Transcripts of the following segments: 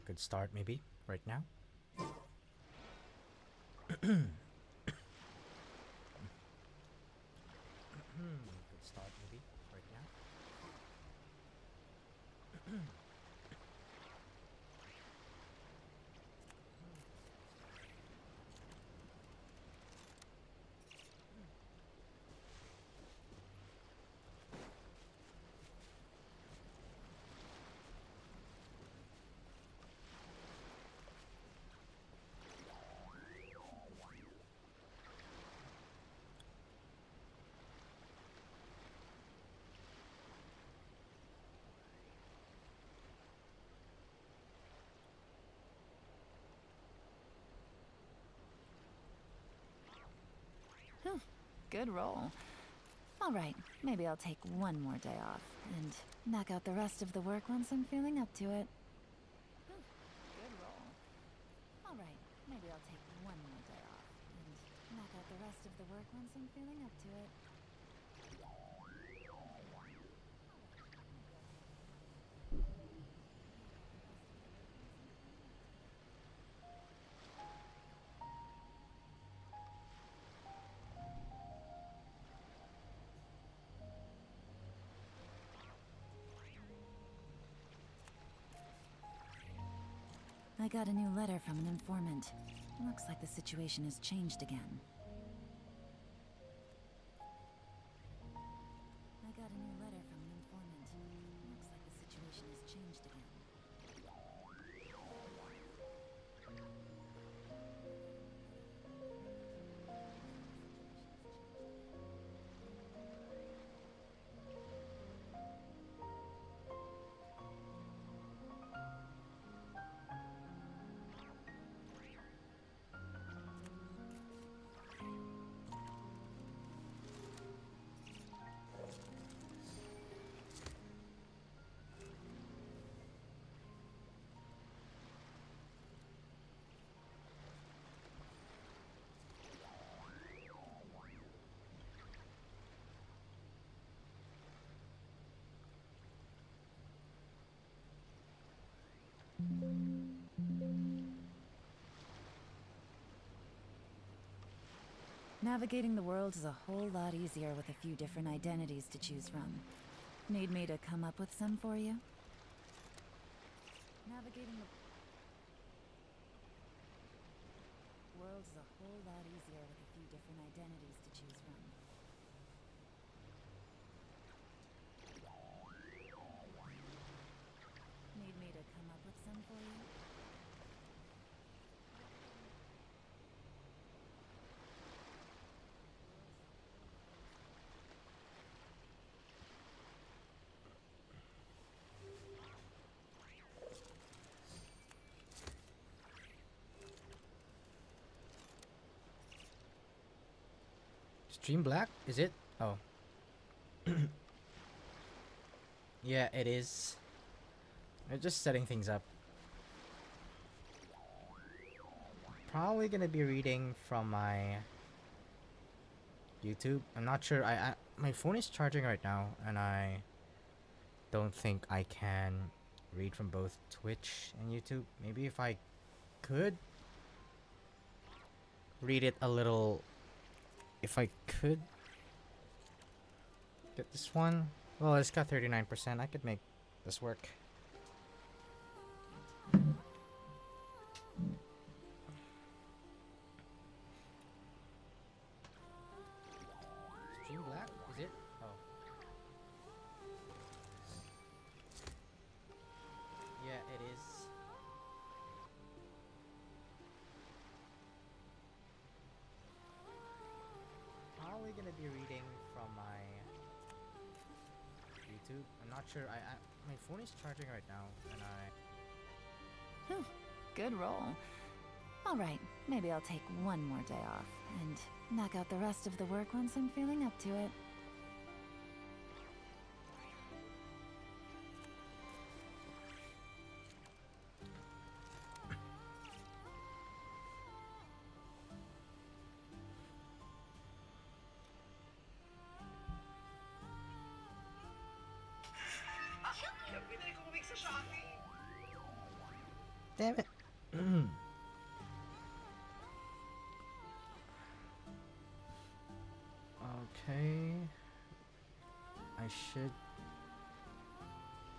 Could start maybe right now. Could start maybe right now. Good roll. All right, maybe I'll take one more day off and knock out the rest of the work once I'm feeling up to it. Good roll. All right, maybe I'll take one more day off and knock out the rest of the work once I'm feeling up to it. I got a new letter from an informant. Looks like the situation has changed again. I got a new letter from an informant. Looks like the situation has changed again. Navigating the world is a whole lot easier with a few different identities to choose from. Need me to come up with some for you? Navigating the world is a whole lot easier with a few different identities to choose from. Need me to come up with some for you? Stream black? Is it? Oh. Yeah, it is. I'm just setting things up. Probably gonna be reading from my YouTube. I'm not sure. My phone is charging right now, and I don't think I can read from both Twitch and YouTube. Maybe if I could read it a little. If I could get this one. Well, it's got 39%. I could make this work. Stream black? Is it? Oh. Yeah, it is. Probably gonna be reading from my YouTube. I'm not sure. My phone is charging right now, and Good roll. All right, maybe I'll take one more day off and knock out the rest of the work once I'm feeling up to it. Damn it. Okay. I should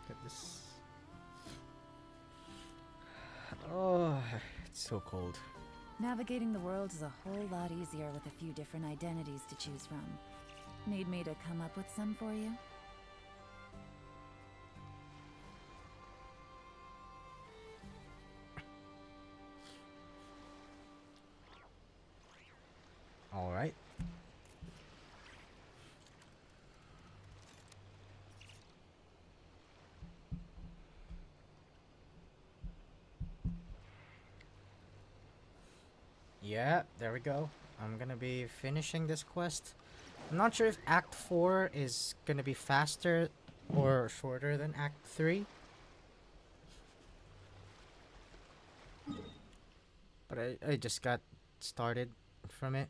get this. Oh, it's so cold. Navigating the world is a whole lot easier with a few different identities to choose from. Need me to come up with some for you? All right. Yeah, there we go. I'm gonna be finishing this quest. I'm not sure if Act 4 is gonna be faster or shorter than Act 3. But I just got started from it.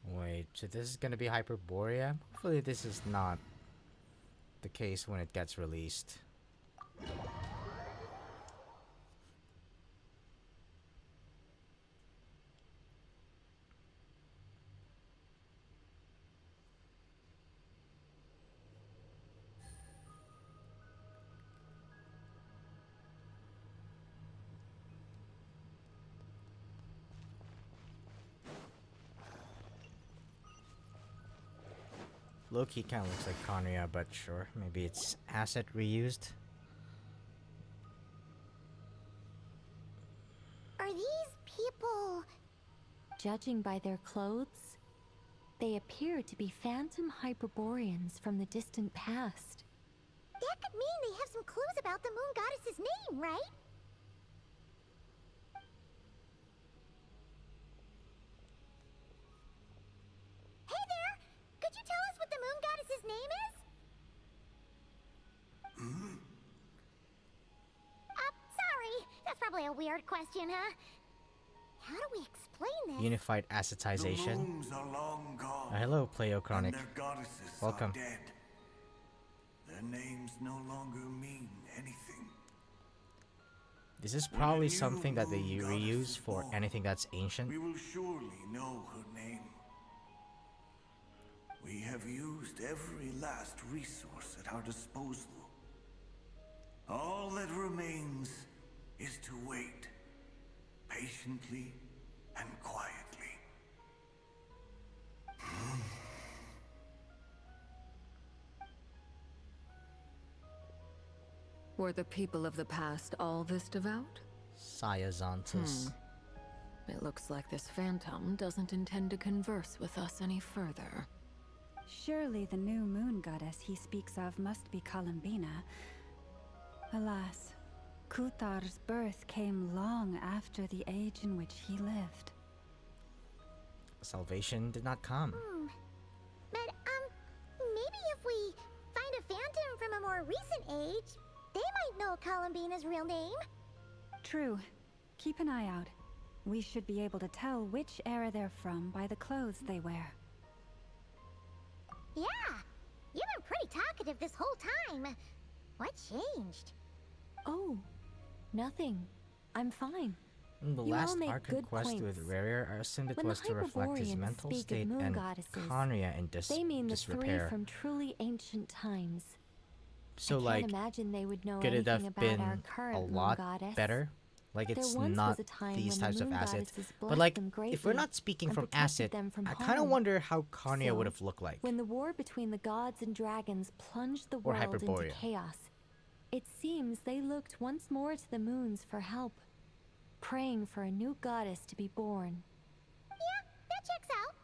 Wait, so this is gonna be Hyperborea? Hopefully this is not the case when it gets released. Loki kinda looks like Conria, but sure, maybe it's asset reused. Are these people... Judging by their clothes, they appear to be phantom Hyperboreans from the distant past. That could mean they have some clues about the moon goddess's name, right? Hey there! Could you tell us what the moon goddess's name is? Sorry. That's probably a weird question, huh? How do we explain this? Unified The Assetization. moons are long gone. Hello, Pleochronic. And their goddesses Welcome. are dead. Their names no longer mean anything. This is probably When a new something that they moon goddess reuse is for born, anything that's ancient. We will surely know her name. We have used every last resource at our disposal. All that remains is to wait, patiently and quietly. Were the people of the past all this devout? Sayazantus. It looks like this phantom doesn't intend to converse with us any further. Surely the new moon goddess he speaks of must be Columbina. Alas, Kuthar's birth came long after the age in which he lived. Salvation did not come. But, maybe if we find a phantom from a more recent age, they might know Columbina's real name. True. Keep an eye out. We should be able to tell which era they're from by the clothes they wear. Yeah, you've been pretty talkative this whole time. What changed? Oh, nothing. I'm fine. In the You all last make Arkham good quest with points. Rarier, I assumed it When the was to reflect his Hyperboreans mental speak of state moon and goddesses, Conria in They mean the three disrepair. from truly ancient times. So I like, can't imagine they would know could it anything have about our been current a moon lot goddess. better Like There it's once not was a time these when the types of moon assets. goddesses But blessed like, them if we're greatly not speaking and from protected asset, them from I kind of harm. wonder how Kanye So, would have looked like. When the war between the gods and dragons plunged the Or world into Hyperborea. chaos, it seems they looked once more to the moons for help, praying for a new goddess to be born. Yeah, that checks out.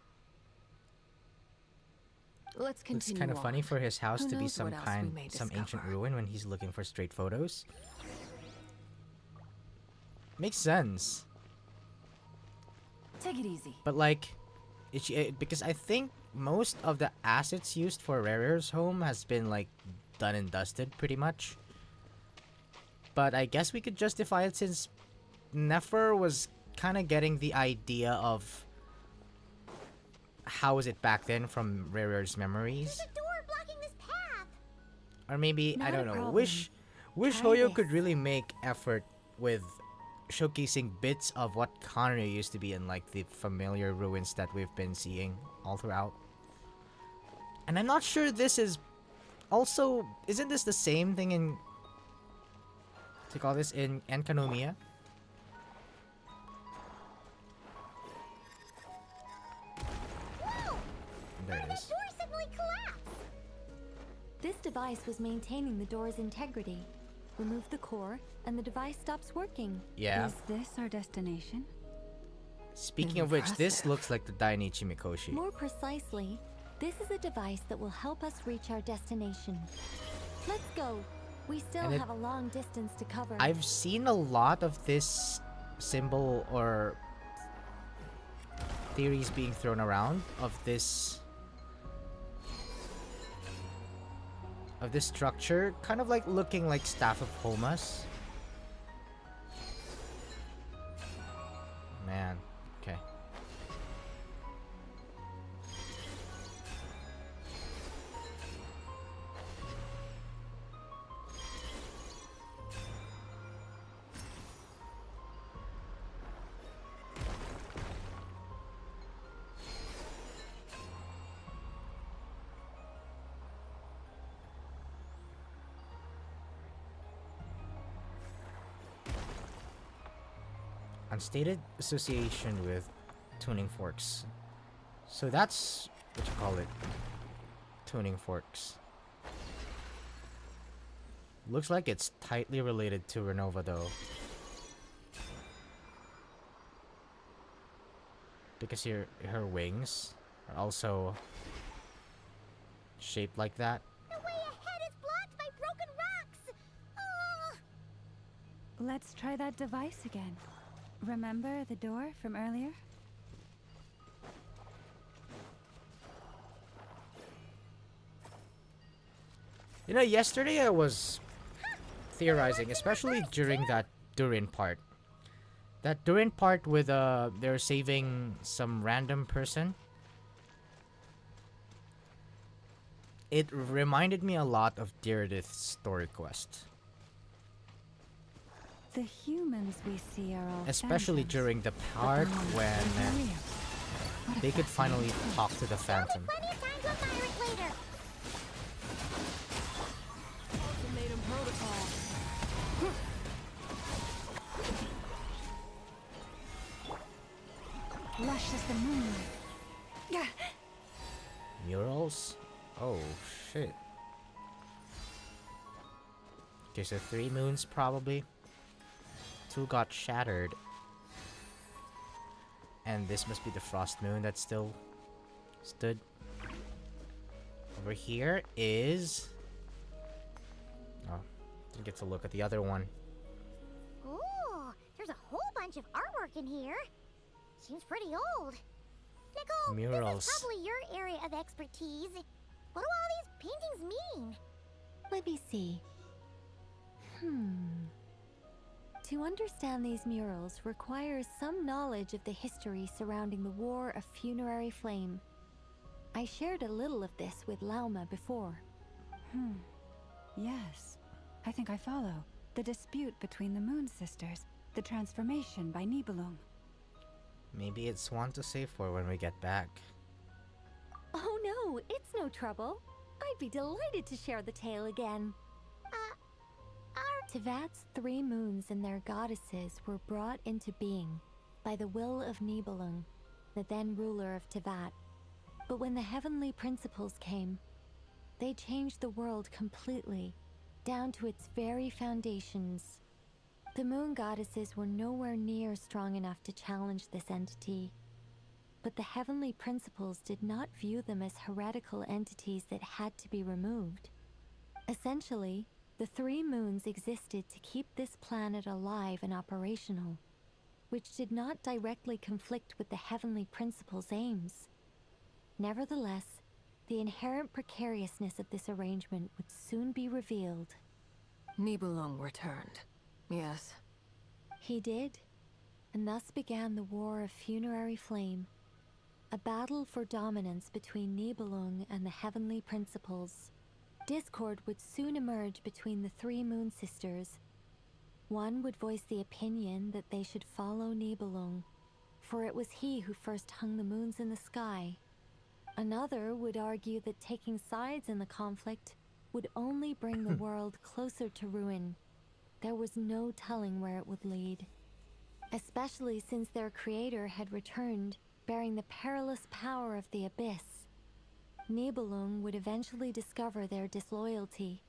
Let's It's continue kind of funny on. for his house Who to be knows what else we may some ancient discover. ruin when he's looking for straight photos. Makes sense. Take it easy. But like, because I think most of the assets used for Rare's home has been like done and dusted pretty much. But I guess we could justify it since Nefer was kind of getting the idea of how was it back then from Rare's memories. There's a door blocking this path. Or maybe, I Not a don't know, problem. wish Try Hoyo could this. really make effort with showcasing bits of what Connery used to be in like the familiar ruins that we've been seeing all throughout. And I'm not sure this is also, isn't this the same thing in, to call this in Enkanomiya? Whoa! There How it did is. the door suddenly collapse? This device was maintaining the door's integrity. Remove the core, and the device stops working. Yeah. Is this our destination? Speaking of which, this Impressive. looks like the Dainichi Mikoshi. More precisely, this is a device that will help us reach our destination. Let's go. We still And it- have a long distance to cover. I've seen a lot of this symbol or theories being thrown around of this structure kind of like looking like Staff of Homas. Man, okay. Unstated association with tuning forks. So that's what you call it. Tuning forks. Looks like it's tightly related to Renova though. Because her wings are also shaped like that. The way ahead is blocked by broken rocks. Oh. Let's try that device again. Remember the door from earlier? You know, yesterday I was theorizing, especially during that Durin part. That Durin part with they're saving some random person. It reminded me a lot of Deirdith's story quest. The humans we see are all Especially phantoms. during the But part the ones when that are real. What a they could finally fascinating talk to the Phantom. Plenty of time to admire it later. Ultimatum protocol. lush as the moonlight. Murals? Oh, shit. Okay, so 3 moons probably. 2 got shattered. And this must be the frost moon that still stood. Over here is... Oh, didn't get to look at the other one. Ooh, there's a whole bunch of artwork in here. Seems pretty old. Nicole, Murals. this is probably your area of expertise. What do all these paintings mean? Let me see. To understand these murals requires some knowledge of the history surrounding the War of Funerary Flame. I shared a little of this with Lauma before. Yes, I think I follow. The dispute between the Moon Sisters, the transformation by Nibelung. Maybe it's one to save for when we get back. Oh no, it's no trouble. I'd be delighted to share the tale again. Are Tevat's 3 moons and their goddesses were brought into being by the will of Nibelung, the then ruler of Tevat. But when the heavenly principles came, they changed the world completely, down to its very foundations. The moon goddesses were nowhere near strong enough to challenge this entity. But the heavenly principles did not view them as heretical entities that had to be removed. Essentially, the 3 moons existed to keep this planet alive and operational, which did not directly conflict with the heavenly principles' aims. Nevertheless, the inherent precariousness of this arrangement would soon be revealed. Nibelung returned. Yes. He did, and thus began the War of Funerary Flame, a battle for dominance between Nibelung and the heavenly principles. Discord would soon emerge between the 3 moon sisters. One would voice the opinion that they should follow Nibelung, for it was he who first hung the moons in the sky. Another would argue that taking sides in the conflict would only bring the world closer to ruin. There was no telling where it would lead, especially since their creator had returned, bearing the perilous power of the abyss. Nibelung would eventually discover their disloyalty.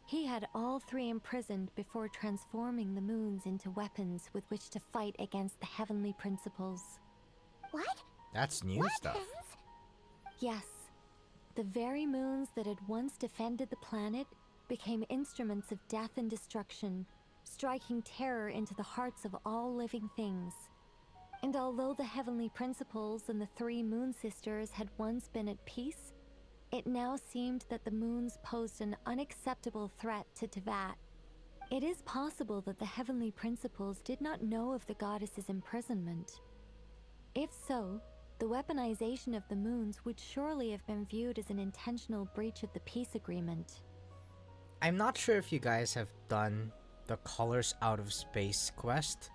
He had all 3 imprisoned before transforming the moons into weapons with which to fight against the heavenly principles. What? That's new stuff. Weapons? Yes, the very moons that had once defended the planet became instruments of death and destruction, striking terror into the hearts of all living things. And although the heavenly principles and the 3 moon sisters had once been at peace, it now seemed that the moons posed an unacceptable threat to Tevat. It is possible that the heavenly principles did not know of the goddess's imprisonment. If so, the weaponization of the moons would surely have been viewed as an intentional breach of the peace agreement. I'm not sure if you guys have done the Colors Out of Space quest,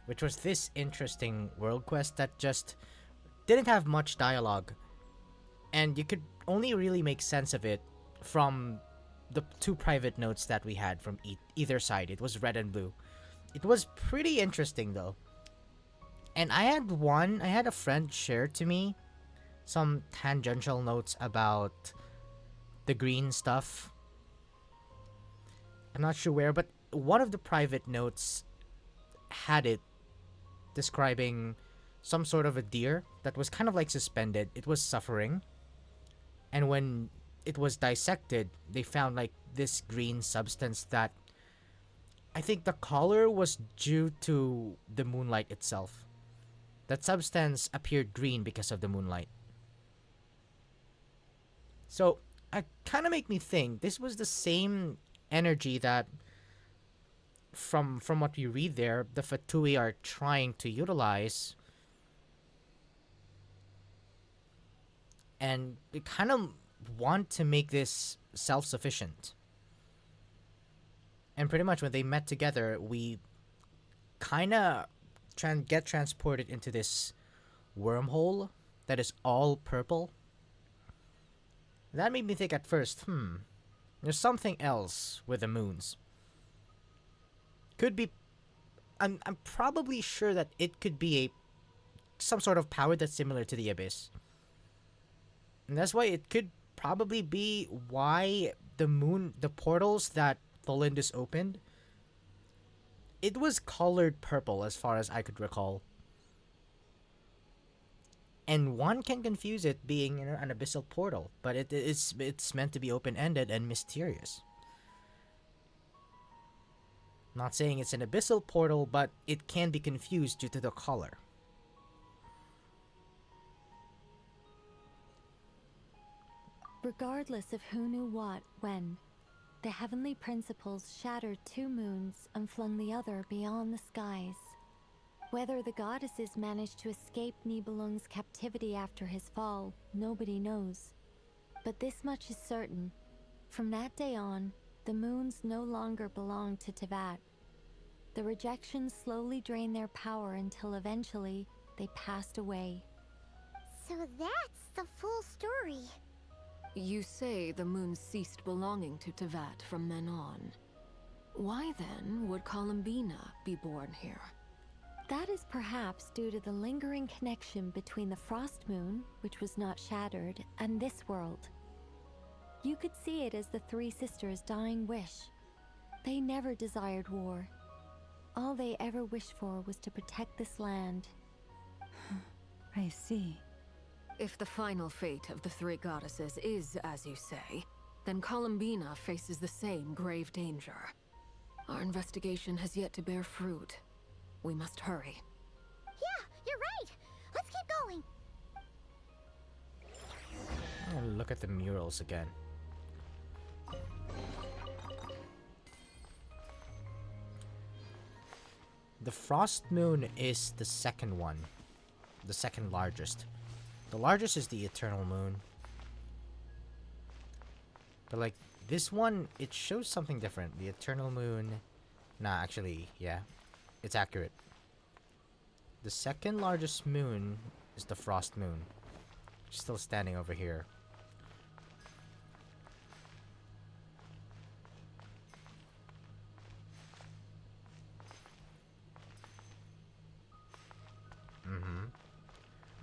which was this interesting world quest that just didn't have much dialogue, and you could only really make sense of it from the 2 private notes that we had from either side. It was red and blue. It was pretty interesting though. And I had a friend share to me some tangential notes about the green stuff. I'm not sure where, but one of the private notes had it describing some sort of a deer that was kind of like suspended. It was suffering. And when it was dissected, they found like this green substance that I think the color was due to the moonlight itself. That substance appeared green because of the moonlight. So, it kind of make me think this was the same energy that from what we read there, the Fatui are trying to utilize. And they kind of want to make this self-sufficient. And pretty much when they met together, we kind of get transported into this wormhole that is all purple. That made me think at first, there's something else with the moons. Could be, I'm probably sure that it could be some sort of power that's similar to the Abyss. And that's why it could probably be why the portals that Tholindus opened, it was colored purple as far as I could recall. And one can confuse it being an abyssal portal, but it's meant to be open-ended and mysterious. Not saying it's an abyssal portal, but it can be confused due to the color. Regardless of who knew what, when, the heavenly principles shattered 2 moons and flung the other beyond the skies. Whether the goddesses managed to escape Nibelung's captivity after his fall, nobody knows. But this much is certain. From that day on, the moons no longer belonged to Tevat. The rejections slowly drained their power until eventually they passed away. So that's the full story. You say the moon ceased belonging to Tevat from then on. Why then would Columbina be born here? That is perhaps due to the lingering connection between the Frost Moon, which was not shattered, and this world. You could see it as the three sisters' dying wish. They never desired war. All they ever wished for was to protect this land. I see. If the final fate of the three goddesses is as you say, then Columbina faces the same grave danger. Our investigation has yet to bear fruit. We must hurry. Yeah, you're right. Let's keep going. Oh, look at the murals again. The Frost Moon is the second one. The second largest. The largest is the Eternal Moon. But like, this one, it shows something different. The Eternal Moon... Nah, actually, yeah. It's accurate. The second largest moon is the Frost Moon. Still standing over here.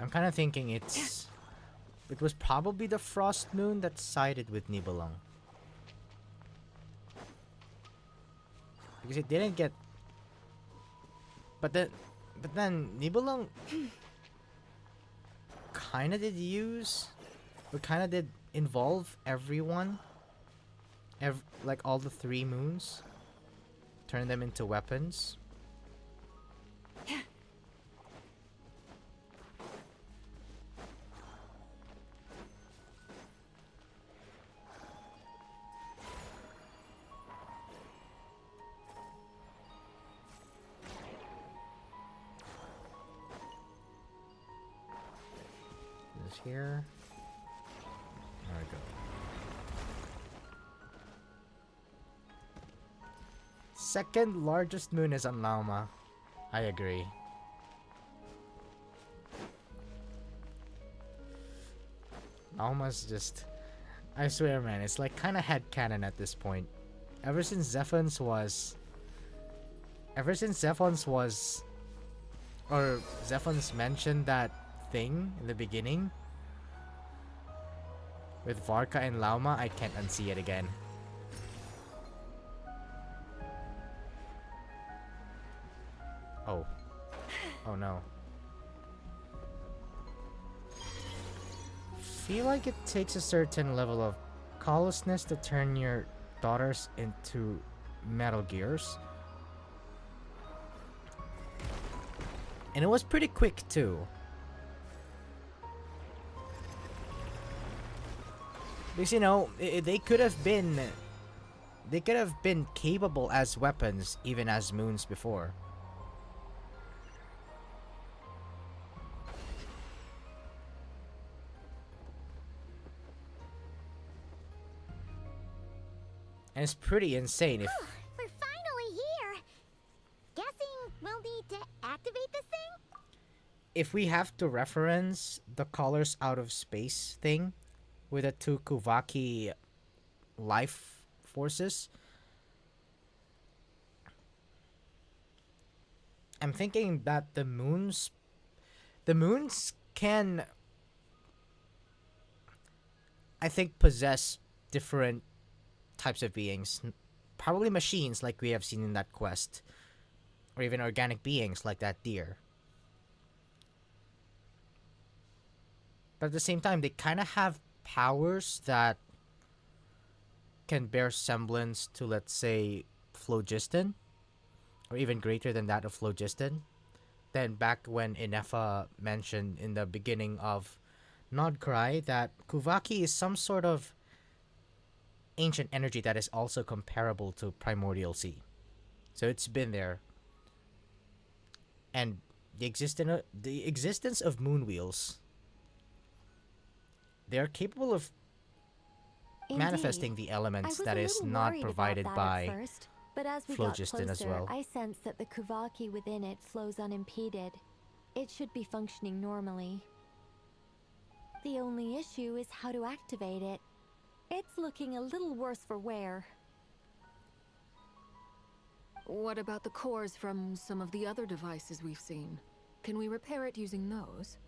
I'm kind of thinking it was probably the Frost Moon that sided with Nibelung. Because it didn't get... But then Nibelung kind of did use... Or kind of did involve everyone. Like all the three moons. Turn them into weapons. Here. There we go. Second largest moon is on Lauma. I agree. Lauma's just... I swear, man, it's like kind of headcanon at this point. Ever since Zephons was... Or Zephons mentioned that thing in the beginning with Varka and Lauma, I can't unsee it again. Oh. Oh no. Feel like it takes a certain level of callousness to turn your daughters into Metal Gears. And it was pretty quick too. Because, you know, they could have been capable as weapons even as moons before. And it's pretty insane if... We're finally here. Guessing we'll need to activate this thing? If we have to reference the colors out of space thing with the two Kuvaki life forces, I'm thinking that the moons can, I think, possess different types of beings. Probably machines like we have seen in that quest, or even organic beings like that deer. But at the same time, they kind of have powers that can bear semblance to, let's say, phlogiston, or even greater than that of phlogiston. Then back when Inefa mentioned in the beginning of Nodcry that Kuvaki is some sort of ancient energy that is also comparable to Primordial Sea. So it's been there. And the existence of moon wheels, they are capable of manifesting the elements that is not provided by first, but as we phlogiston got as closer, well. I sense that the Kuvaki within it flows unimpeded. It should be functioning normally. The only issue is how to activate it. It's looking a little worse for wear. What about the cores from some of the other devices we've seen? Can we repair it using those?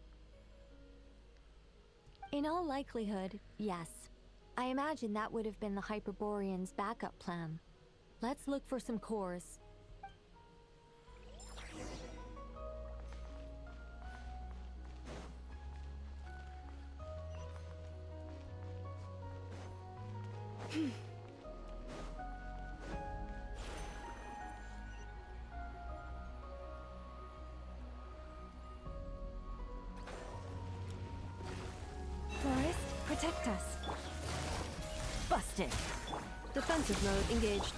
In all likelihood, yes. I imagine that would have been the Hyperborean's backup plan. Let's look for some cores. Forest, protect us. Busted. Defensive mode engaged.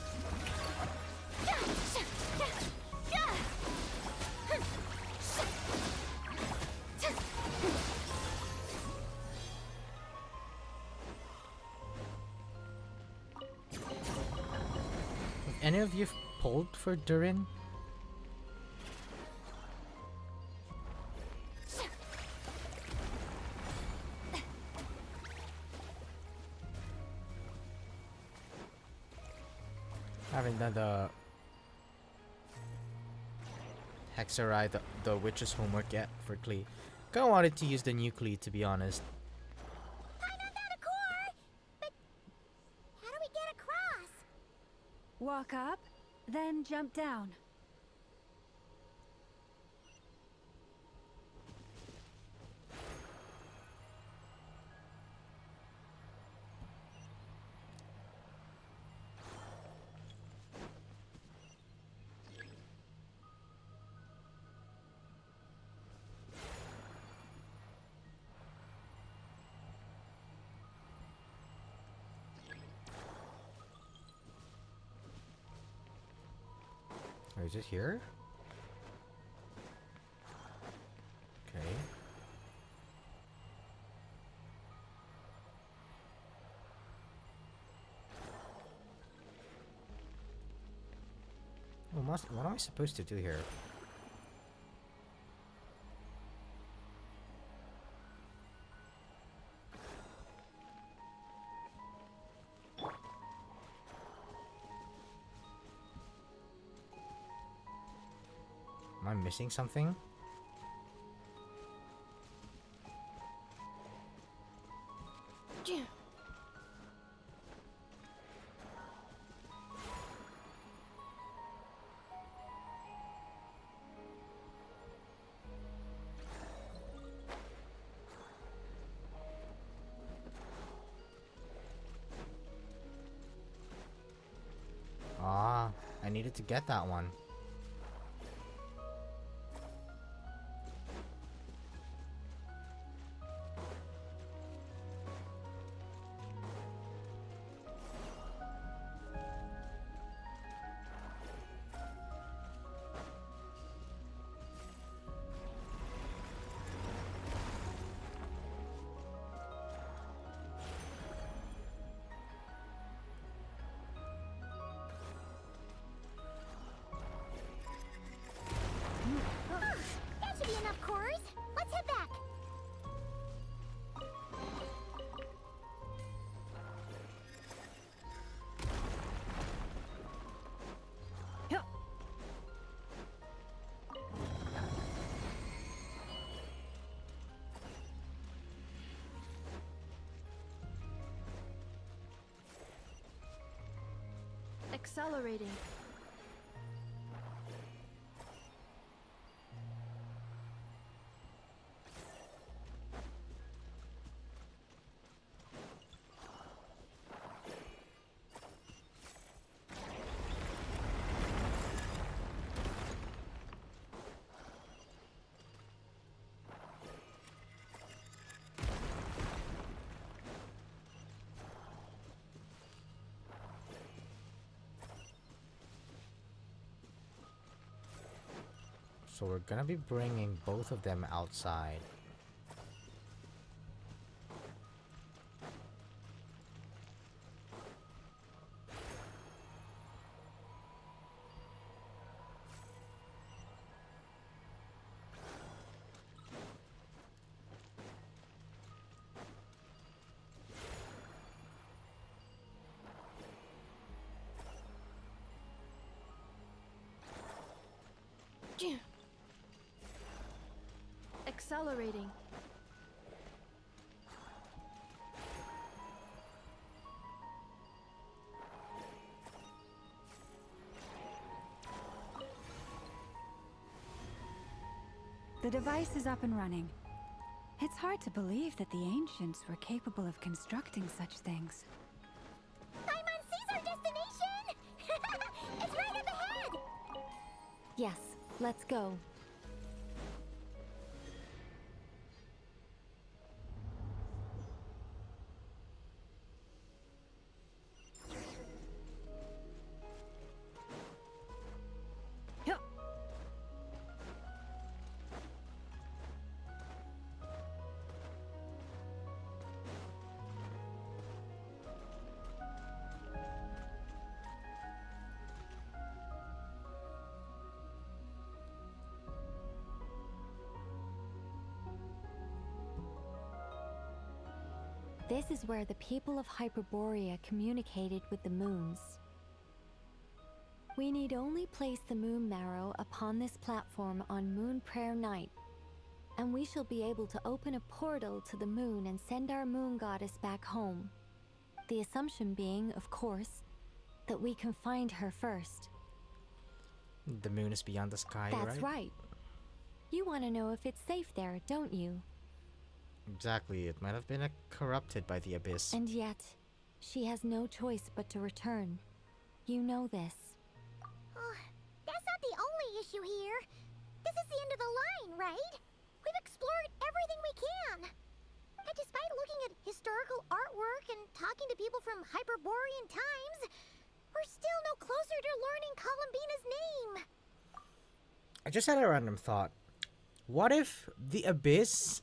Any of you pulled for Durin? I haven't done the hexerai, the witch's homework yet for Klee. Kinda wanted to use the new Klee, to be honest. I found a core! But how do we get across? Walk up, then jump down. Or is it here? Okay. What am I supposed to do here? Am I missing something? Ah, I needed to get that one. That should be enough cores. Let's head back. Accelerating. So we're gonna be bringing both of them outside. Accelerating. The device is up and running. It's hard to believe that the ancients were capable of constructing such things. Paimon sees our destination! It's right up ahead! Yes, let's go. This is where the people of Hyperborea communicated with the moons. We need only place the moon marrow upon this platform on Moon Prayer Night, and we shall be able to open a portal to the moon and send our moon goddess back home. The assumption being, of course, that we can find her first. The moon is beyond the sky, That's right. You want to know if it's safe there, don't you? Exactly. It might have been corrupted by the abyss. And yet, she has no choice but to return. You know this. Oh, that's not the only issue here. This is the end of the line, right? We've explored everything we can. And despite looking at historical artwork and talking to people from Hyperborean times, we're still no closer to learning Columbina's name. I just had a random thought. What if the abyss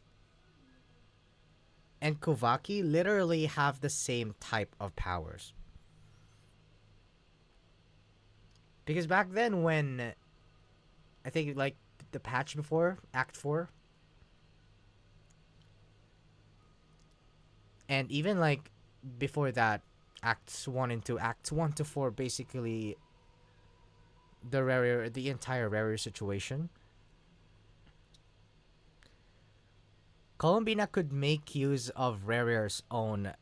and Kuvaki literally have the same type of powers? Because back then when, I think like the patch before, Act 4, and even like before that, Acts 1 and 2, Acts 1 to 4, basically the entire rare situation, Columbina could make use of Rare's own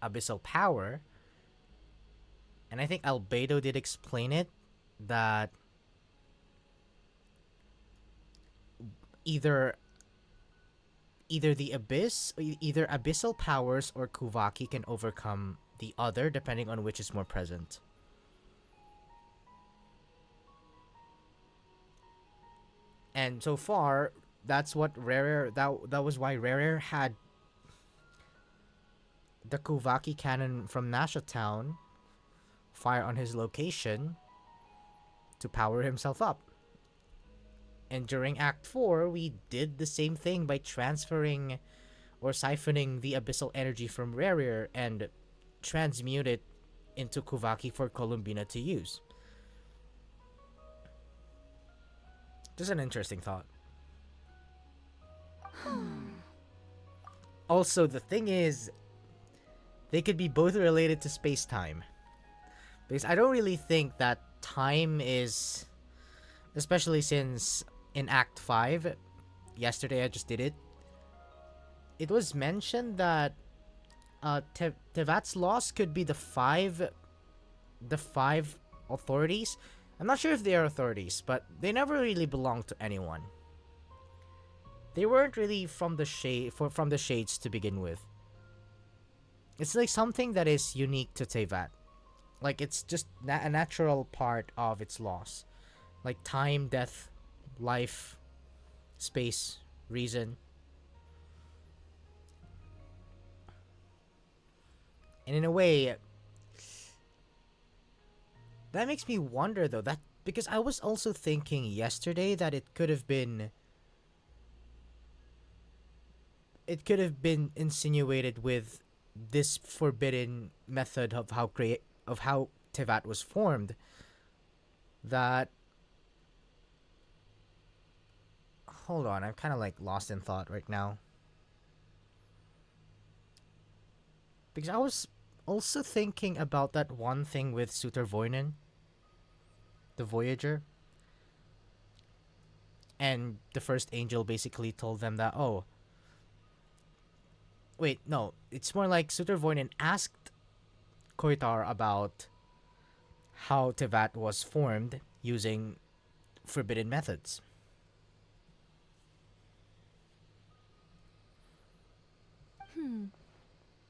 abyssal power. And I think Albedo did explain it, that either the abyss, either abyssal powers or Kuvaki can overcome the other, depending on which is more present. And so far, that's what that was why Rare had the Kuvaki cannon from Nasha Town fire on his location to power himself up. And during Act 4, we did the same thing by transferring or siphoning the abyssal energy from Rare and transmute it into Kuvaki for Columbina to use. Just an interesting thought. Also, the thing is, they could be both related to space-time. Because I don't really think that time is... Especially since in Act 5, yesterday I just did it, it was mentioned that Tevat's loss could be the five authorities. I'm not sure if they are authorities, but they never really belonged to anyone. They weren't really from the shades to begin with. It's like something that is unique to Tevat. Like it's just a natural part of its laws. Like time, death, life, space, reason. And in a way, that makes me wonder though, that because I was also thinking yesterday that it could have been insinuated with this forbidden method of how Tevat was formed, that hold on, I'm kind of like lost in thought right now, because I was also thinking about that one thing with Suter Voinen, the Voyager. And the first angel basically told them that, oh, wait, no, it's more like Sutervoinen asked Koitar about how Tevat was formed using forbidden methods.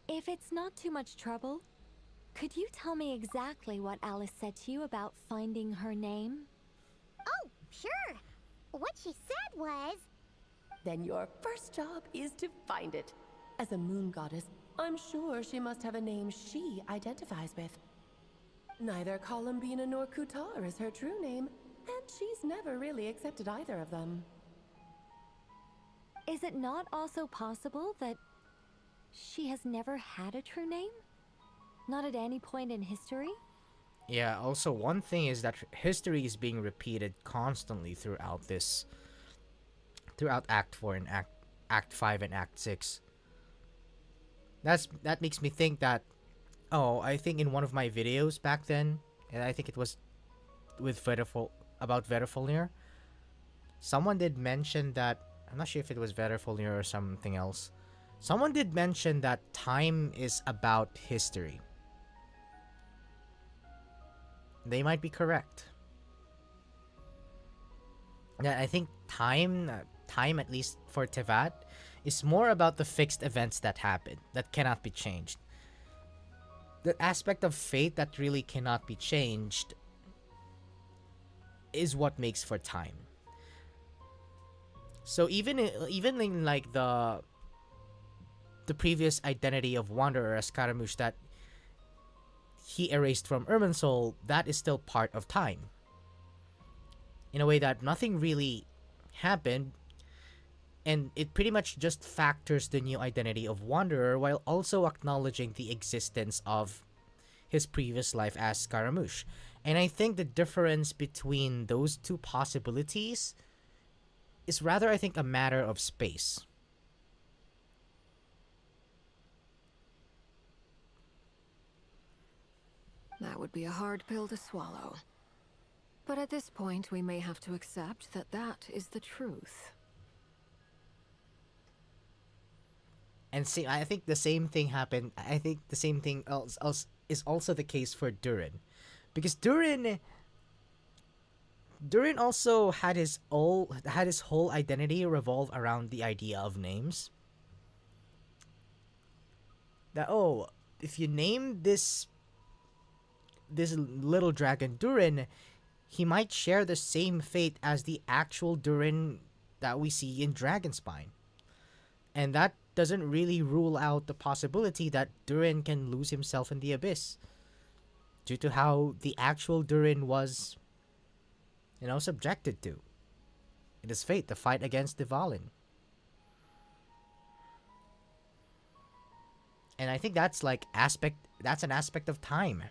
If it's not too much trouble, could you tell me exactly what Alice said to you about finding her name? Oh, sure. What she said was... Then your first job is to find it. As a moon goddess, I'm sure she must have a name she identifies with. Neither Columbina nor Kutar is her true name, and she's never really accepted either of them. Is it not also possible that she has never had a true name? Not at any point in history? Yeah, also one thing is that history is being repeated constantly throughout Act 4 and Act 5 and Act 6. That makes me think that, oh, I think in one of my videos back then, and I think it was with about Verfolnir, someone did mention that, I'm not sure if it was Verfolnir or something else, someone did mention that time is about history. They might be correct. Yeah, I think time, at least for Tevat, is more about the fixed events that happen, that cannot be changed. The aspect of fate that really cannot be changed is what makes for time. So even in like the previous identity of Wanderer Scaramouche that he erased from Irminsul, that is still part of time. In a way that nothing really happened, and it pretty much just factors the new identity of Wanderer while also acknowledging the existence of his previous life as Scaramouche. And I think the difference between those two possibilities is rather, I think, a matter of space. That would be a hard pill to swallow. But at this point, we may have to accept that that is the truth. And see, I think the same thing happened. I think the same thing is also the case for Durin. Because Durin also had his whole identity revolve around the idea of names. That, oh, if you name this little dragon Durin, he might share the same fate as the actual Durin that we see in Dragonspine. And that doesn't really rule out the possibility that Durin can lose himself in the abyss, due to how the actual Durin was, subjected to. It is fate, the fight against Dvalin. And I think that's an aspect of time.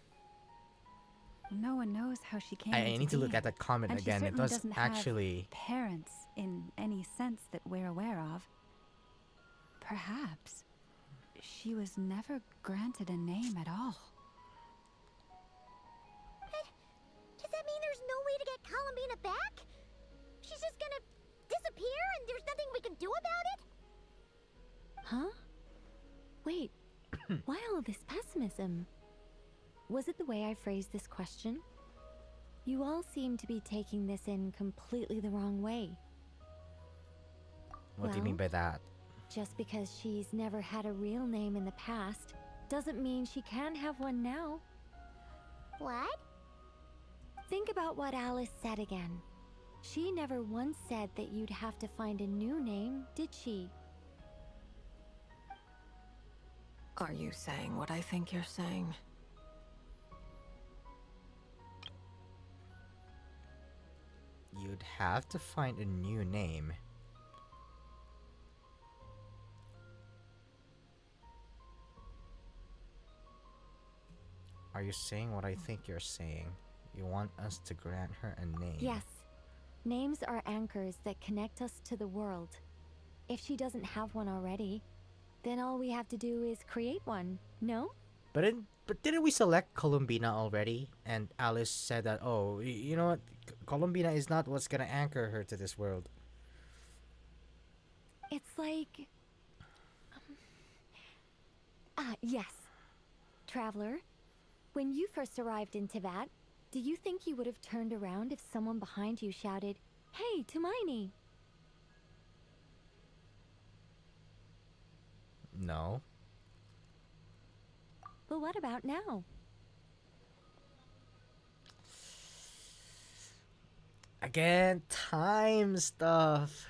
No one knows how she came I into need to look being. at that comment And she again. It certainly was doesn't have actually... parents in any sense that we're aware of. Perhaps she was never granted a name at all. Does that mean there's no way to get Columbina back? She's just gonna disappear and there's nothing we can do about it? Huh? Wait, why all this pessimism? Was it the way I phrased this question? You all seem to be taking this in completely the wrong way. What do you mean by that? Just because she's never had a real name in the past doesn't mean she can't have one now. What? Think about what Alice said again. She never once said that you'd have to find a new name, did she? Are you saying what I think you're saying? You'd have to find a new name. Are you saying what I think you're saying? You want us to grant her a name? Yes. Names are anchors that connect us to the world. If she doesn't have one already, then all we have to do is create one, no? But didn't we select Columbina already? And Alice said that, oh, you know what? Columbina is not what's gonna anchor her to this world. It's like... yes. Traveler, when you first arrived in Teyvat, do you think you would have turned around if someone behind you shouted, "Hey, Tumaini"? No. But what about now? Again, time stuff.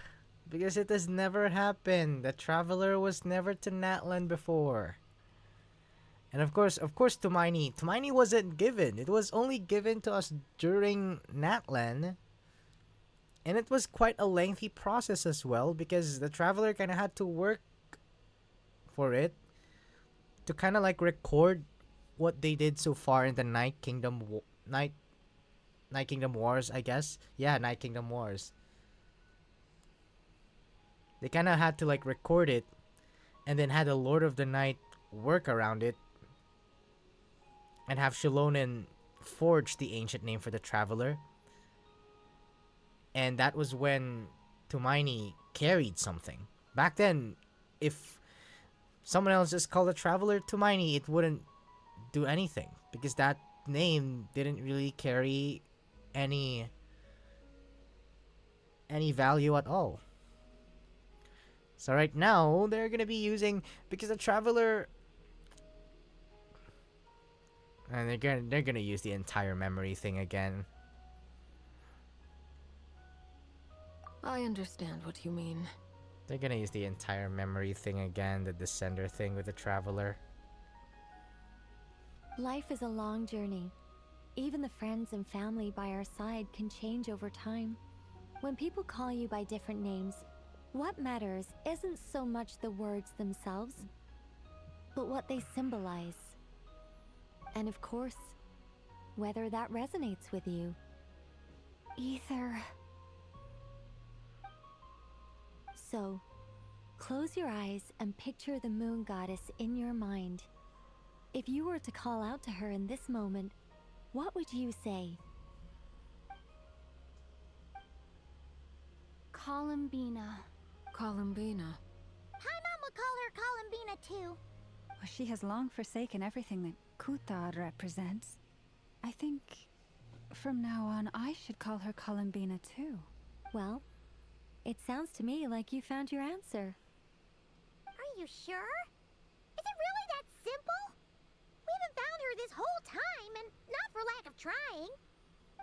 Because it has never happened. The traveler was never to Natlan before. And of course, Tumaini. Tumaini wasn't given. It was only given to us during Natlan. And it was quite a lengthy process as well, because the traveler kind of had to work for it to kind of like record what they did so far in the Night Kingdom Wars, I guess. Yeah, Night Kingdom Wars. They kind of had to like record it, and then had a Lord of the Night work around it, and have Shilonen forge the ancient name for the traveler. And that was when Tumaini carried something. Back then, if someone else just called the traveler Tumaini, it wouldn't do anything, because that name didn't really carry any value at all. So right now, they're gonna be using, because the traveler, and they're gonna use the entire memory thing again. I understand what you mean. They're gonna use the entire memory thing again, the descender thing with the traveler. Life is a long journey. Even the friends and family by our side can change over time. When people call you by different names, what matters isn't so much the words themselves, but what they symbolize. And of course, whether that resonates with you. Ether. So, close your eyes and picture the moon goddess in your mind. If you were to call out to her in this moment, what would you say? Columbina. Columbina. Hi, Mom would call her Columbina too. Well, she has long forsaken everything that Kuthar represents. I think from now on I should call her Columbina too. Well, it sounds to me like you found your answer. Are you sure? Is it really that simple? We haven't found her this whole time, and not for lack of trying.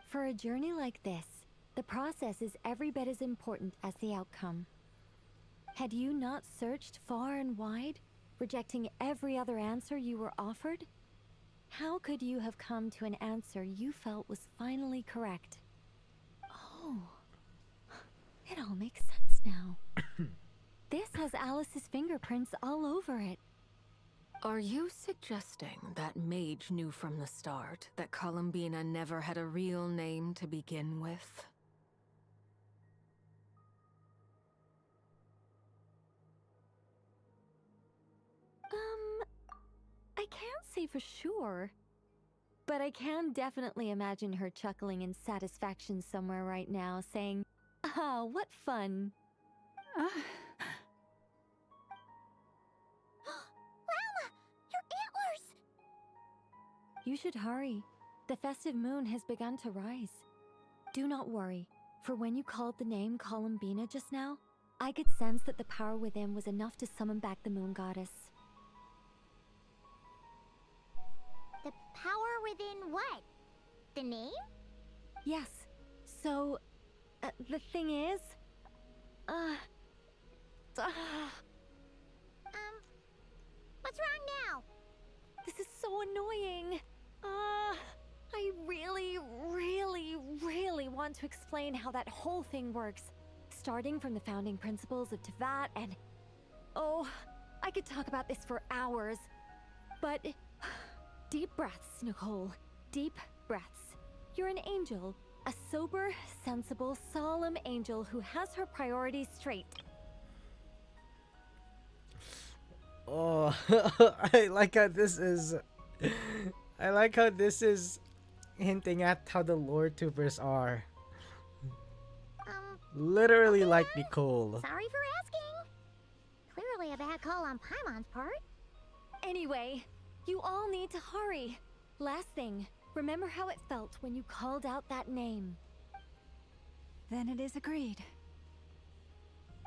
For a journey like this, the process is every bit as important as the outcome. Had you not searched far and wide, rejecting every other answer you were offered, how could you have come to an answer you felt was finally correct? Oh, it all makes sense now. This has Alice's fingerprints all over it. Are you suggesting that Mage knew from the start that Columbina never had a real name to begin with? I can't say for sure, but I can definitely imagine her chuckling in satisfaction somewhere right now, saying, "Ah, what fun." Llama, your antlers! You should hurry. The festive moon has begun to rise. Do not worry, for when you called the name Columbina just now, I could sense that the power within was enough to summon back the moon goddess. The power within what? The name? Yes. So, the thing is... What's wrong now? This is so annoying. I really want to explain how that whole thing works. Starting from the founding principles of Teyvat and... Oh, I could talk about this for hours. But... Deep breaths, Nicole. Deep breaths. You're an angel. A sober, sensible, solemn angel who has her priorities straight. Oh, I like how this is... I like how this is hinting at how the lore tubers are. Literally okay, like Nicole. Sorry for asking. a bad call on Paimon's part. Anyway, you all need to hurry. Last thing, remember how it felt when you called out that name. Then it is agreed.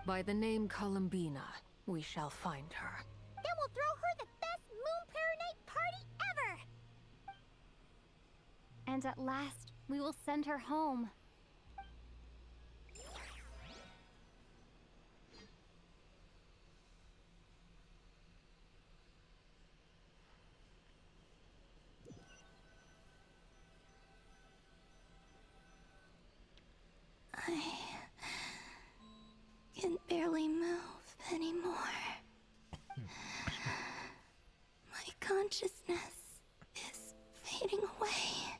By the name Columbina, we shall find her. Then we'll throw her the best Moon Paranite party ever! And at last, we will send her home. I can barely move anymore. My consciousness is fading away.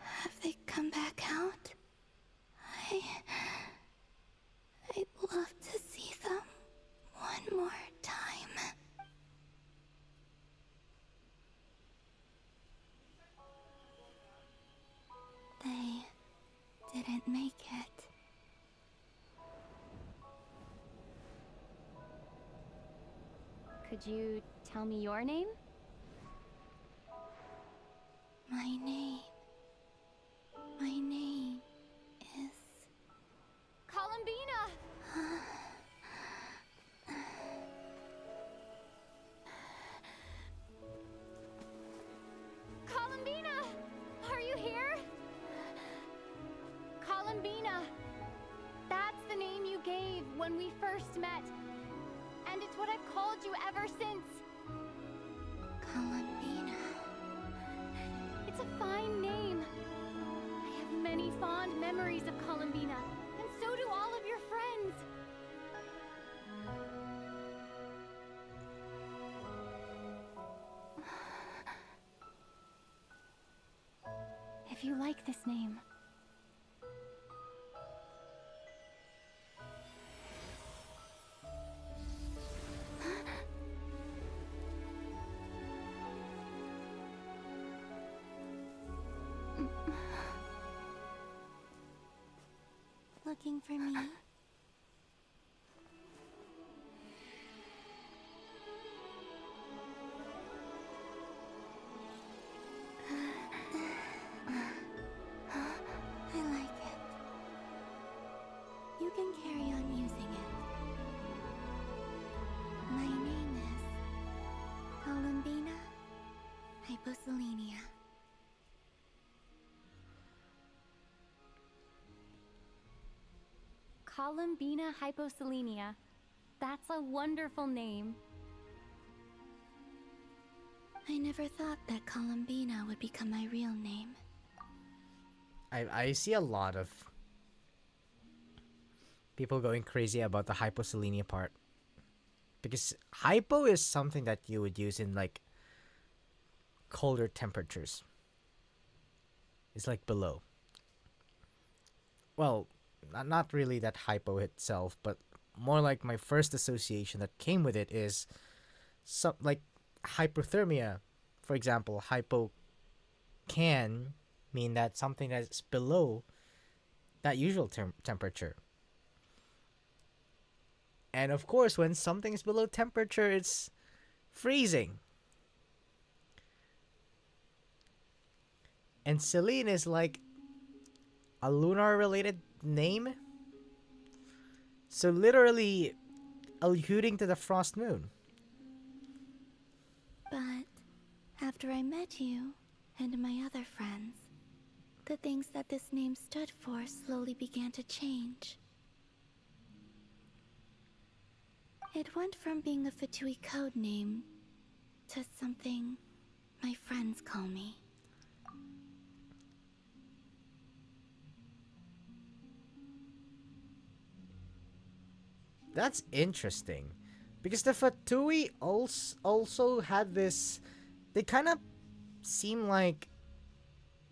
Have they come back out? I'd love to see them one more time. They didn't make it. Could you tell me your name? My name is... Columbina! Columbina! Are you here? Columbina! That's the name you gave when we first met. And it's what I've called you ever since. Columbina. It's a fine name. I have many fond memories of Columbina, and so do all of your friends. If you like this name, Looking for me? I like it. You can carry on using it. My name is Columbina Hyposelenia. Columbina Hyposelenia. That's a wonderful name. I never thought that Columbina would become my real name. I see a lot of people going crazy about the hyposelenia part. Because hypo is something that you would use in like colder temperatures. It's like below. Well, not really that hypo itself, but more like my first association that came with it is some like hypothermia. For example, hypo can mean that something that's below that usual temperature. And of course, when something is below temperature, it's freezing. And Selene is like a lunar related name. So literally alluding to the frost moon. But after I met you and my other friends, the things that this name stood for slowly began to change. It went from being a Fatui code name to something my friends call me. That's interesting. Because the Fatui also had this... They kind of seem like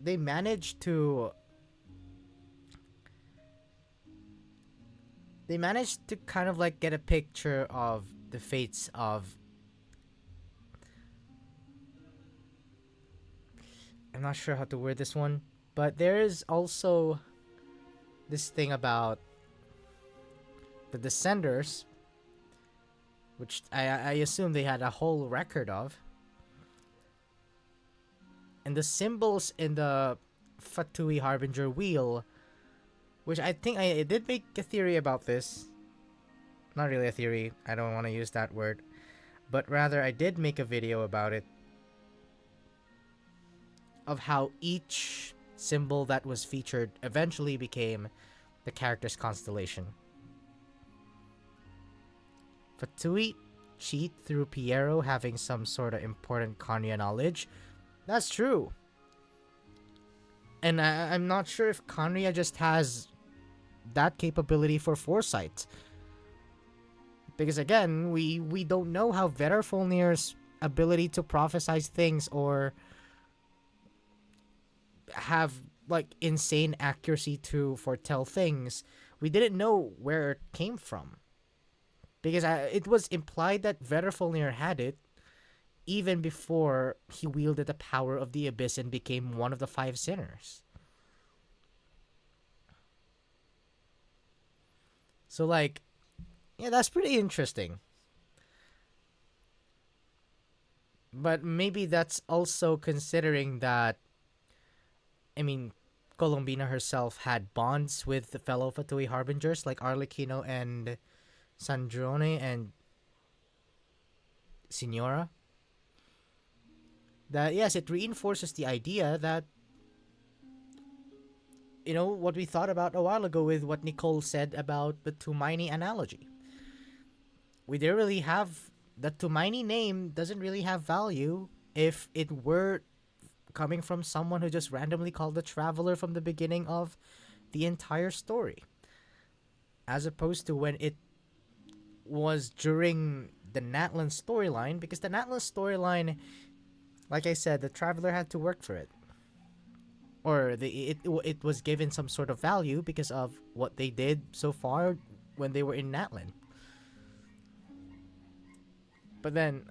they managed to... They managed to kind of like get a picture of the fates of... I'm not sure how to word this one. But there is also this thing about the Descenders, which I assume they had a whole record of. And the symbols in the Fatui Harbinger wheel, which I think I did make a theory about this. Not really a theory, I don't want to use that word. But rather, I did make a video about it. Of how each symbol that was featured eventually became the character's constellation. Fatui cheat through Piero having some sort of important Kanya knowledge. That's true. And I'm not sure if Kanya just has that capability for foresight. Because again, we don't know how Vetterfolnir's ability to prophesize things or have like insane accuracy to foretell things, we didn't know where it came from. Because it was implied that Vetterfolnir had it even before he wielded the power of the Abyss and became one of the 5 sinners. So like, yeah, that's pretty interesting. But maybe that's also considering that, I mean, Colombina herself had bonds with the fellow Fatui Harbingers like Arlecchino and Sandrone and Signora. That, yes, it reinforces the idea that, you know, what we thought about a while ago with what Nicole said about the Tumaini analogy. We didn't really have, the Tumaini name doesn't really have value if it were coming from someone who just randomly called the Traveler from the beginning of the entire story. As opposed to when it was during the Natlan storyline, because the Natlan storyline, like I said, the Traveler had to work for it. Or it was given some sort of value because of what they did so far when they were in Natlan. But then,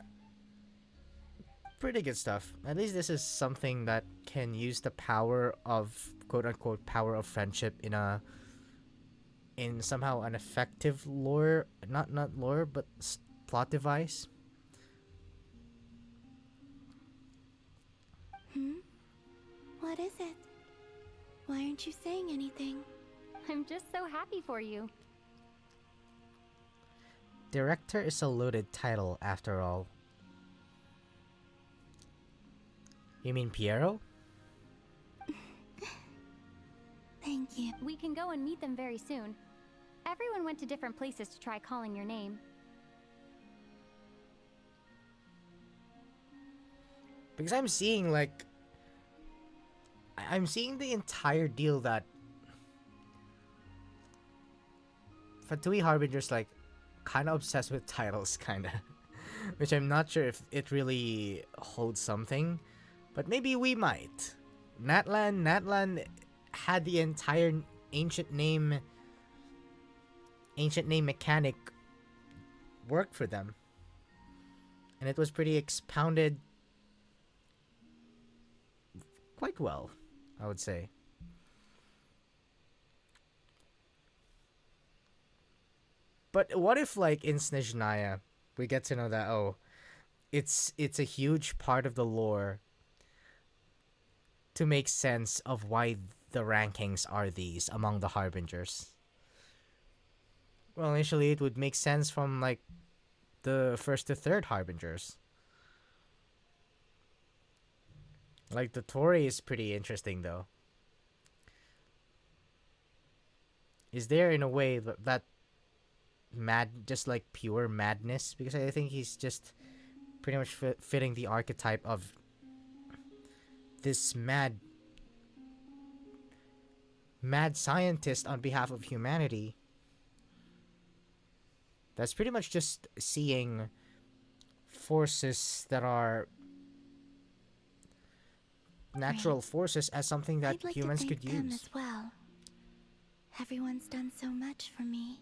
pretty good stuff. At least this is something that can use the power of, quote-unquote, power of friendship in somehow an effective lore, not lore, but plot device. What is it? Why aren't you saying anything? I'm just so happy for you. Director is a loaded title, after all. You mean Piero? Thank you. We can go and meet them very soon. Everyone went to different places to try calling your name. Because I'm seeing, like, I'm seeing the entire deal that Fatui Harbinger's, like, kind of obsessed with titles, kind of. Which I'm not sure if it really holds something. But maybe we might. Natlan had the entire ancient name mechanic work for them. And it was pretty expounded quite well, I would say. But what if, like, in Snezhnaya, we get to know that, oh, it's a huge part of the lore to make sense of why the rankings are these among the Harbingers. Well, initially it would make sense from, like, the 1st to 3rd Harbingers. Like, the Tory is pretty interesting, though. Is there, in a way, that just like pure madness? Because I think he's just pretty much fitting the archetype of this mad scientist on behalf of humanity that's pretty much just seeing forces that are natural forces as something that I'd like humans to could thank them use. as well. Everyone's done so much for me.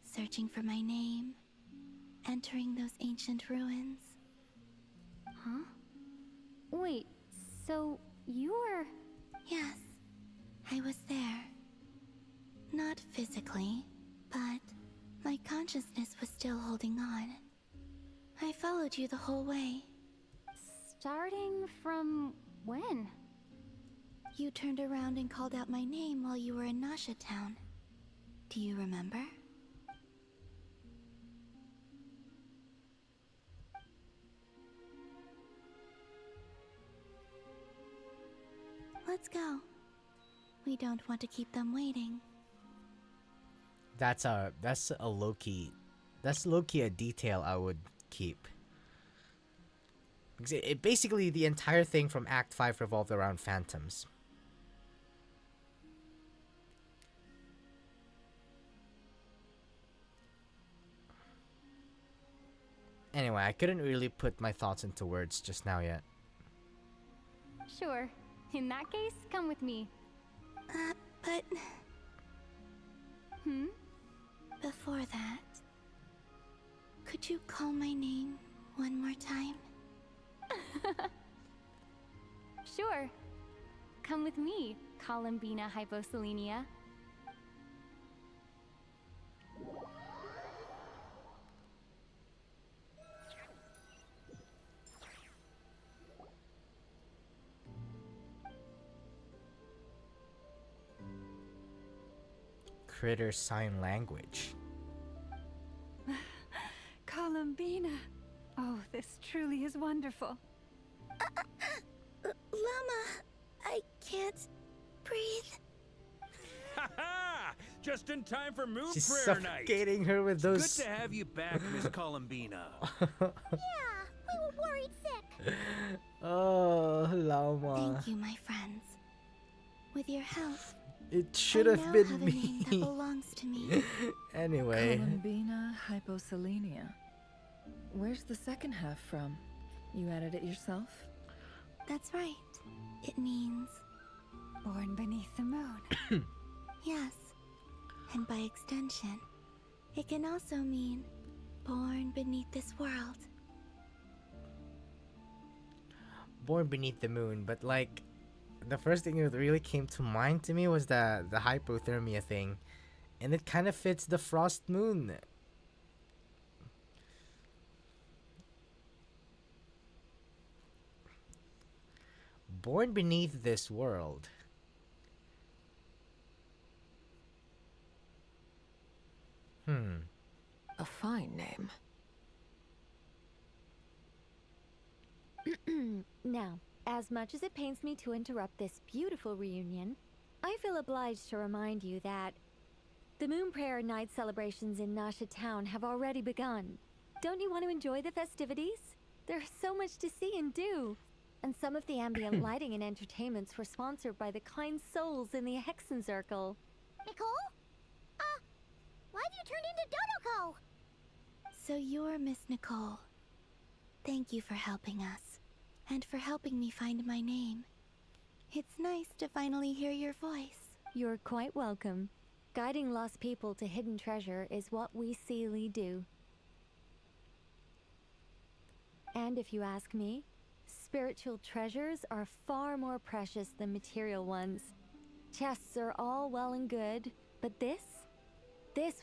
Searching for my name, entering those ancient ruins. Huh? Wait, so you were... Yes, I was there. Not physically, but My consciousness was still holding on. I followed you the whole way. Starting from when? You turned around and called out my name while you were in Nasha Town. Do you remember? Let's go. We don't want to keep them waiting. That's a low-key, a detail I would keep. Because it basically, the entire thing from Act 5 revolved around phantoms. Anyway, I couldn't really put my thoughts into words just now yet. Sure. In that case, come with me. But Hmm? before that, could you call my name one more time? Sure. Come with me, Columbina Hyposelenia. Critter sign language. Columbina. Oh, this truly is wonderful. Llama, I can't breathe. Ha-ha! Just in time for moon She's prayer night. suffocating her with those. Good to have you back, Miss Columbina. Yeah, we were worried sick. Oh, llama. Thank you, my friends. With your help, It should I have now been have a name that me. belongs to me. Anyway. Columbina Hyposelenia. Where's the second half from? You added it yourself? That's right. It means Born beneath the moon. yes. And by extension, it can also mean born beneath this world. Born beneath the moon, but like, the first thing that really came to mind to me was the hypothermia thing, and it kind of fits the frost moon. Born beneath this world. A fine name. Now, as much as it pains me to interrupt this beautiful reunion, I feel obliged to remind you that the Moon Prayer Night celebrations in Nasha Town have already begun. Don't you want to enjoy the festivities? There's so much to see and do. And some of the ambient lighting and entertainments were sponsored by the kind souls in the Hexen Circle. Nicole? Why have you turned into Dodoko? So you're Miss Nicole. Thank you for helping us, and for helping me find my name. It's nice to finally hear your voice. You're quite welcome. Guiding lost people to hidden treasure is what we Seelie do. And if you ask me, spiritual treasures are far more precious than material ones. Chests are all well and good, but this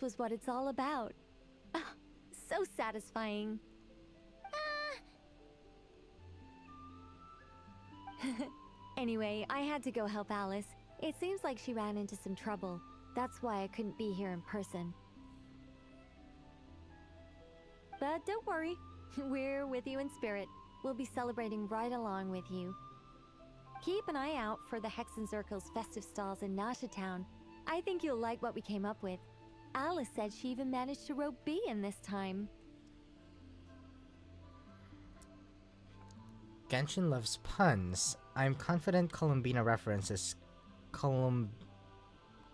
was what it's all about. Ah, so satisfying. Anyway, I had to go help Alice. It seems like she ran into some trouble. That's why I couldn't be here in person. But don't worry, we're with you in spirit. We'll be celebrating right along with you. Keep an eye out for the Hexen Circle's festive stalls in Nasha Town. I think you'll like what we came up with. Alice said she even managed to rope B in this time. Genshin loves puns. I'm confident Columbina references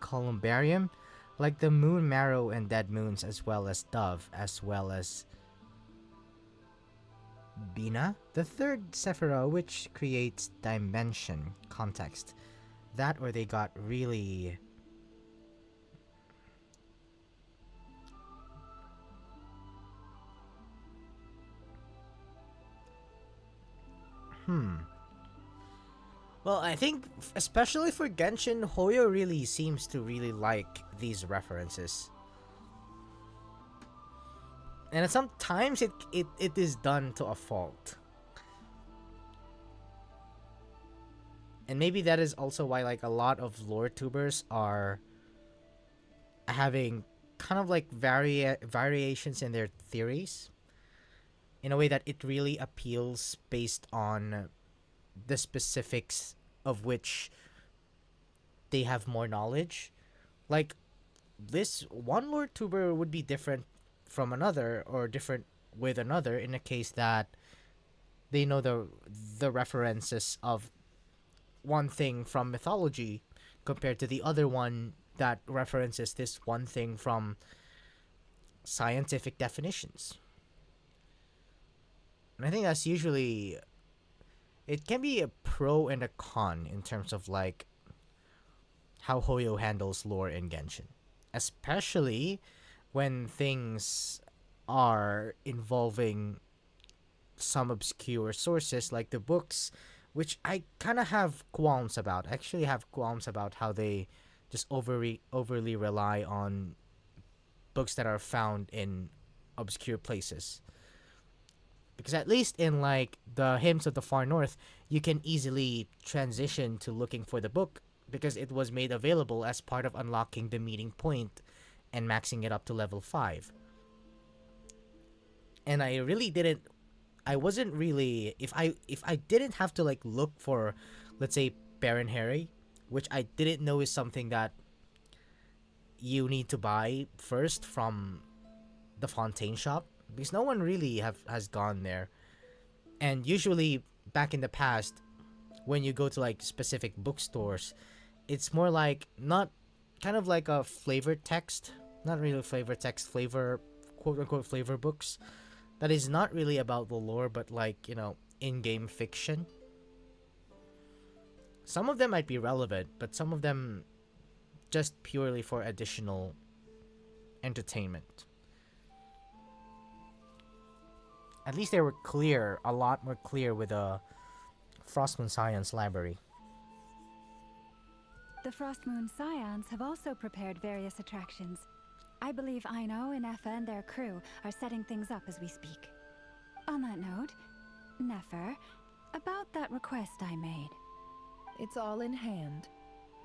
Columbarium, like the moon marrow and dead moons, as well as dove, as well as Bina, the third Sephira, which creates dimension context. That or they got really... Well, I think, especially for Genshin, Hoyo really seems to really like these references. And sometimes it is done to a fault. And maybe that is also why like a lot of lore tubers are having kind of like variations in their theories in a way that it really appeals based on the specifics of which they have more knowledge. Like this one lore tuber would be different from another or different with another in a case that they know the references of one thing from mythology compared to the other one that references this one thing from scientific definitions. And I think that's usually, it can be a pro and a con in terms of like how Hoyo handles lore in Genshin, especially when things are involving some obscure sources like the books, which I kind of have qualms about. I actually have qualms about how they just overly rely on books that are found in obscure places. Because at least in like the Hymns of the Far North, you can easily transition to looking for the book because it was made available as part of unlocking the meeting point and maxing it up to level 5. And I wasn't really, if I didn't have to like look for, let's say, Baron Harry, which I didn't know is something that you need to buy first from the Fontaine shop, because no one really has gone there. And usually back in the past, when you go to like specific bookstores, it's more like not kind of like a flavor text, not really flavor text, flavor, quote unquote flavor books that is not really about the lore, but like, you know, in-game fiction. Some of them might be relevant, but some of them just purely for additional entertainment. At least they were clear, a lot more clear with the Frostmoon Science Library. The Frostmoon Scions have also prepared various attractions. I believe Aino, Nefer, and their crew are setting things up as we speak. On that note, Nefer, about that request I made. It's all in hand.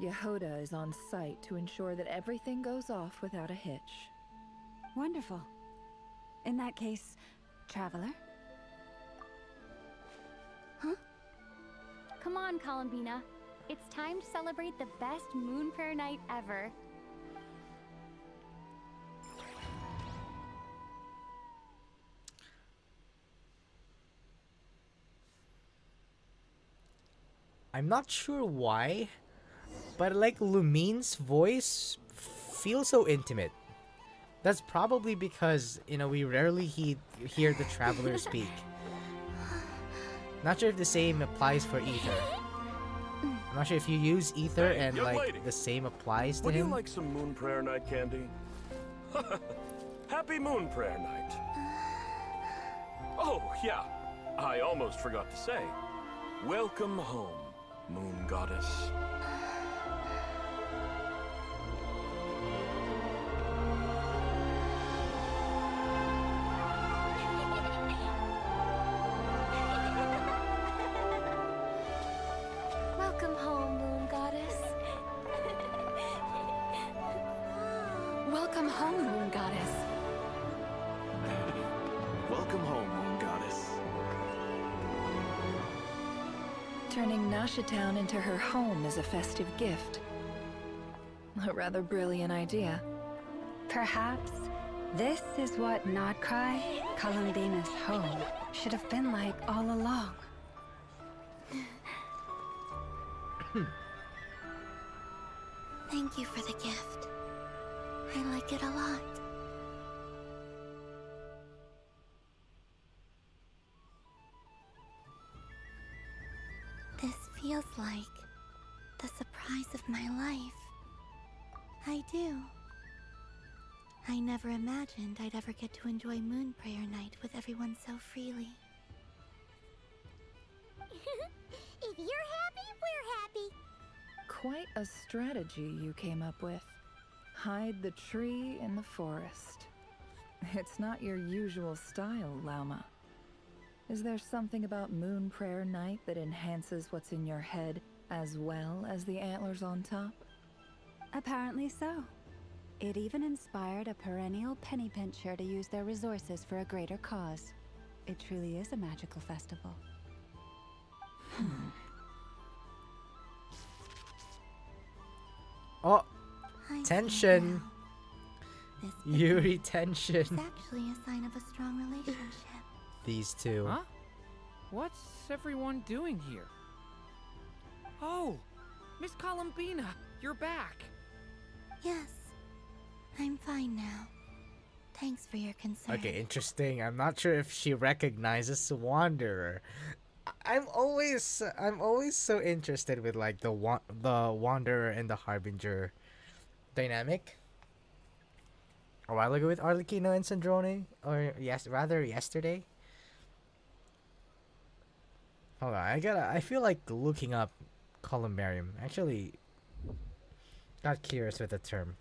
Yehoda is on site to ensure that everything goes off without a hitch. Wonderful. In that case, Traveler? Huh? Come on, Columbina. It's time to celebrate the best moon prayer night ever. I'm not sure why, but like Lumine's voice feels so intimate. That's probably because, you know, we rarely hear the Traveler speak. Not sure if the same applies for Ether. I'm not sure if you use Ether and like lady. the same applies to Would him. you like some moon prayer night candy? Happy moon prayer night. Oh, yeah. I almost forgot to say. Welcome home, moon goddess. Welcome home, Moon Goddess. Welcome home, Moon Goddess. Welcome home, Moon Goddess. Turning Nashatown into her home is a festive gift. A rather brilliant idea. Perhaps this is what Nodcry, Columbina's home, should have been like all along. Thank you for the gift. I like it a lot. This feels like the surprise of my life. I do. I never imagined I'd ever get to enjoy Moon Prayer Night with everyone so freely. If you're happy, we're happy. Quite a strategy you came up with. Hide the tree in the forest. It's not your usual style, Lauma. Is there something about Moon Prayer Night that enhances what's in your head as well as the antlers on top? Apparently so. It even inspired a perennial penny pincher to use their resources for a greater cause. It truly is a magical festival. Oh, I see tension. now. This Yuri It's tension. actually a sign of a strong relationship. These two. Huh? What's everyone doing here? Oh, Miss Columbina, you're back. Yes, I'm fine now. Thanks for your concern. Okay, interesting. I'm not sure if she recognizes Wanderer. I'm always so interested with like the Wanderer and the Harbinger dynamic. A while ago with Arlecchino and Sandrone, or yesterday. Hold on, I feel like looking up Columbarium. Actually, got curious with the term.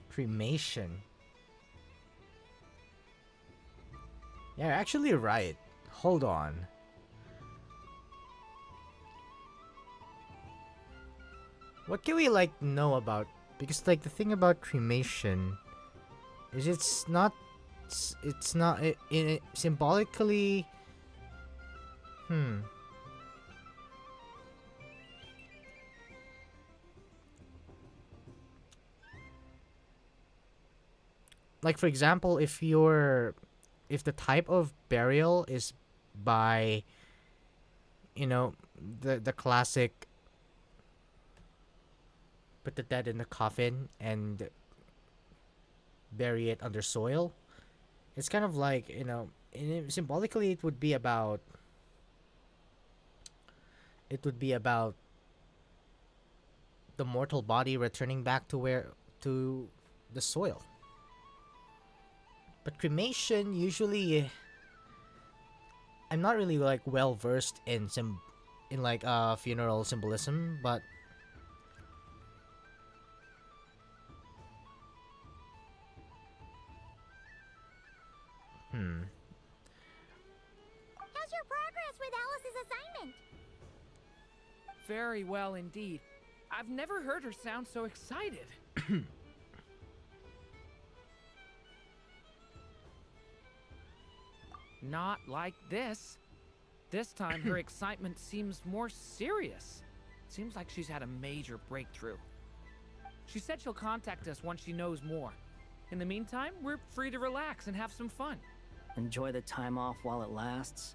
Cremation. Yeah, you're actually right. Hold on. What can we like know about? Because like the thing about cremation is it's not it symbolically. Like for example, if the type of burial is by, the classic put the dead in the coffin and bury it under soil, it's kind of like, symbolically it would be about the mortal body returning back to the soil. But cremation usually, I'm not really like well versed in funeral symbolism, but How's your progress with Alice's assignment? Very well indeed. I've never heard her sound so excited. Not like this. This time her excitement seems more serious. Seems like she's had a major breakthrough. She said she'll contact us once she knows more. In the meantime, we're free to relax and have some fun. Enjoy the time off while it lasts.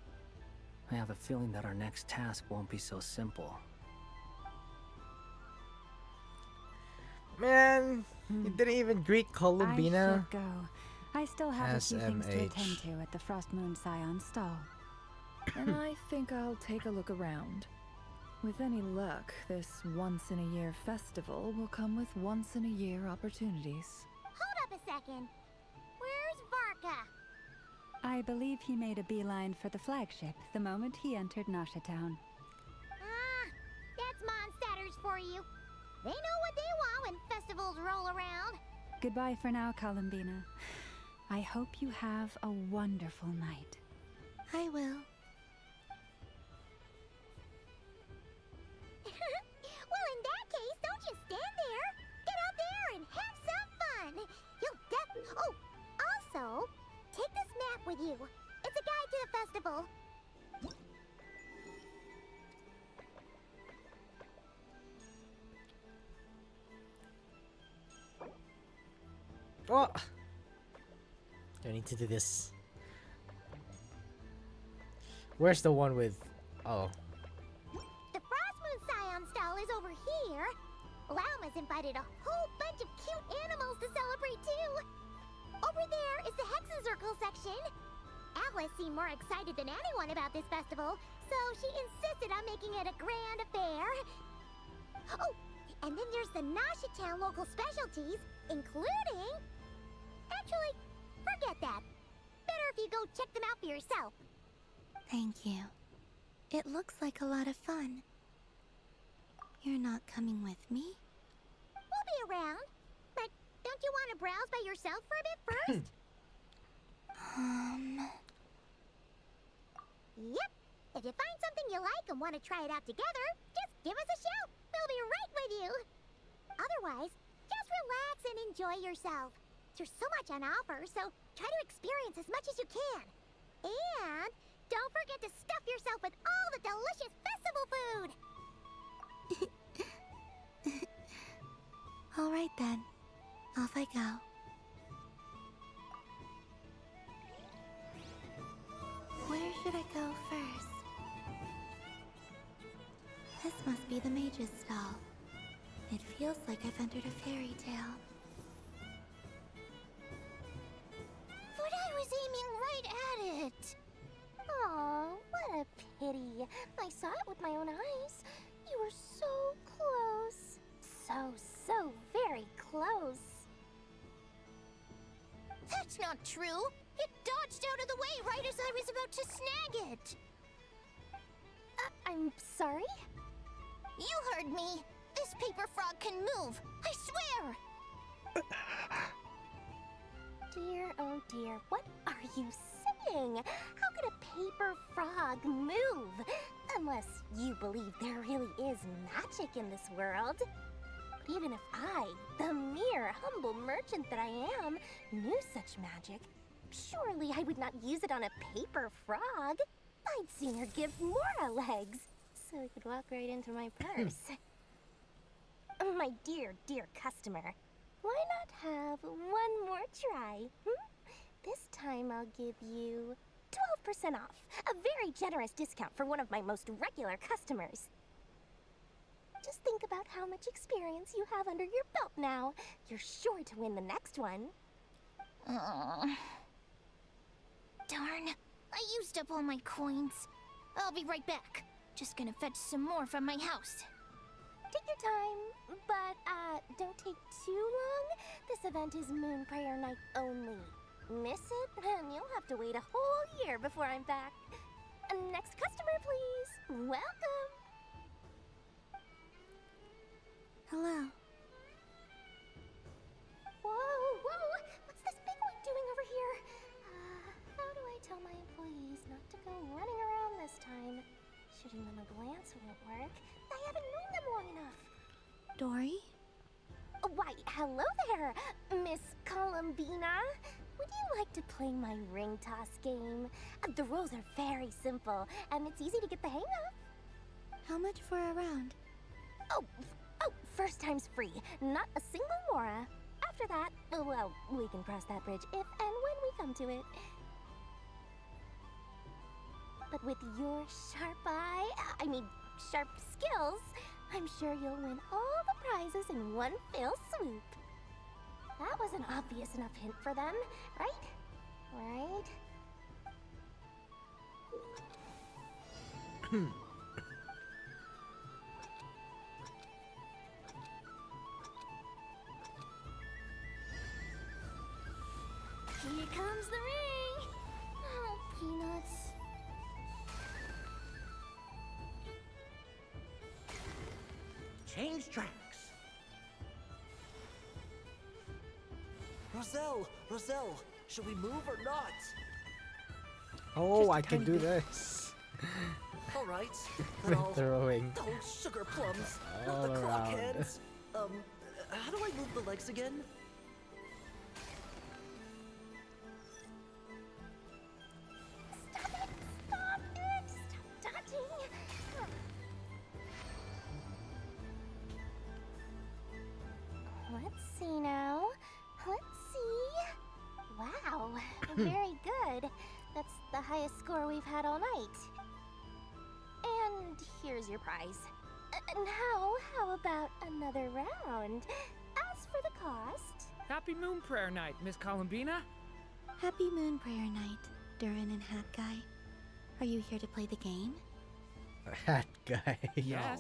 I have a feeling that our next task won't be so simple. Man, you didn't even greet Columbina. I should go. I still have a few things to SMH. attend to at the Frost Moon Scion stall. And I think I'll take a look around. With any luck, this once-in-a-year festival will come with once-in-a-year opportunities. Hold up a second. Where's Varka? I believe he made a beeline for the flagship the moment he entered Nasha Town. Ah, that's Mondstadters for you. They know what they want when festivals roll around. Goodbye for now, Columbina. I hope you have a wonderful night. I will. Well, in that case, don't just stand there. Get out there and have some fun. Oh, also, take this map with you. It's a guide to the festival. Oh! I need to do this. Where's the one with... Oh. The Frost Moon Scion stall is over here. Lauma's invited a whole bunch of cute animals to celebrate too. Over there is the Hexerai section. Alice seemed more excited than anyone about this festival, so she insisted on making it a grand affair. Oh, and then there's the Nashitown local specialties, including... Actually, forget that. Better if you go check them out for yourself. Thank you. It looks like a lot of fun. You're not coming with me? We'll be around. But don't you want to browse by yourself for a bit first? Yep. If you find something you like and want to try it out together, just give us a shout. We'll be right with you. Otherwise, just relax and enjoy yourself. There's so much on offer, so try to experience as much as you can. And don't forget to stuff yourself with all the delicious festival food. All right then. Off I go. Where should I go first? This must be the mage's stall. It feels like I've entered a fairy tale. But I was aiming right at it. Aw, what a pity. I saw it with my own eyes. You were so close. So very close. That's not true. It dodged out of the way right as I was about to snag it. I'm sorry? You heard me. This paper frog can move. I swear. Dear, oh dear, what are you saying? How could a paper frog move? Unless you believe there really is magic in this world. But even if I, the mere humble merchant that I am, knew such magic, surely I would not use it on a paper frog. I'd sooner give Mora legs, so it could walk right into my purse. My dear, dear customer, why not have one more try? This time I'll give you 12% off, a very generous discount for one of my most regular customers. Just think about how much experience you have under your belt now. You're sure to win the next one. Darn, I used up all my coins. I'll be right back. Just gonna fetch some more from my house. Take your time, but don't take too long. This event is Moon Prayer Night only. Miss it, and you'll have to wait a whole year before I'm back. Next customer, please. Welcome. Hello. Whoa! What's this big one doing over here? How do I tell my employees not to go running around this time? Shooting them a glance won't work. I haven't known them long enough. Dory? Why, hello there, Miss Columbina. Would you like to play my ring toss game? The rules are very simple, and it's easy to get the hang of. How much for a round? Oh, first time's free. Not a single mora. After that, well, we can cross that bridge if and when we come to it. But with your sharp skills, I'm sure you'll win all the prizes in one fell swoop. That was an obvious enough hint for them, right? Right? Here comes the ring! Oh, peanuts. Change tracks. Roselle, should we move or not? Oh, I can do this. All right. With throwing Those sugar plums. all The around. clockheads. How do I move the legs again? Stop it! Stop dodging! Let's see now. Let's see. Very good. That's the highest score we've had all night. And here's your prize. Now, how about another round? As for the cost... Happy Moon Prayer Night, Miss Columbina. Happy Moon Prayer Night, Durin and Hat Guy. Are you here to play the game? Hat guy. Yes.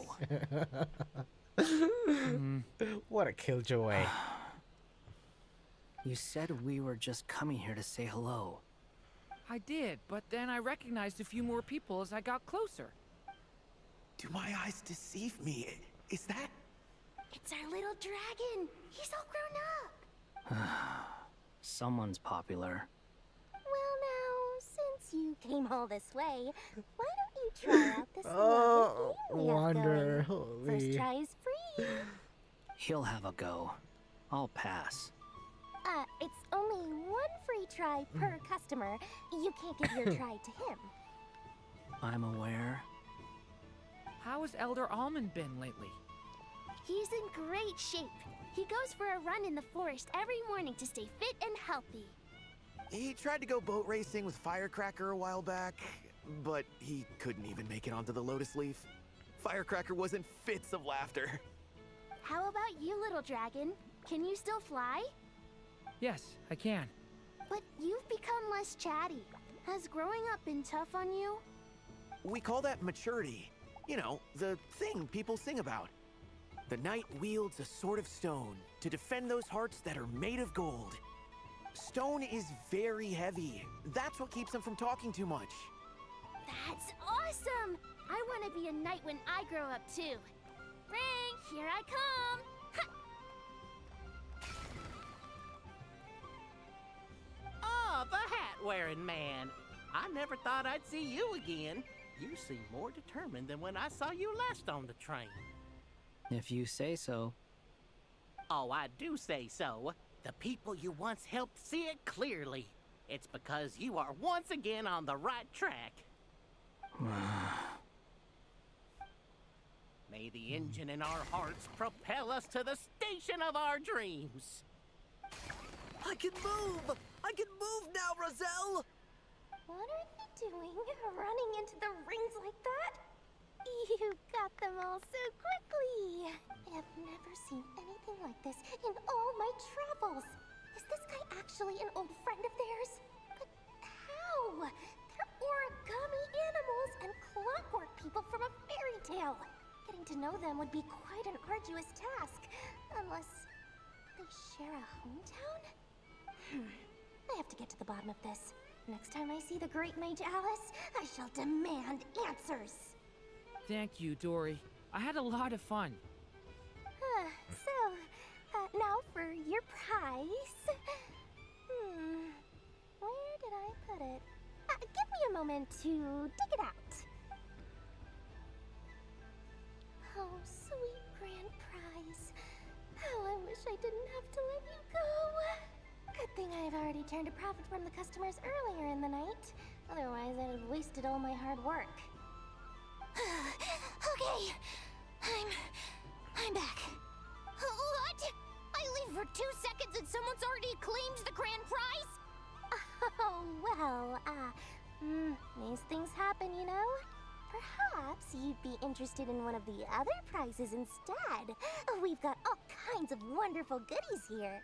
What a killjoy. You said we were just coming here to say hello. I did, but then I recognized a few more people as I got closer. Do my eyes deceive me? Is that... It's our little dragon. He's all grown up. Someone's popular. Well now, since you came all this way, why don't you try out this Oh, lovely game we have Wander, going? holy. First try is free. He'll have a go. I'll pass. It's only one free try per customer. You can't give your try to him. I'm aware. How has Elder Almond been lately? He's in great shape. He goes for a run in the forest every morning to stay fit and healthy. He tried to go boat racing with Firecracker a while back, but he couldn't even make it onto the Lotus Leaf. Firecracker was in fits of laughter. How about you, little dragon? Can you still fly? Yes, I can. But you've become less chatty. Has growing up been tough on you? We call that maturity. You know, the thing people sing about. The knight wields a sword of stone to defend those hearts that are made of gold. Stone is very heavy. That's what keeps him from talking too much. That's awesome! I want to be a knight when I grow up too. Ring, here I come! Oh, the hat-wearing man. I never thought I'd see you again. You seem more determined than when I saw you last on the train. If you say so. Oh, I do say so. The people you once helped see it clearly. It's because you are once again on the right track. May the engine in our hearts propel us to the station of our dreams. I can move! I can move now, Roselle! What are you doing, running into the rings like that? You got them all so quickly. I have never seen anything like this in all my travels. Is this guy actually an old friend of theirs? But how? They're origami animals and clockwork people from a fairy tale. Getting to know them would be quite an arduous task, unless they share a hometown? I have to get to the bottom of this. Next time I see the Great Mage Alice, I shall demand answers. Thank you, Dory. I had a lot of fun. Now for your prize. Where did I put it? Give me a moment to dig it out. Oh, sweet grand prize. How I wish I didn't have to let you go. Good thing I've already turned a profit from the customers earlier in the night. Otherwise, I'd have wasted all my hard work. Okay, I'm back. What? I leave for 2 seconds and someone's already claimed the grand prize? Oh, well, these things happen, you know? Perhaps you'd be interested in one of the other prizes instead. We've got all kinds of wonderful goodies here.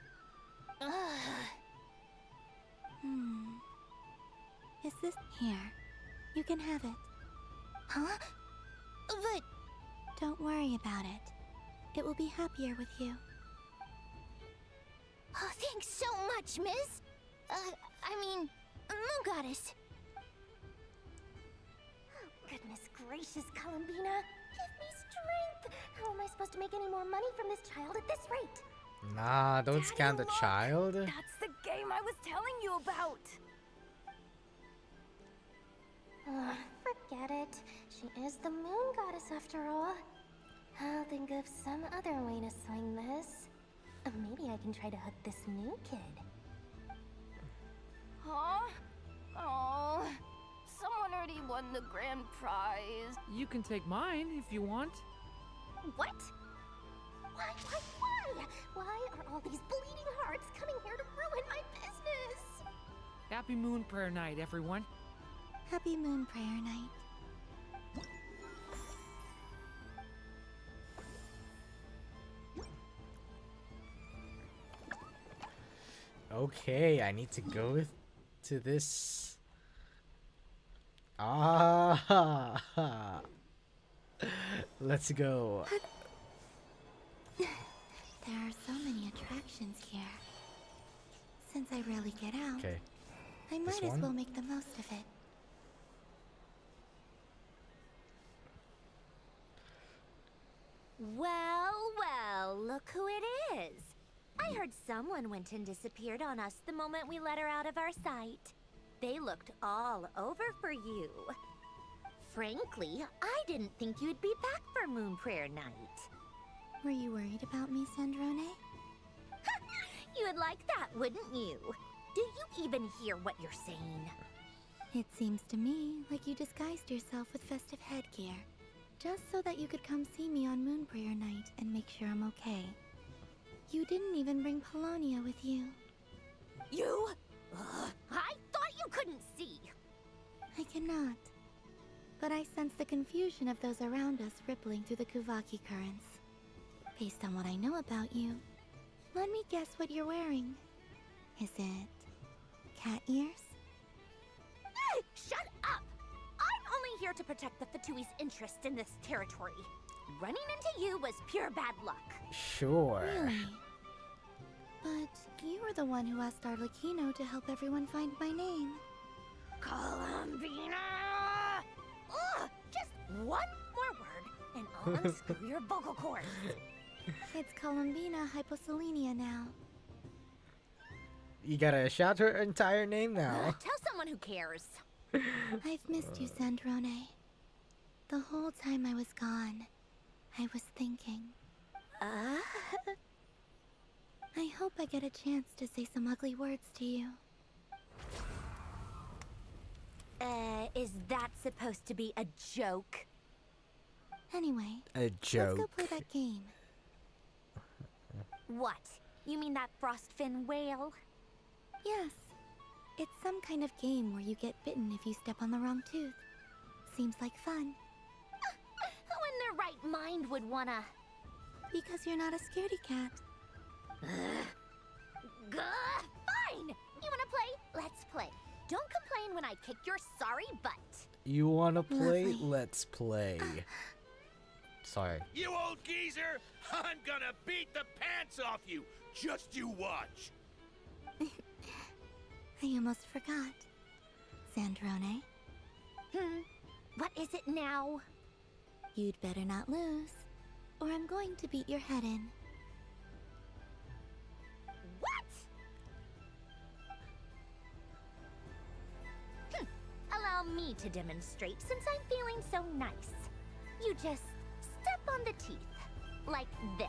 Is this here? You can have it. Huh? But... Don't worry about it. It will be happier with you. Oh, thanks so much, Miss. Moon Goddess. Oh, goodness gracious, Columbina. Give me strength. How am I supposed to make any more money from this child at this rate? Nah, don't scam the child. That's the game I was telling you about. Forget it. She is the Moon Goddess after all. I'll think of some other way to swing this. Maybe I can try to hook this new kid. Huh? Oh, someone already won the grand prize. You can take mine if you want. What? Why? Why are all these bleeding hearts coming here to ruin my business? Happy Moon Prayer Night, everyone. Happy Moon Prayer Night. Okay, I need to go to this. Ah, let's go. There are so many attractions here. Since I rarely get out, Okay. I This might as one? well make the most of it. Well, well, look who it is. I heard someone went and disappeared on us the moment we let her out of our sight. They looked all over for you. Frankly, I didn't think you'd be back for Moon Prayer Night. Were you worried about me, Sandrone? You would like that, wouldn't you? Do you even hear what you're saying? It seems to me like you disguised yourself with festive headgear, just so that you could come see me on Moon Prayer Night and make sure I'm okay. You didn't even bring Polonia with you. You? Ugh, I thought you couldn't see. I cannot. But I sense the confusion of those around us rippling through the Kuvaki currents. Based on what I know about you, let me guess what you're wearing. Is it cat ears? Shut up! I'm only here to protect the Fatui's interest in this territory. Running into you was pure bad luck. Sure. Really? But you were the one who asked Arlecchino to help everyone find my name. Columbina! Ugh! Just one more word, and I'll unscrew your vocal cords. It's Columbina Hyposelenia now. You gotta shout her entire name now. Tell someone who cares. I've missed you, Sandrone. The whole time I was gone, I was thinking. I hope I get a chance to say some ugly words to you. Is that supposed to be a joke? Anyway, A joke. let's go play that game. What? You mean that frostfin whale? Yes. It's some kind of game where you get bitten if you step on the wrong tooth. Seems like fun. Who in their right mind would wanna... Because you're not a scaredy cat. Fine! You wanna play? Let's play. Don't complain when I kick your sorry butt. You wanna play? Lovely. Let's play. Sorry. You old geezer! I'm gonna beat the pants off you! Just you watch! I almost forgot. Sandrone, What is it now? you'd better not lose, or I'm going to beat your head in. What? Allow me to demonstrate since I'm feeling so nice. You just step on the teeth, like this.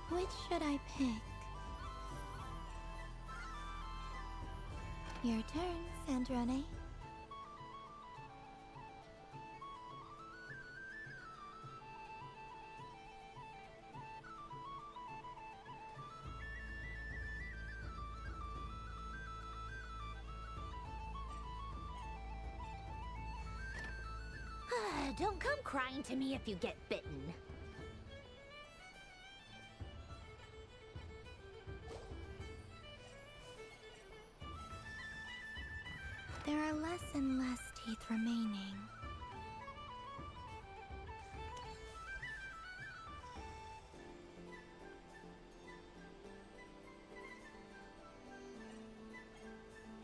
Which should I pick? Your turn, Sandrone. Don't come crying to me if you get bitten. There are less and less teeth remaining.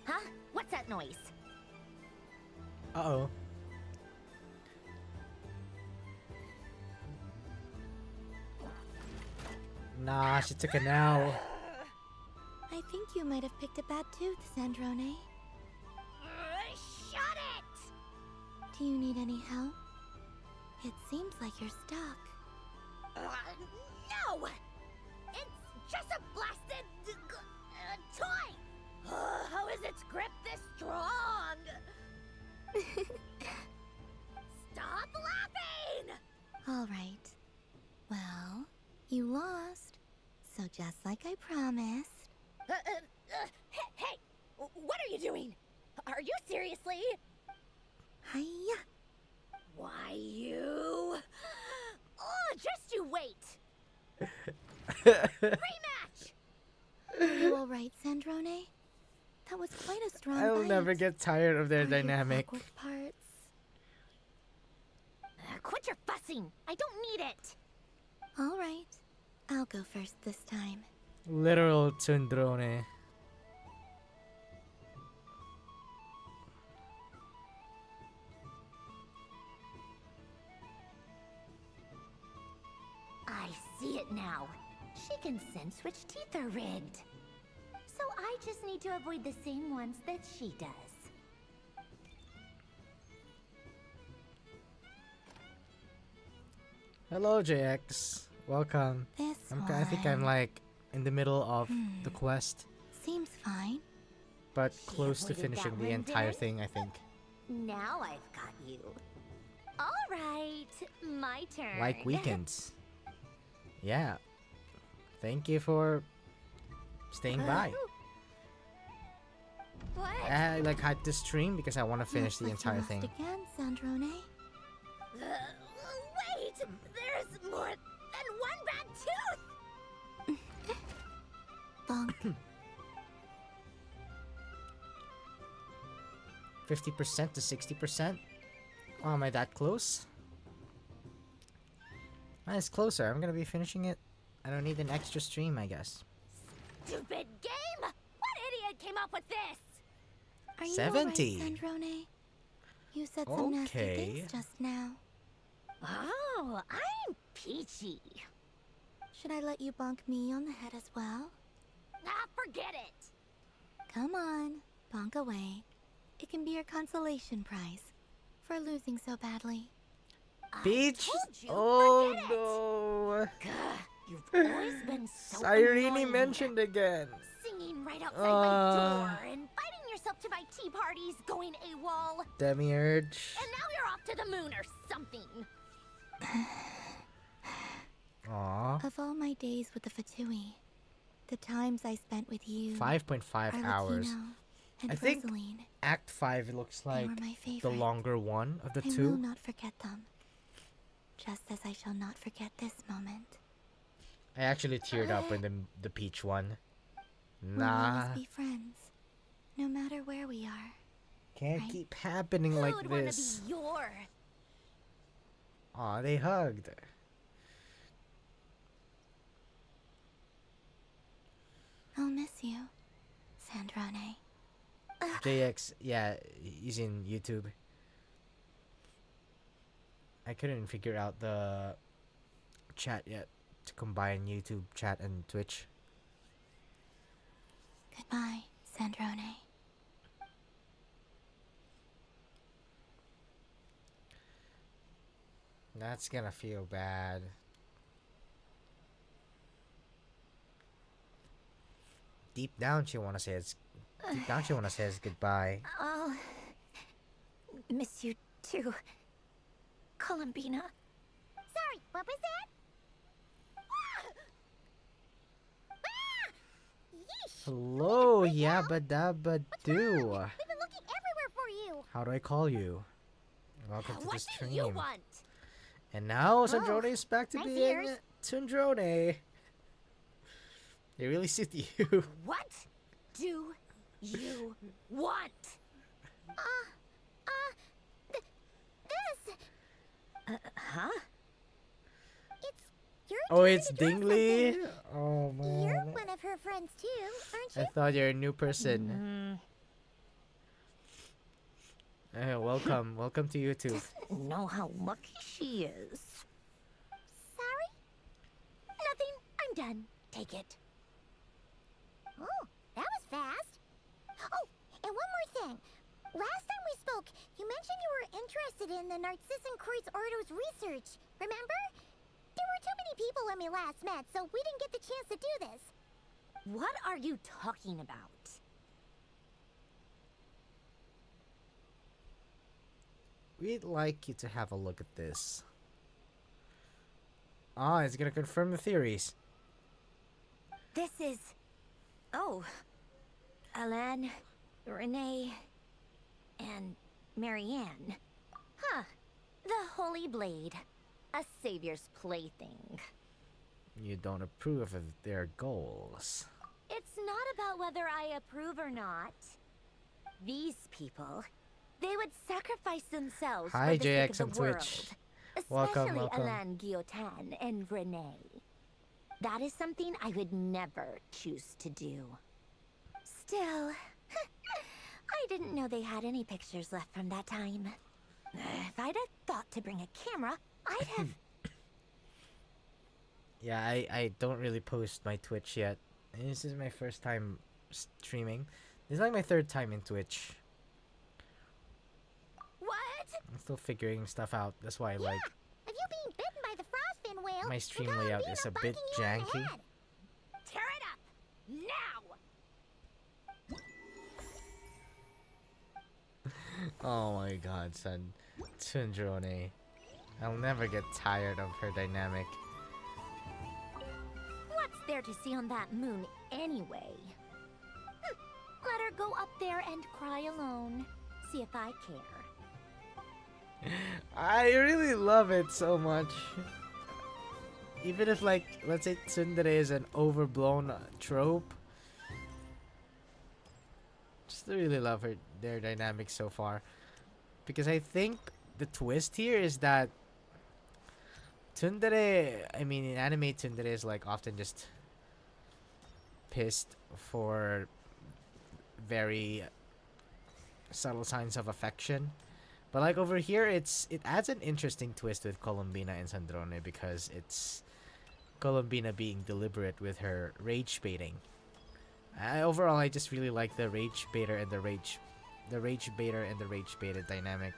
Huh? What's that noise? Uh-oh. Nah, she took a now. I think you might have picked a bad tooth, Sandrone. Shut it! Do you need any help? It seems like you're stuck. No! It's just a blasted toy! How is its grip this strong? Alright. Well, you lost. So just like I promised. Hey! What are you doing? Are you seriously? Hiya! Why, you... Oh, just you wait! Rematch! Are you alright, Sandrone? That was quite a strong I'll bite. never get tired of their Are your dynamic. awkward parts? Quit your fussing! I don't need it! Alright. I'll go first this time. Literal Tundrone. I see it now. She can sense which teeth are rigged. So I just need to avoid the same ones that she does. Hello, JX. Welcome. I think I'm like in the middle of the quest, Seems fine. but close to avoided that finishing the one, entire did I? thing, I think. Now I've got you. All right, my turn. Like weekends. Yeah. Thank you for staying by. What? I like had to stream because I want to finish the Looks like entire you thing. lost again, Sandrone. Wait! There's more than one bad tooth! Bonk. 50% to 60%. Oh, am I that close? It's closer. I'm gonna be finishing it. I don't need an extra stream, I guess. Stupid game! What idiot came up with this? Are you 70. alright, Sandrone? You said some nasty Okay. things just now. Oh, I'm peachy. Should I let you bonk me on the head as well? Ah, forget it. Come on, bonk away. It can be your consolation prize for losing so badly. Peach? Told you, Oh forget it. no! You've always been so Irene annoying. mentioned again. Singing right outside my door, inviting yourself to my tea parties, going AWOL. Demiurge. And now you're off to the moon or something. Aw. Of all my days with the Fatui, the times I spent with you, 5.5 hours. Arlecchino, and I think Rosaline, Act 5 looks they like were my the favorite. longer one of the I will two. not forget them. Just as I shall not forget this moment. I actually teared up in the Peach one. We'll Nah. always be friends, no matter where we are. Can't right? keep happening like Who'd want to this. be your... Aw, they hugged. I'll miss you, Sandrone. JX, yeah, he's in YouTube. I couldn't figure out the chat yet to combine YouTube chat and Twitch. Goodbye, Sandrone. That's gonna feel bad. Deep down, she wanna say it's. Deep down, she wanna say it's goodbye. I'll miss you too, Columbina. Sorry, what was that? Yeesh! Hello, Yabba Dabba Doo. We've been looking everywhere for you. How do I call you? Welcome to the What do stream. you want? And now Sandrone is back to nice being ears. Tundrone. They really suit you. What do you want? This. Huh? It's your Oh, turn it's to draw Dingley? something. Oh You're man. one of her friends too, aren't I you? thought you're a new person. Welcome. Welcome to YouTube. Know how lucky she is. Sorry? Nothing. I'm done. Take it. Oh, that was fast. Oh, and one more thing. Last time we spoke, you mentioned you were interested in the Narcissan Kreuz Ordo's research. Remember? There were too many people when we last met, so we didn't get the chance to do this. What are you talking about? We'd like you to have a look at this. Ah, it's gonna confirm the theories. This is... Oh. Alan, Renee, and Marianne. Huh. The Holy Blade. A savior's plaything. You don't approve of their goals. It's not about whether I approve or not. These people, they would sacrifice themselves Hi, for the JX sake on of the world. Twitch. Especially Welcome. Alan Guillotin and Renee. That is something I would never choose to do. Still, I didn't know they had any pictures left from that time. If I'd have thought to bring a camera, I'd have... Yeah, I don't really post my Twitch yet. This is my first time streaming. This is like my third time in Twitch. What? I'm still figuring stuff out. That's why I like If you being bitten by the frostfin whale, my stream layout is a bit janky. Tear it up! Now! Oh my god, son. Tsundrone. I'll never get tired of her dynamic. What's there to see on that moon anyway? Let her go up there and cry alone. See if I care. I really love it so much. Even if, like, let's say tsundere is an overblown trope. Just really love their dynamic so far. Because I think the twist here is that tsundere, I mean, in anime, tsundere is like often just pissed for very subtle signs of affection. But like over here, it adds an interesting twist with Colombina and Sandrone because it's Colombina being deliberate with her rage baiting. Overall, I just really like the rage baiter and the rage baiter and the rage baited dynamic.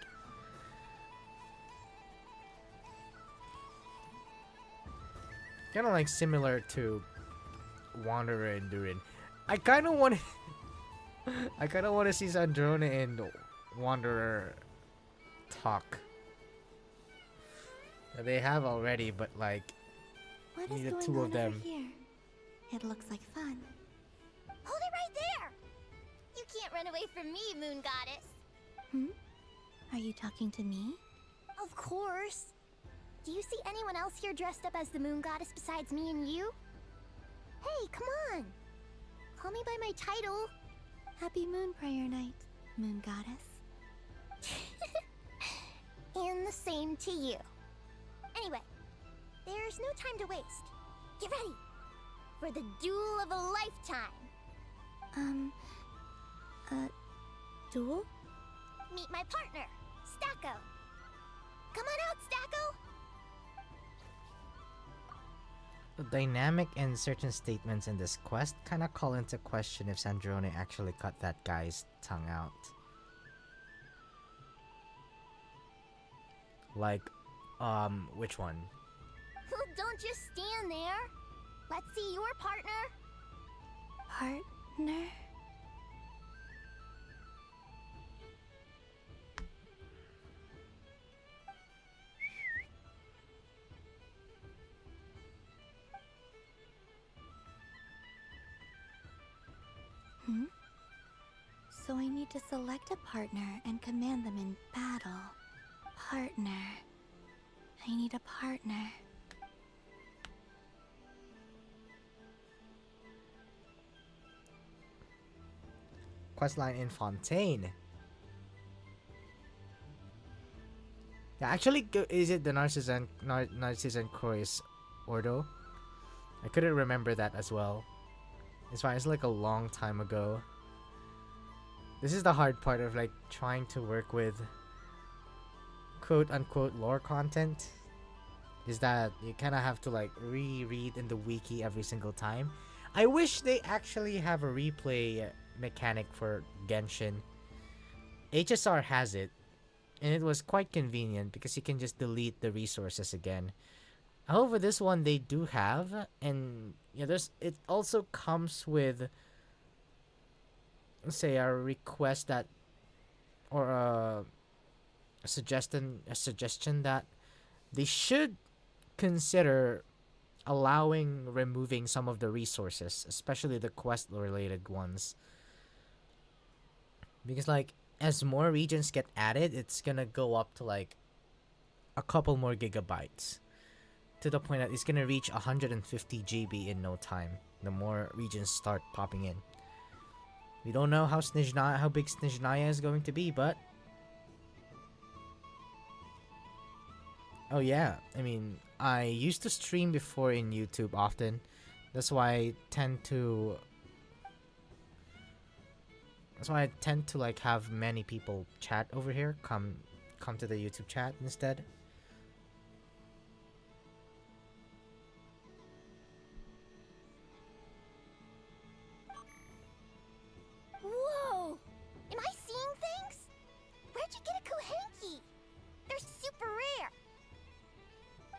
Kind of like similar to Wanderer and Durin. I kind of want to see Sandrone and Wanderer talk. They have already, but like What need is the going two on of them. over here? It looks like fun. Hold it right there! You can't run away from me, Moon Goddess. Hmm? Are you talking to me? Of course. Do you see anyone else here dressed up as the Moon Goddess besides me and you? Hey, come on! Call me by my title. Happy Moon Prayer Night, Moon Goddess. And the same to you. Anyway, there's no time to waste. Get ready for the duel of a lifetime. Duel? Meet my partner, Stacko. Come on out, Stacko. The dynamic and certain statements in this quest kind of call into question if Sandrone actually cut that guy's tongue out. Like, which one? Well, don't just stand there. Let's see your partner. Partner? Hmm? So I need to select a partner and command them in battle. Partner. I need a partner. Questline in Fontaine. Yeah, actually, is it the Narcissan Croix Ordo? I couldn't remember that as well. It's fine, it's like a long time ago. This is the hard part of like trying to work with quote-unquote lore content. Is that you kind of have to like reread in the wiki every single time. I wish they actually have a replay mechanic for Genshin. HSR has it, and it was quite convenient because you can just delete the resources again. However, this one they do have, and yeah, it also comes with, say, a request that, or a suggestion that they should consider removing some of the resources, especially the quest related ones, because like as more regions get added, it's gonna go up to like a couple more gigabytes, to the point that it's gonna reach 150 GB in no time. The more regions start popping in. We don't know how big Snezhnaya is going to be, but oh yeah, I mean, I used to stream before in YouTube often. That's why I tend to like have many people chat over here. Come to the YouTube chat instead. Whoa! Am I seeing things? Where'd you get a Kuhenki? They're super rare.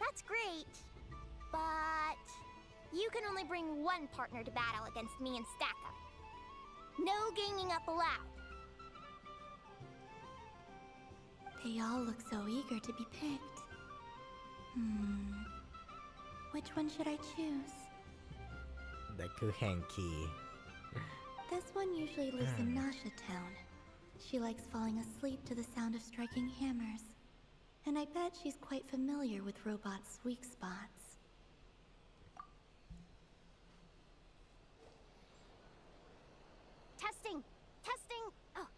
That's great. But you can only bring one partner to battle against me and Stacko. No ganging up allowed. They all look so eager to be picked. Which one should I choose? The Kuhenki. This one usually lives in Nasha Town. She likes falling asleep to the sound of striking hammers. And I bet she's quite familiar with robots' weak spots. Testing! Testing! Oh,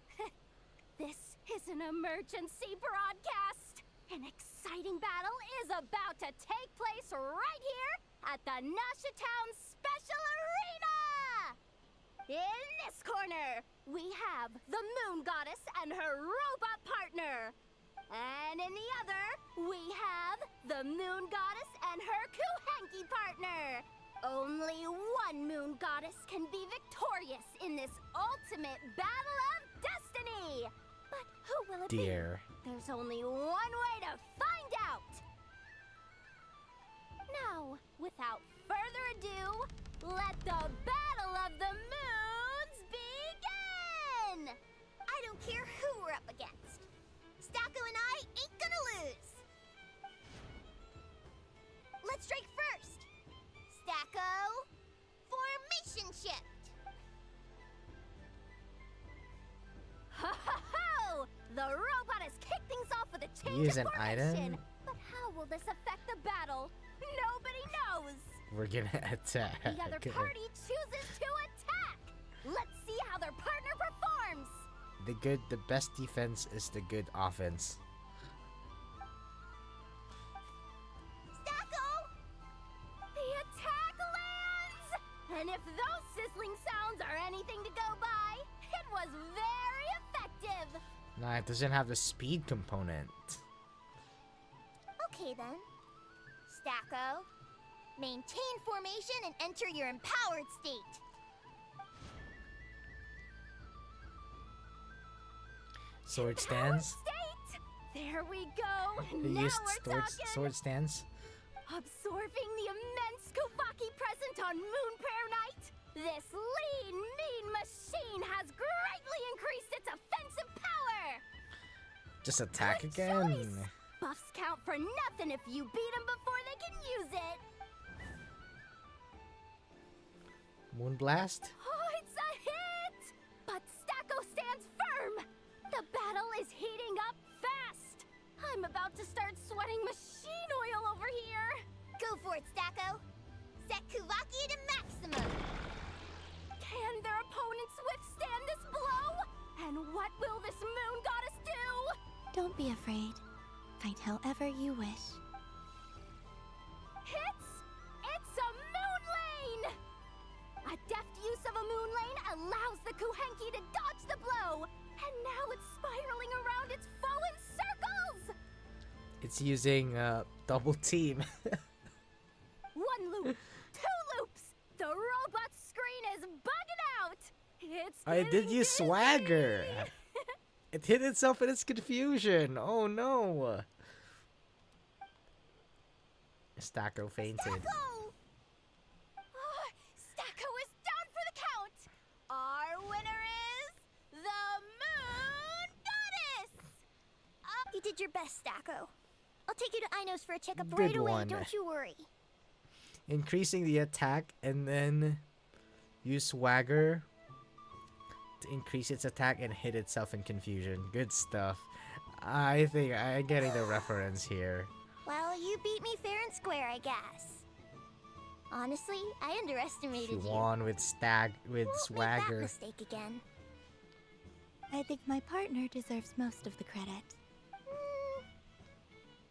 this is an emergency broadcast! An exciting battle is about to take place right here at the Nasha Town Special Arena! In this corner, we have the Moon Goddess and her robot partner. And in the other, we have the Moon Goddess and her Kuhenki partner. Only one Moon Goddess can be victorious in this ultimate battle of destiny. But who will it be? There's only one way to find out. Now, without further ado, let the Battle of the Moons begin! I don't care who we're up against. Stacko and I ain't gonna lose. Let's strike first. Stacko, formation shift. Ho ho ho! The robot has kicked things off with a change Use of an formation. item? But how will this affect the battle? Nobody knows. We're gonna attack. The other party chooses to attack. Let's see how their partner performs. The best defense is the good offense. Stacko! The attack lands! And if those sizzling sounds are anything to go by, it was very effective. Nah, it doesn't have the speed component. Okay then. Stacko, maintain formation and enter your empowered state. Sword stands. State! There we go. They Now used we're talking. sword stands. Absorbing the immense Kuvaki present on Moon Prayer Night, this lean, mean machine has greatly increased its offensive power. Just attack Good again. choice. Buffs count for nothing if you beat them before they can use it. Moonblast. Oh, it's a hit! But Stacko stands firm. The battle is heating up fast. I'm about to start sweating machine oil over here. Go for it, Stacko. Set Kuvaki to maximum. Can their opponents withstand this blow? And what will this Moon Goddess do? Don't be afraid. Fight however you wish. It's a moon lane! A deft use of a moon lane allows the Kuhenki to dodge the blow. And now it's spiraling around its foe in circles! It's using double team. One loop, two loops. The robot's screen is bugging out. It's I did use swagger. It hit itself in its confusion. Oh no. Stacko fainted. Stacko! Oh, Stacko is down for the count. Our winner is the Moon Goddess. You did your best, Stacko. I'll take you to Inos for a checkup Good right away, one. don't you worry. Increasing the attack and then use swagger to increase its attack and hit itself in confusion. Good stuff. I think I'm getting the reference here. Well, you beat me fair and square, I guess. Honestly, I underestimated She you. won with Won't make that swagger. mistake again. I think my partner deserves most of the credit.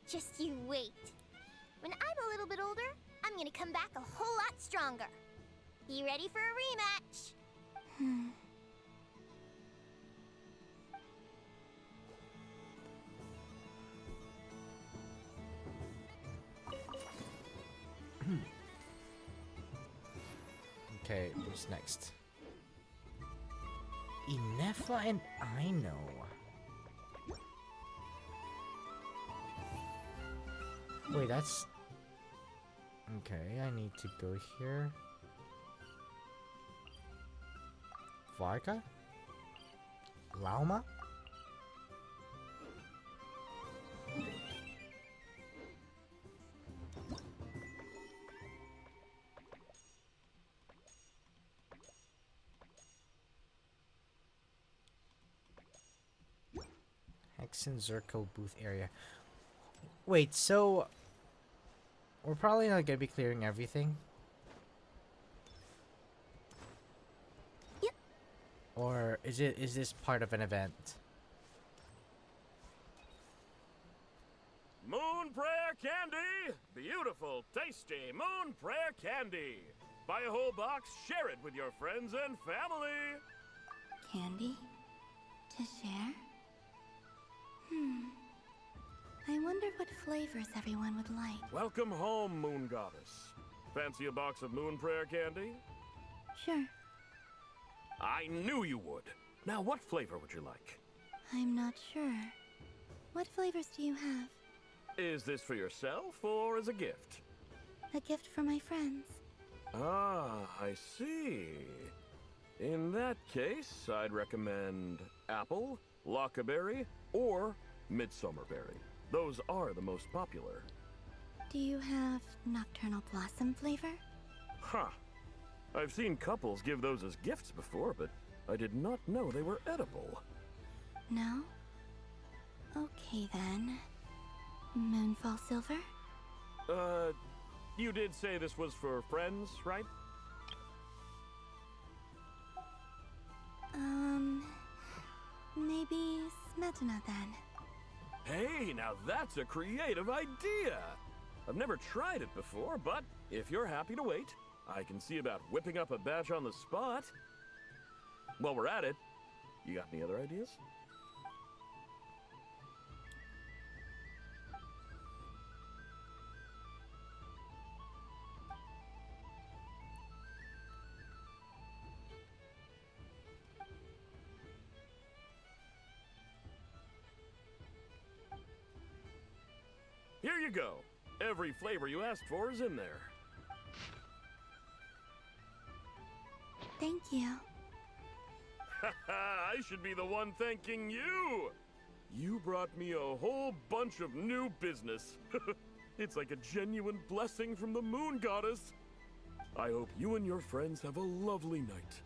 Just you wait. When I'm a little bit older, I'm gonna come back a whole lot stronger. Be ready for a rematch. Okay, who's next? Inefla and Aino. Wait, that's... Okay, I need to go here. Varka? Lauma? Hexen Zircle booth area. Wait, so we're probably not gonna be clearing everything? Yep. Or is this part of an event? Moon Prayer Candy! Beautiful, tasty Moon Prayer Candy! Buy a whole box, share it with your friends and family! Candy? To share? I wonder what flavors everyone would like. Welcome home, Moon Goddess. Fancy a box of Moon Prayer Candy? Sure. I knew you would. Now, what flavor would you like? I'm not sure. What flavors do you have? Is this for yourself or as a gift? A gift for my friends. Ah, I see. In that case, I'd recommend apple, lockaberry, or midsummerberry. Those are the most popular. Do you have nocturnal blossom flavor? Huh. I've seen couples give those as gifts before, but I did not know they were edible. No? Okay then. Moonfall silver? You did say this was for friends, right? Maybe Smetana then. Hey, now that's a creative idea! I've never tried it before, but if you're happy to wait, I can see about whipping up a batch on the spot. While we're at it, you got any other ideas? Here you go. Every flavor you asked for is in there. Thank you. I should be the one thanking you! You brought me a whole bunch of new business. It's like a genuine blessing from the Moon Goddess. I hope you and your friends have a lovely night.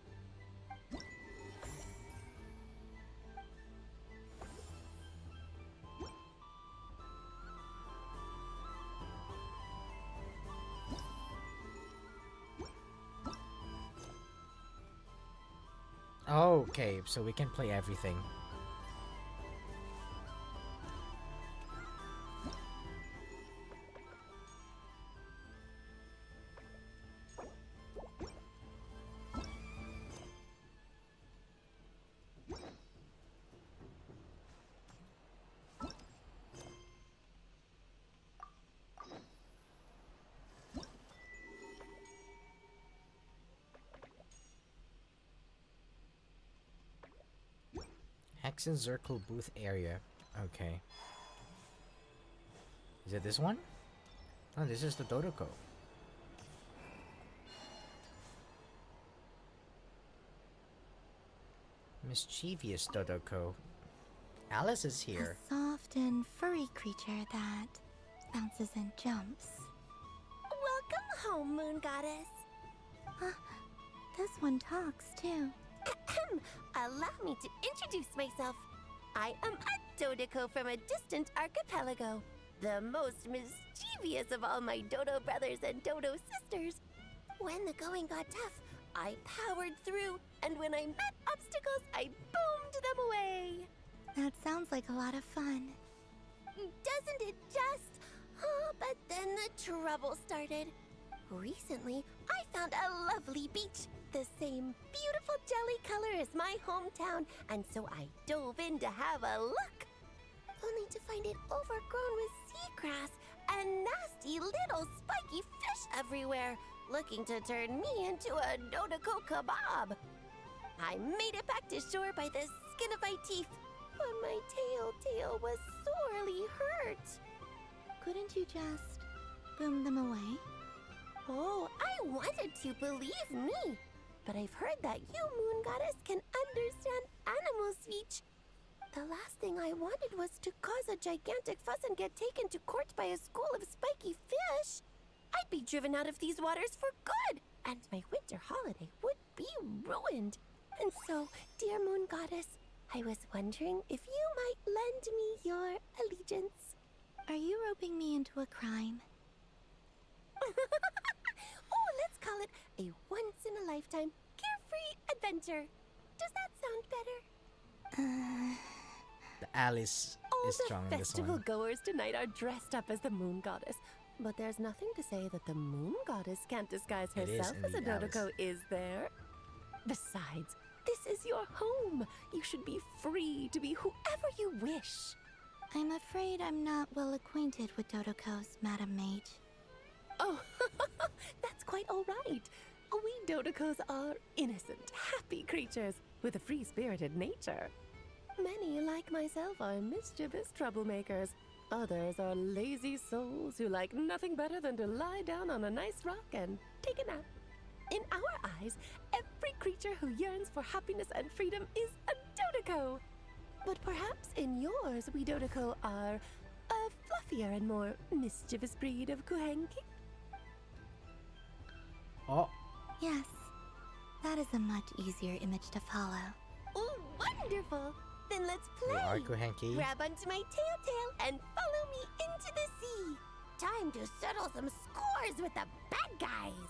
Okay, so we can play everything. Hexen Zircle booth area. Okay. Is it this one? Oh, this is the Dodoko. Mischievous Dodoko. Alice is here. A soft and furry creature that bounces and jumps. Welcome home, Moon Goddess. This one talks too. Allow me to introduce myself. I am a Dodoco from a distant archipelago, the most mischievous of all my Dodo brothers and Dodo sisters. When the going got tough, I powered through, and when I met obstacles, I boomed them away. That sounds like a lot of fun. Doesn't it just? Oh, but then the trouble started. Recently, I found a lovely beach, the same beautiful jelly color as my hometown, and so I dove in to have a look. Only to find it overgrown with seagrass and nasty little spiky fish everywhere, looking to turn me into a Dodoco kebab. I made it back to shore by the skin of my teeth, but my tail was sorely hurt. Couldn't you just boom them away? Oh, I wanted to, believe me. But I've heard that you, Moon Goddess, can understand animal speech. The last thing I wanted was to cause a gigantic fuss and get taken to court by a school of spiky fish. I'd be driven out of these waters for good, and my winter holiday would be ruined. And so, dear Moon Goddess, I was wondering if you might lend me your allegiance. Are you roping me into a crime? Oh, let's call it a once-in-a-lifetime carefree adventure. Does that sound better? The Alice is strong in this Festival one. goers tonight are dressed up as the Moon Goddess. But there's nothing to say that the Moon Goddess can't disguise It is herself as a indeed Dodoco, Alice. is there? Besides, this is your home. You should be free to be whoever you wish. I'm afraid I'm not well acquainted with Dodocos, Madam Mage. Oh, that's quite all right. We Dodocos are innocent, happy creatures with a free-spirited nature. Many, like myself, are mischievous troublemakers. Others are lazy souls who like nothing better than to lie down on a nice rock and take a nap. In our eyes, every creature who yearns for happiness and freedom is a Dodoco. But perhaps in yours, we Dodoco are a fluffier and more mischievous breed of Kuhenki. Oh, Yes, that is a much easier image to follow. Oh, wonderful! Then let's we play. are Kuhenki. Grab onto my tail and follow me into the sea. Time to settle some scores with the bad guys.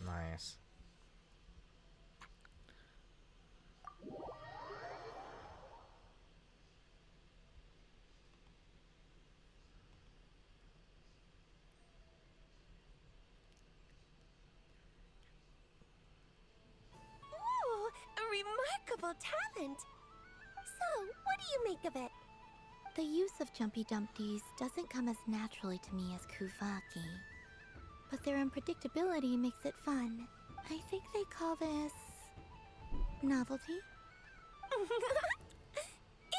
Nice. Ooh, a remarkable talent. So, what do you make of it? The use of Jumpy Dumpties doesn't come as naturally to me as Kuvaki. But their unpredictability makes it fun. I think they call this... novelty?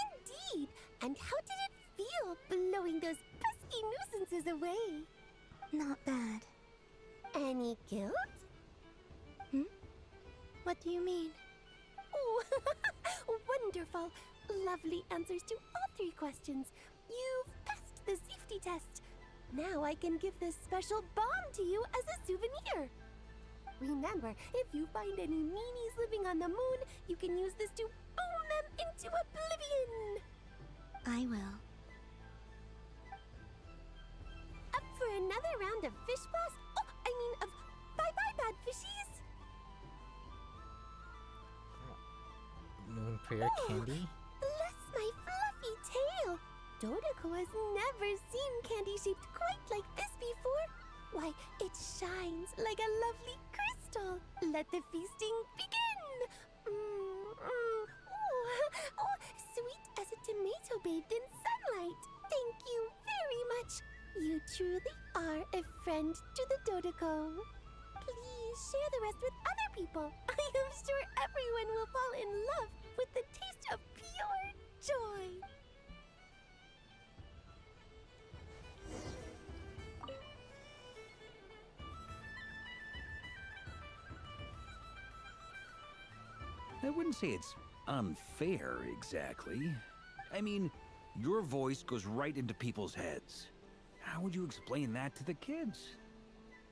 Indeed. And how did it feel blowing those pesky nuisances away? Not bad. Any guilt? What do you mean? Oh, wonderful. Lovely answers to all three questions. You've passed the safety test. Now I can give this special bomb to you as a souvenir. Remember, if you find any meanies living on the moon, you can use this to boom them into oblivion. I will. Up for for another round of fish blast? Oh, I mean of bye-bye bad fishies. Moon prayer candy? Bless my fluffy tail. Dodoko has never seen candy shaped quite like this before. Why, it shines like a lovely crystal. Let the feasting begin. Oh, sweet as a tomato bathed in sunlight. Thank you very much. You truly are a friend to the Dodoko. Please share the rest with other people. I am sure everyone will fall in love with the taste of pure joy. I wouldn't say it's unfair, exactly. I mean, your voice goes right into people's heads. How would you explain that to the kids?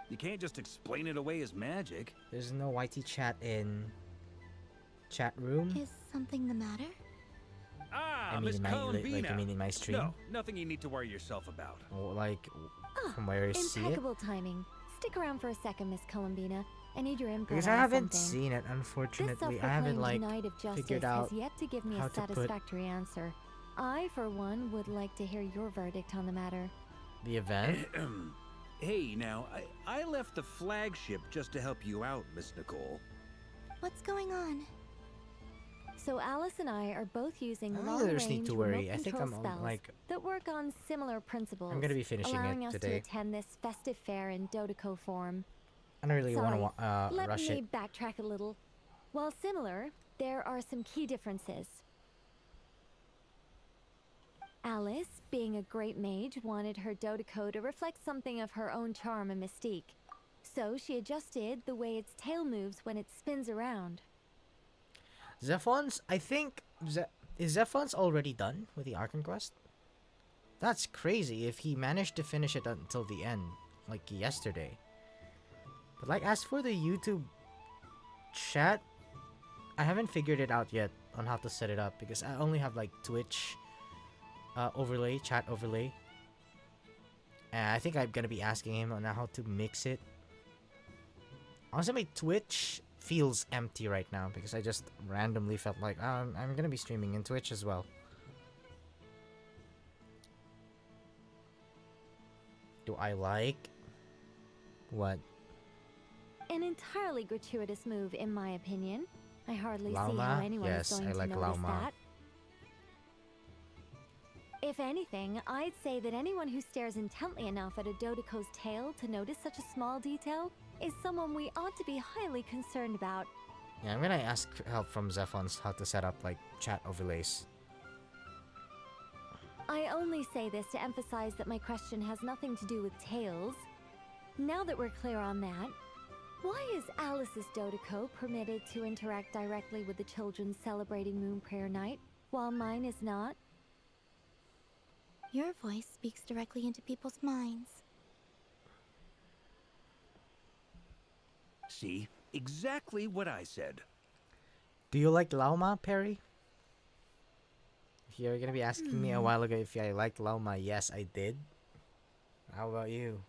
You can't just explain it away as magic. There's no YT chat in chat room. Is something the matter? Ah, I mean, Miss in my, Columbina. like, I mean, in my stream. No, nothing you need to worry yourself about. Or like, from where you see it. Impeccable timing. Stick around for a second, Miss Columbina. I need your input Because on I haven't something. seen it, This unfortunately. I haven't like self-proclaimed Knight of Justice figured out has yet to give me how a to put satisfactory answer. I, for one, would like to hear your verdict on the matter. the event. Hey, now, I left the flagship just to help you out, Miss Nicole. What's going on? So Alice and I are both using I don't think there's need long-range to worry. remote I think control I'm spells like that work on similar principles. I'm gonna be finishing allowing it us today. to attend this festive fair in Dodoko form. I don't really Sorry, want to let rush me it. backtrack a little. While similar, there are some key differences. Alice, being a great mage, wanted her Dodoko to reflect something of her own charm and mystique. So she adjusted the way its tail moves when it spins around. Zephon's, I think, is Zephon's already done with the Archon quest? That's crazy if he managed to finish it until the end, like yesterday. But like, as for the YouTube chat, I haven't figured it out yet on how to set it up because I only have like Twitch overlay, chat overlay. And I think I'm gonna be asking him on how to mix it. Honestly, my Twitch feels empty right now because I just randomly felt like I'm gonna be streaming in Twitch as well. Do I like what? An entirely gratuitous move, in my opinion. I hardly see Lauma? how anyone Yes, is going I like to notice Lauma. that. If anything, I'd say that anyone who stares intently enough at a Dodoko's tail to notice such a small detail is someone we ought to be highly concerned about. Yeah, I'm gonna ask help from Zephons how to set up like chat overlays. I only say this to emphasize that my question has nothing to do with tails. Now that we're clear on that, why is Alice's Dodoko permitted to interact directly with the children celebrating Moon Prayer Night, while mine is not? Your voice speaks directly into people's minds. See? Exactly what I said. Do you like Lauma, Perry? You're gonna be asking me a while ago if I like Lauma. Yes, I did. How about you?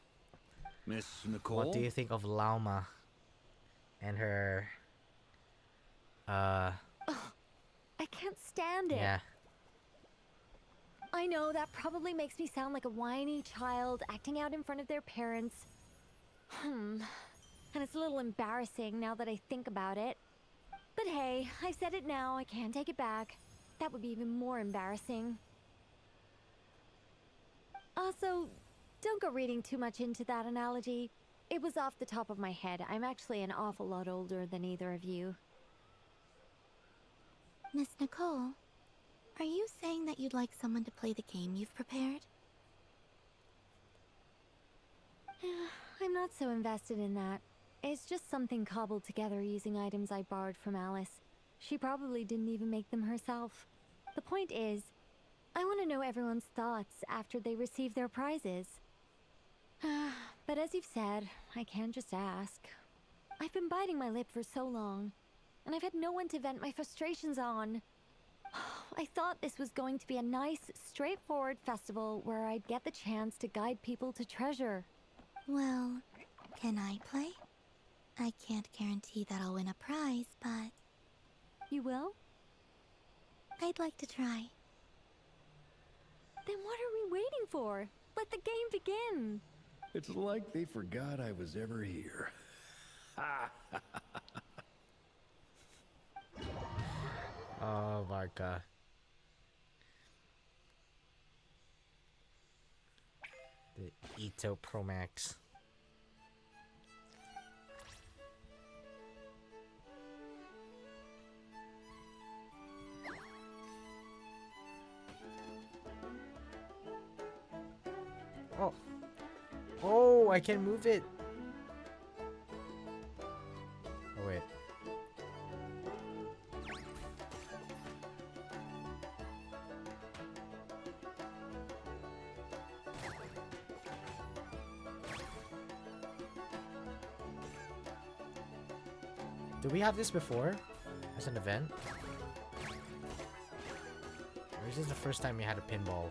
Miss Nicole? What do you think of Lauma and her I can't stand it. yeah. I know that probably makes me sound like a whiny child acting out in front of their parents. And it's a little embarrassing now that I think about it. But hey, I've said it now, I can't take it back. That would be even more embarrassing. Also, don't go reading too much into that analogy. It was off the top of my head. I'm actually an awful lot older than either of you. Miss Nicole, are you saying that you'd like someone to play the game you've prepared? I'm not so invested in that. It's just something cobbled together using items I borrowed from Alice. She probably didn't even make them herself. The point is, I want to know everyone's thoughts after they receive their prizes. But as you've said, I can't just ask. I've been biting my lip for so long, and I've had no one to vent my frustrations on. I thought this was going to be a nice, straightforward festival where I'd get the chance to guide people to treasure. Well, can I play? I can't guarantee that I'll win a prize, but... You will? I'd like to try. Then what are we waiting for? Let the game begin! It's like they forgot I was ever here. Oh my god. The Ito Pro Max. Oh. Oh, I can move it. Oh wait. Did we have this before? As an event? Or is this the first time we had a pinball?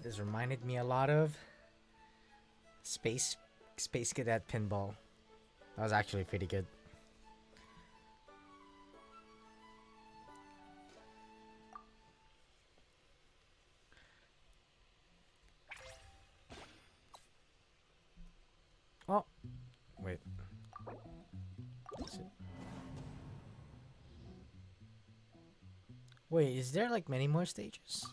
This reminded me a lot of Space Cadet Pinball. That was actually pretty good. Oh, wait. Wait, is there like many more stages?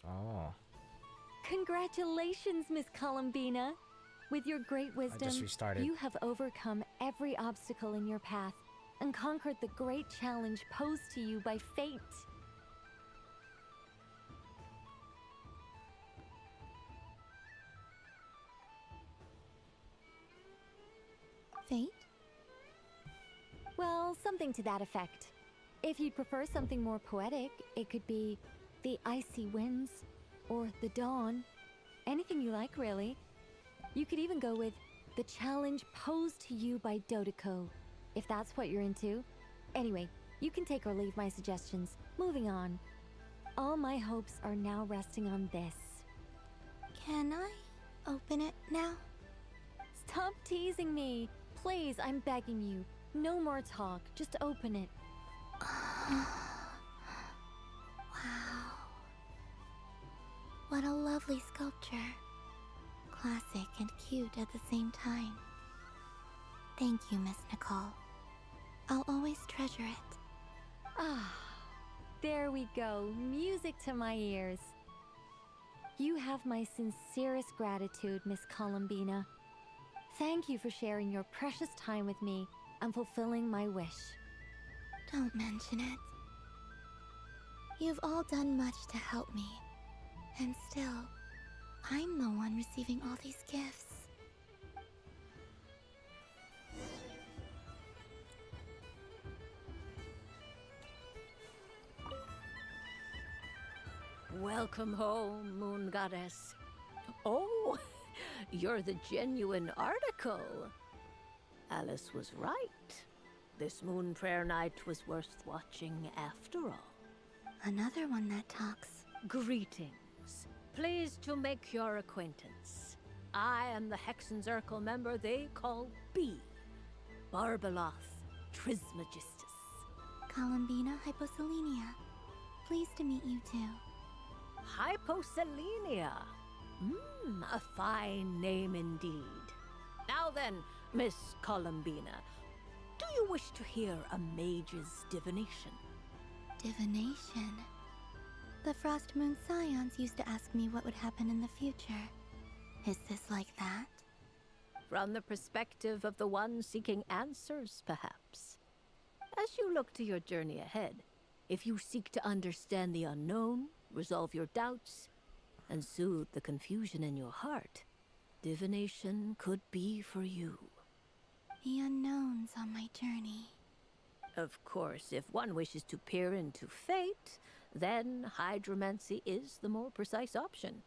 Oh. Congratulations, Miss Columbina! With your great wisdom, restarted. you have overcome every obstacle in your path and conquered the great challenge posed to you by fate. Fate? Well, something to that effect. If you'd prefer something more poetic, it could be the icy winds or the dawn. Anything you like, really. You could even go with the challenge posed to you by Dodeko, if that's what you're into. Anyway, you can take or leave my suggestions. Moving on. All my hopes are now resting on this. Can I open it now? Stop teasing me! Please, I'm begging you. No more talk. Just open it. Wow. What a lovely sculpture. Classic and cute at the same time. Thank you, Miss Nicole. I'll always treasure it. Ah, there we go. Music to my ears. You have my sincerest gratitude, Miss Columbina. Thank you for sharing your precious time with me and fulfilling my wish. Don't mention it. You've all done much to help me. And still, I'm the one receiving all these gifts. Welcome home, Moon Goddess. Oh, you're the genuine article. Alice was right. This Moon Prayer Night was worth watching after all. Another one that talks. Greetings. Pleased to make your acquaintance. I am the Hexenzirkel member they call B. Barbeloth Trismegistus. Columbina Hyposelenia. Pleased to meet you too. Hyposelenia. A fine name indeed. Now then, Miss Columbina, do you wish to hear a mage's divination? Divination? The Frost Moon Scions used to ask me what would happen in the future. Is this like that? From the perspective of the one seeking answers, perhaps. As you look to your journey ahead, if you seek to understand the unknown, resolve your doubts, and soothe the confusion in your heart, divination could be for you. The unknowns on my journey. Of course, if one wishes to peer into fate, then hydromancy is the more precise option.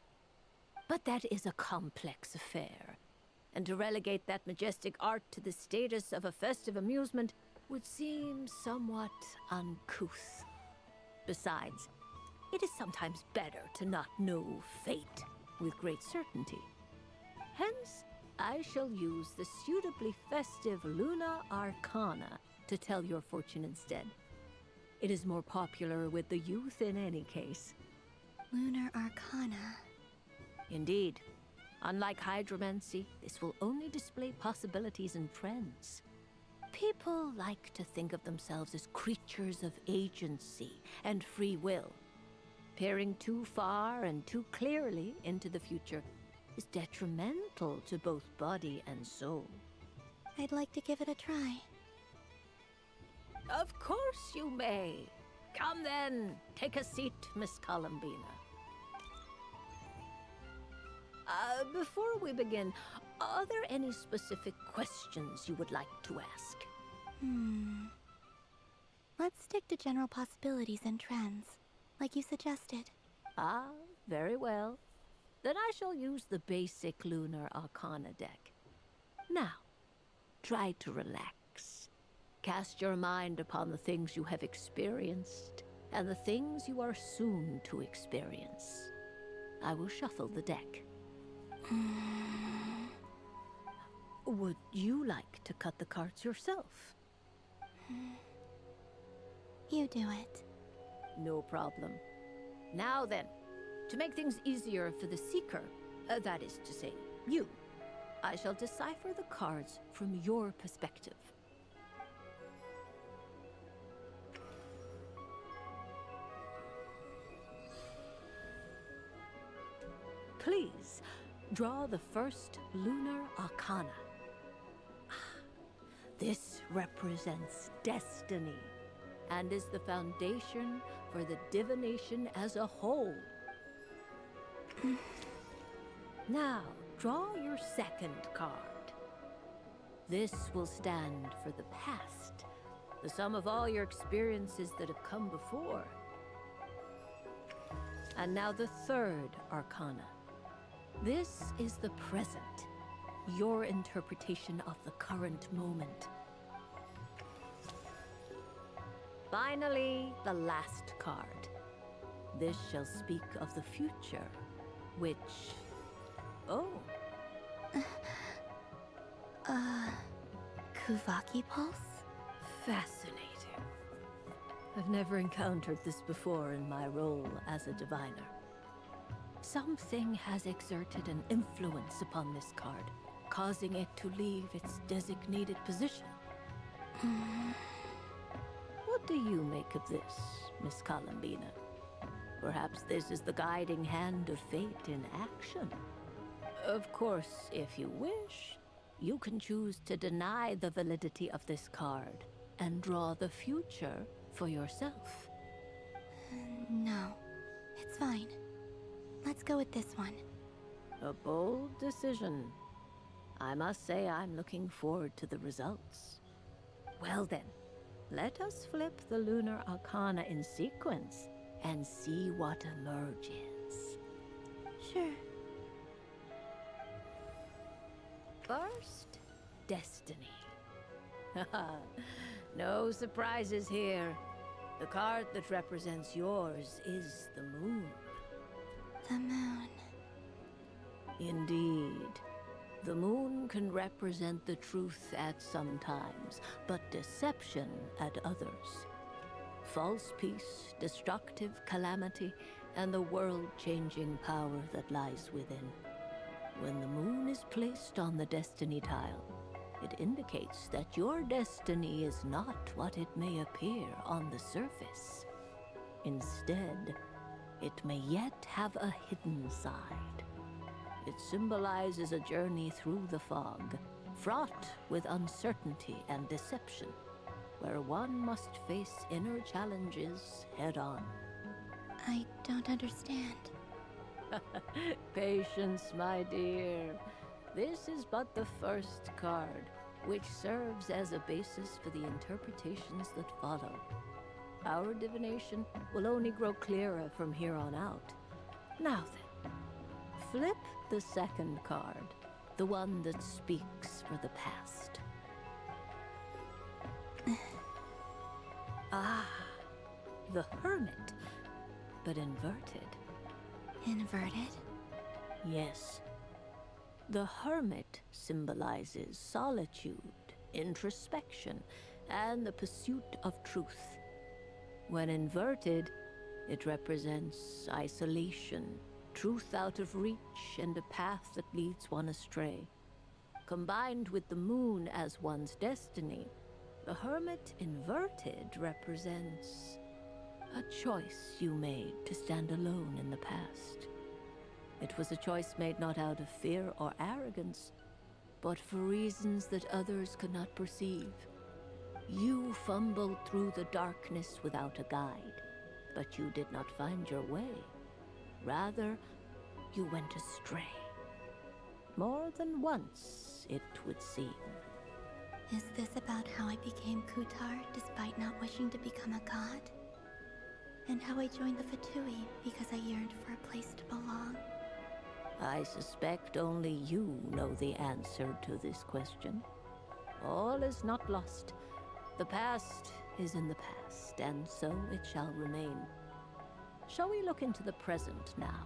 But that is a complex affair, and to relegate that majestic art to the status of a festive amusement would seem somewhat uncouth. Besides, it is sometimes better to not know fate with great certainty. Hence, I shall use the suitably festive Luna Arcana to tell your fortune instead. It is more popular with the youth in any case. Lunar Arcana. Indeed. Unlike hydromancy, this will only display possibilities and trends. People like to think of themselves as creatures of agency and free will. Peering too far and too clearly into the future is detrimental to both body and soul. I'd like to give it a try. Of course you may. Come then, take a seat, Miss Columbina. Before we begin, are there any specific questions you would like to ask? Let's stick to general possibilities and trends, like you suggested. Ah, very well. Then I shall use the basic Lunar Arcana deck. Now, try to relax. Cast your mind upon the things you have experienced and the things you are soon to experience. I will shuffle the deck. Would you like to cut the cards yourself? You do it. No problem. Now then, to make things easier for the seeker, that is to say, you, I shall decipher the cards from your perspective. Please, draw the first Lunar Arcana. This represents destiny and is the foundation for the divination as a whole. Now, draw your second card. This will stand for the past, the sum of all your experiences that have come before. And now the third Arcana. This is the present, your interpretation of the current moment. Finally, the last card. This shall speak of the future, which... Oh. Kuvaki Pulse? Fascinating. I've never encountered this before in my role as a diviner. Something has exerted an influence upon this card, causing it to leave its designated position. What do you make of this, Miss Columbina? Perhaps this is the guiding hand of fate in action. Of course, if you wish, you can choose to deny the validity of this card and draw the future for yourself. No, it's fine. Let's go with this one. A bold decision. I must say I'm looking forward to the results. Well then, let us flip the Lunar Arcana in sequence and see what emerges. Sure. First, destiny. No surprises here. The card that represents yours is the moon. The moon. Indeed. The moon can represent the truth at some times, but deception at others. false peace, destructive calamity, and the world-changing power that lies within. When the moon is placed on the destiny tile, it indicates that your destiny is not what it may appear on the surface. Instead, it may yet have a hidden side. It symbolizes a journey through the fog, fraught with uncertainty and deception, where one must face inner challenges head-on. I don't understand. Patience, my dear. This is but the first card, which serves as a basis for the interpretations that follow. Our divination will only grow clearer from here on out. Now then, flip the second card, the one that speaks for the past. Ah, the Hermit, but inverted. Inverted? Yes. The Hermit symbolizes solitude, introspection, and the pursuit of truth. When inverted, it represents isolation, truth out of reach, and a path that leads one astray. Combined with the moon as one's destiny, the Hermit inverted represents a choice you made to stand alone in the past. It was a choice made not out of fear or arrogance, but for reasons that others could not perceive. You fumbled through the darkness without a guide, but you did not find your way. Rather, you went astray. More than once, it would seem. Is this about how I became Kutar despite not wishing to become a god? And how I joined the Fatui because I yearned for a place to belong? I suspect only you know the answer to this question. All is not lost. The past is in the past, and so it shall remain. Shall we look into the present now?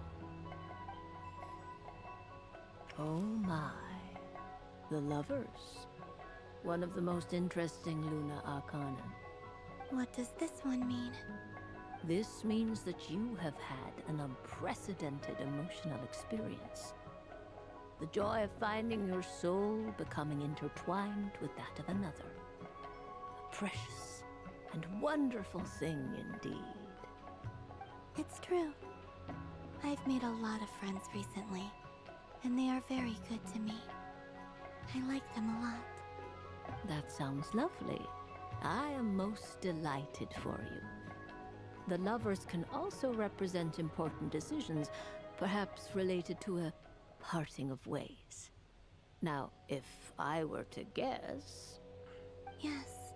Oh my. The Lovers. One of the most interesting Luna Arcana. What does this one mean? This means that you have had an unprecedented emotional experience. The joy of finding your soul becoming intertwined with that of another. A precious and wonderful thing indeed. It's true. I've made a lot of friends recently, and they are very good to me. I like them a lot. That sounds lovely. I am most delighted for you. The Lovers can also represent important decisions, perhaps related to a parting of ways. Now, if I were to guess... Yes.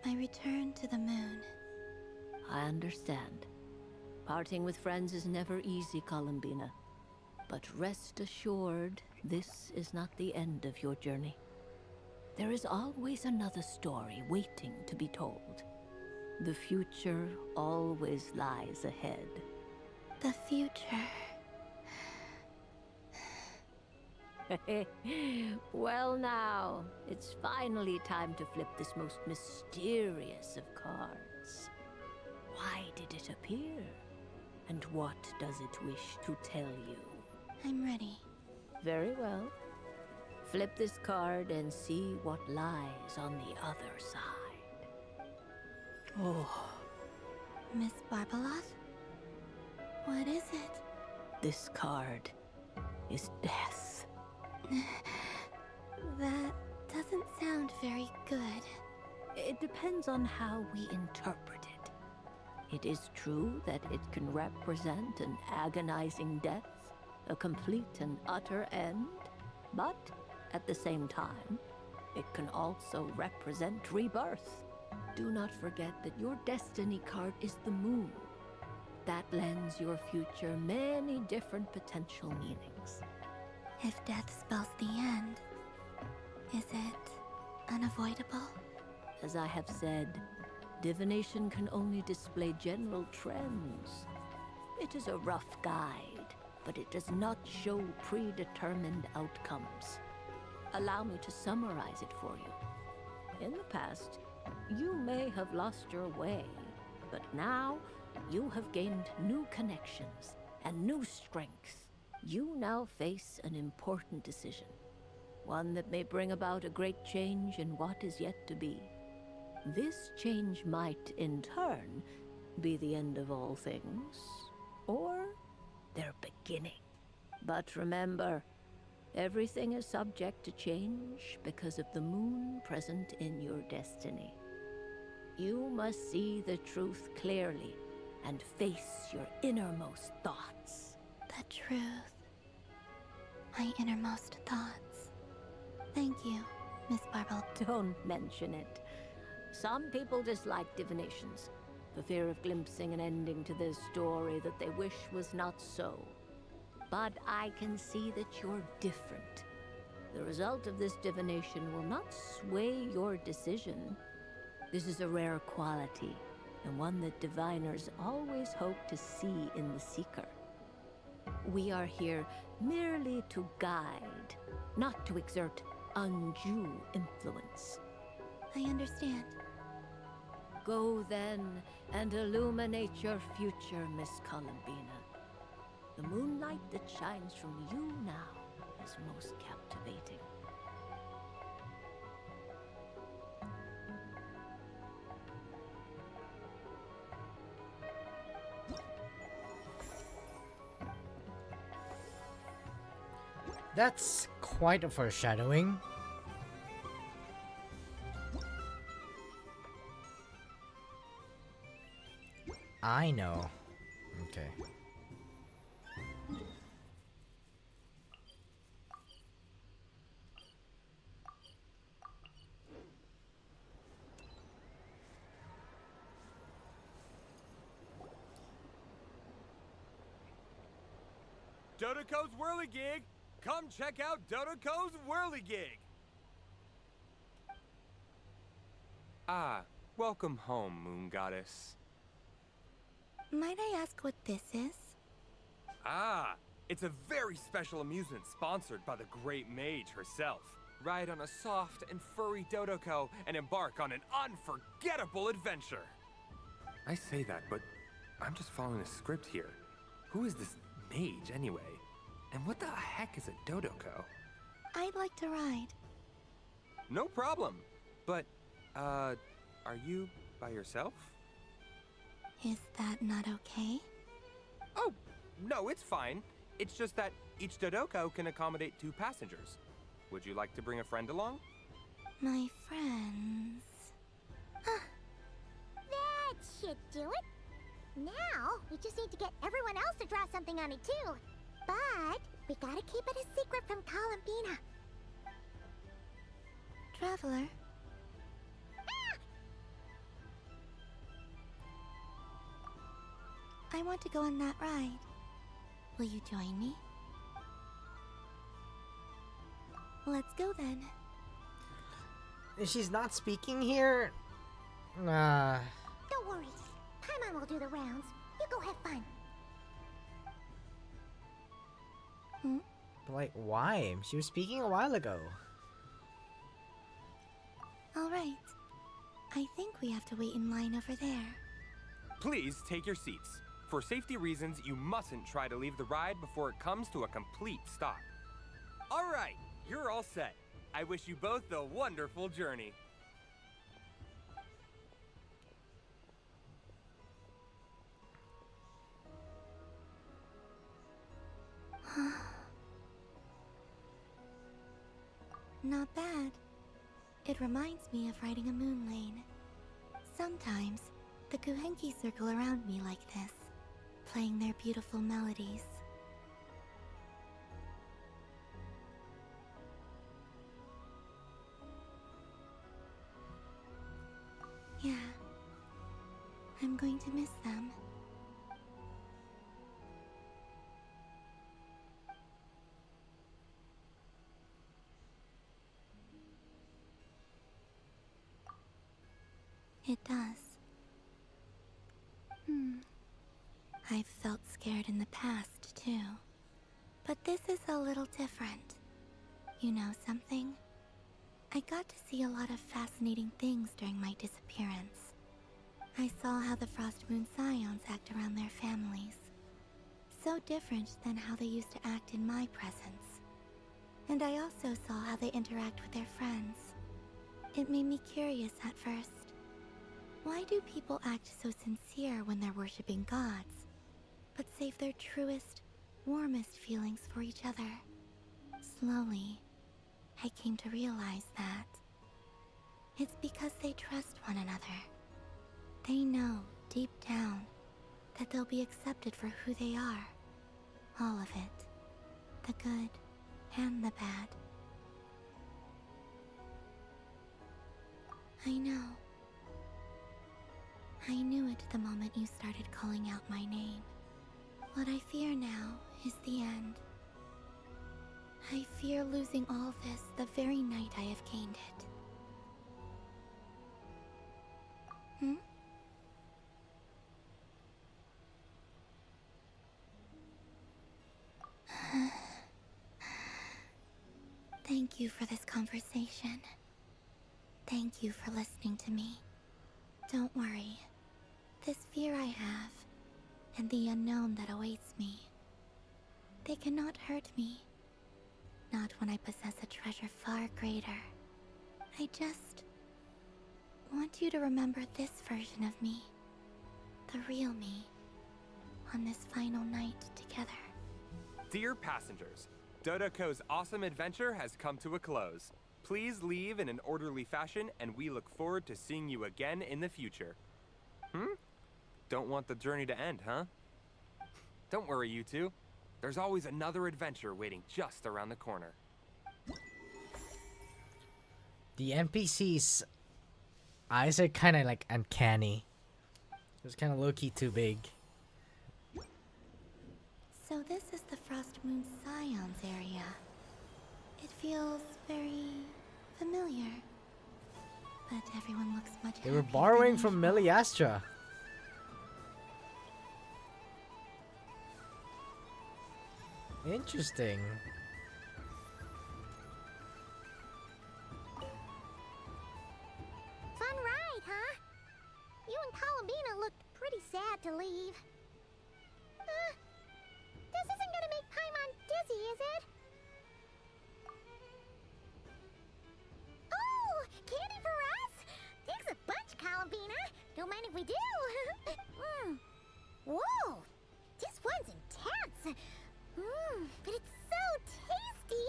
My return to the moon. I understand. Parting with friends is never easy, Columbina. But rest assured, this is not the end of your journey. There is always another story waiting to be told. The future always lies ahead. The future. Well now, it's finally time to flip this most mysterious of cards. Why did it appear? And what does it wish to tell you? I'm ready. Very well. Flip this card and see what lies on the other side. Oh. Miss Barbeloth? What is it? This card is death. That doesn't sound very good. It depends on how we interpret it. It is true that it can represent an agonizing death, a complete and utter end, but at the same time, it can also represent rebirth. Do not forget that your destiny card is the moon. That lends your future many different potential meanings. If death spells the end, is it unavoidable? As I have said, divination can only display general trends. It is a rough guide, but it does not show predetermined outcomes. Allow me to summarize it for you. In the past, you may have lost your way But now, you have gained new connections and new strength. You now face an important decision. One that may bring about a great change in what is yet to be. This change might, in turn, be the end of all things, or their beginning. But remember, everything is subject to change because of the moon present in your destiny. You must see the truth clearly and face your innermost thoughts. The truth. My innermost thoughts. Thank you, Miss Barble. Don't mention it. Some people dislike divinations, for fear of glimpsing an ending to their story that they wish was not so. But I can see that you're different. The result of this divination will not sway your decision. This is a rare quality, and one that diviners always hope to see in the seeker. We are here merely to guide, not to exert undue influence. I understand. Go then and illuminate your future, Miss Columbina. The moonlight that shines from you now is most captivating. That's quite a foreshadowing. I know. Okay. Dodoco's Whirligig! Come check out Dodoco's Whirligig! Ah, welcome home, Moon Goddess. Might I ask what this is? Ah, it's a very special amusement sponsored by the great mage herself. Ride on a soft and furry Dodoco and embark on an unforgettable adventure. I say that, but I'm just following a script here. Who is this mage, anyway? And what the heck is a Dodoco? I'd like to ride. No problem. But, are you by yourself? Is that not okay? Oh, no, it's fine. It's just that each Dodoco can accommodate 2 passengers. Would you like to bring a friend along? My friends. That should do it. Now, we just need to get everyone else to draw something on it too. But we gotta keep it a secret from Columbina. Traveler. I want to go on that ride. Will you join me? Let's go then. She's not speaking here? Don't worry. Paimon will do the rounds. You go have fun. But like, why? She was speaking a while ago. Alright. I think we have to wait in line over there. Please take your seats. For safety reasons, you mustn't try to leave the ride before it comes to a complete stop. All right, you're all set. I wish you both a wonderful journey. Not bad. It reminds me of riding a moon lane. Sometimes, the Kuhenki circle around me like this, playing their beautiful melodies. Yeah, I'm going to miss them. It does. I've felt scared in the past, too. But this is a little different. You know something? I got to see a lot of fascinating things during my disappearance. I saw how the Frost Moon Scions act around their families. So different than how they used to act in my presence. And I also saw how they interact with their friends. It made me curious at first. Why do people act so sincere when they're worshipping gods, but save their truest, warmest feelings for each other? Slowly, I came to realize that it's because they trust one another. They know, deep down, that they'll be accepted for who they are. All of it. The good and the bad. I know. I knew it the moment you started calling out my name. What I fear now is the end. I fear losing all this the very night I have gained it. Hmm? Thank you for this conversation. Thank you for listening to me. Don't worry. This fear I have, and the unknown that awaits me, they cannot hurt me. Not when I possess a treasure far greater. I just want you to remember this version of me. The real me. On this final night together. Dear passengers, Dodoko's awesome adventure has come to a close. Please leave in an orderly fashion, and we look forward to seeing you again in the future. Don't want the journey to end, huh? Don't worry, you two. There's always another adventure waiting just around the corner. The NPC's eyes are kind of like uncanny. It's kind of low-key too big. So this is the Frost Moon Scions area. It feels very familiar. But everyone looks much They were happier borrowing than from usual. Meliastra. Interesting. Fun ride, huh? You and Columbina looked pretty sad to leave. This isn't gonna make Paimon dizzy, is it? Oh, candy for us? Thanks a bunch, Columbina. Don't mind if we do. Whoa, this one's intense. But it's so tasty.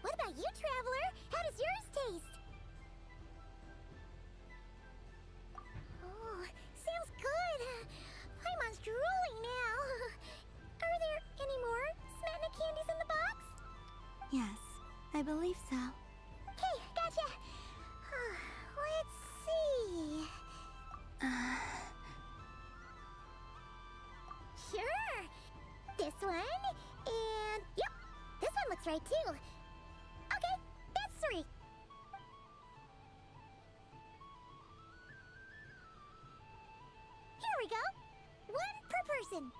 What about you, Traveler? How does yours taste? Oh, sounds good. Paimon's drooling now. Are there any more Smetana candies in the box? Yes, I believe so. Okay, gotcha. Let's see. Sure. This one, and yep, this one looks right too. Okay, that's 3. Here we go. 1 per person.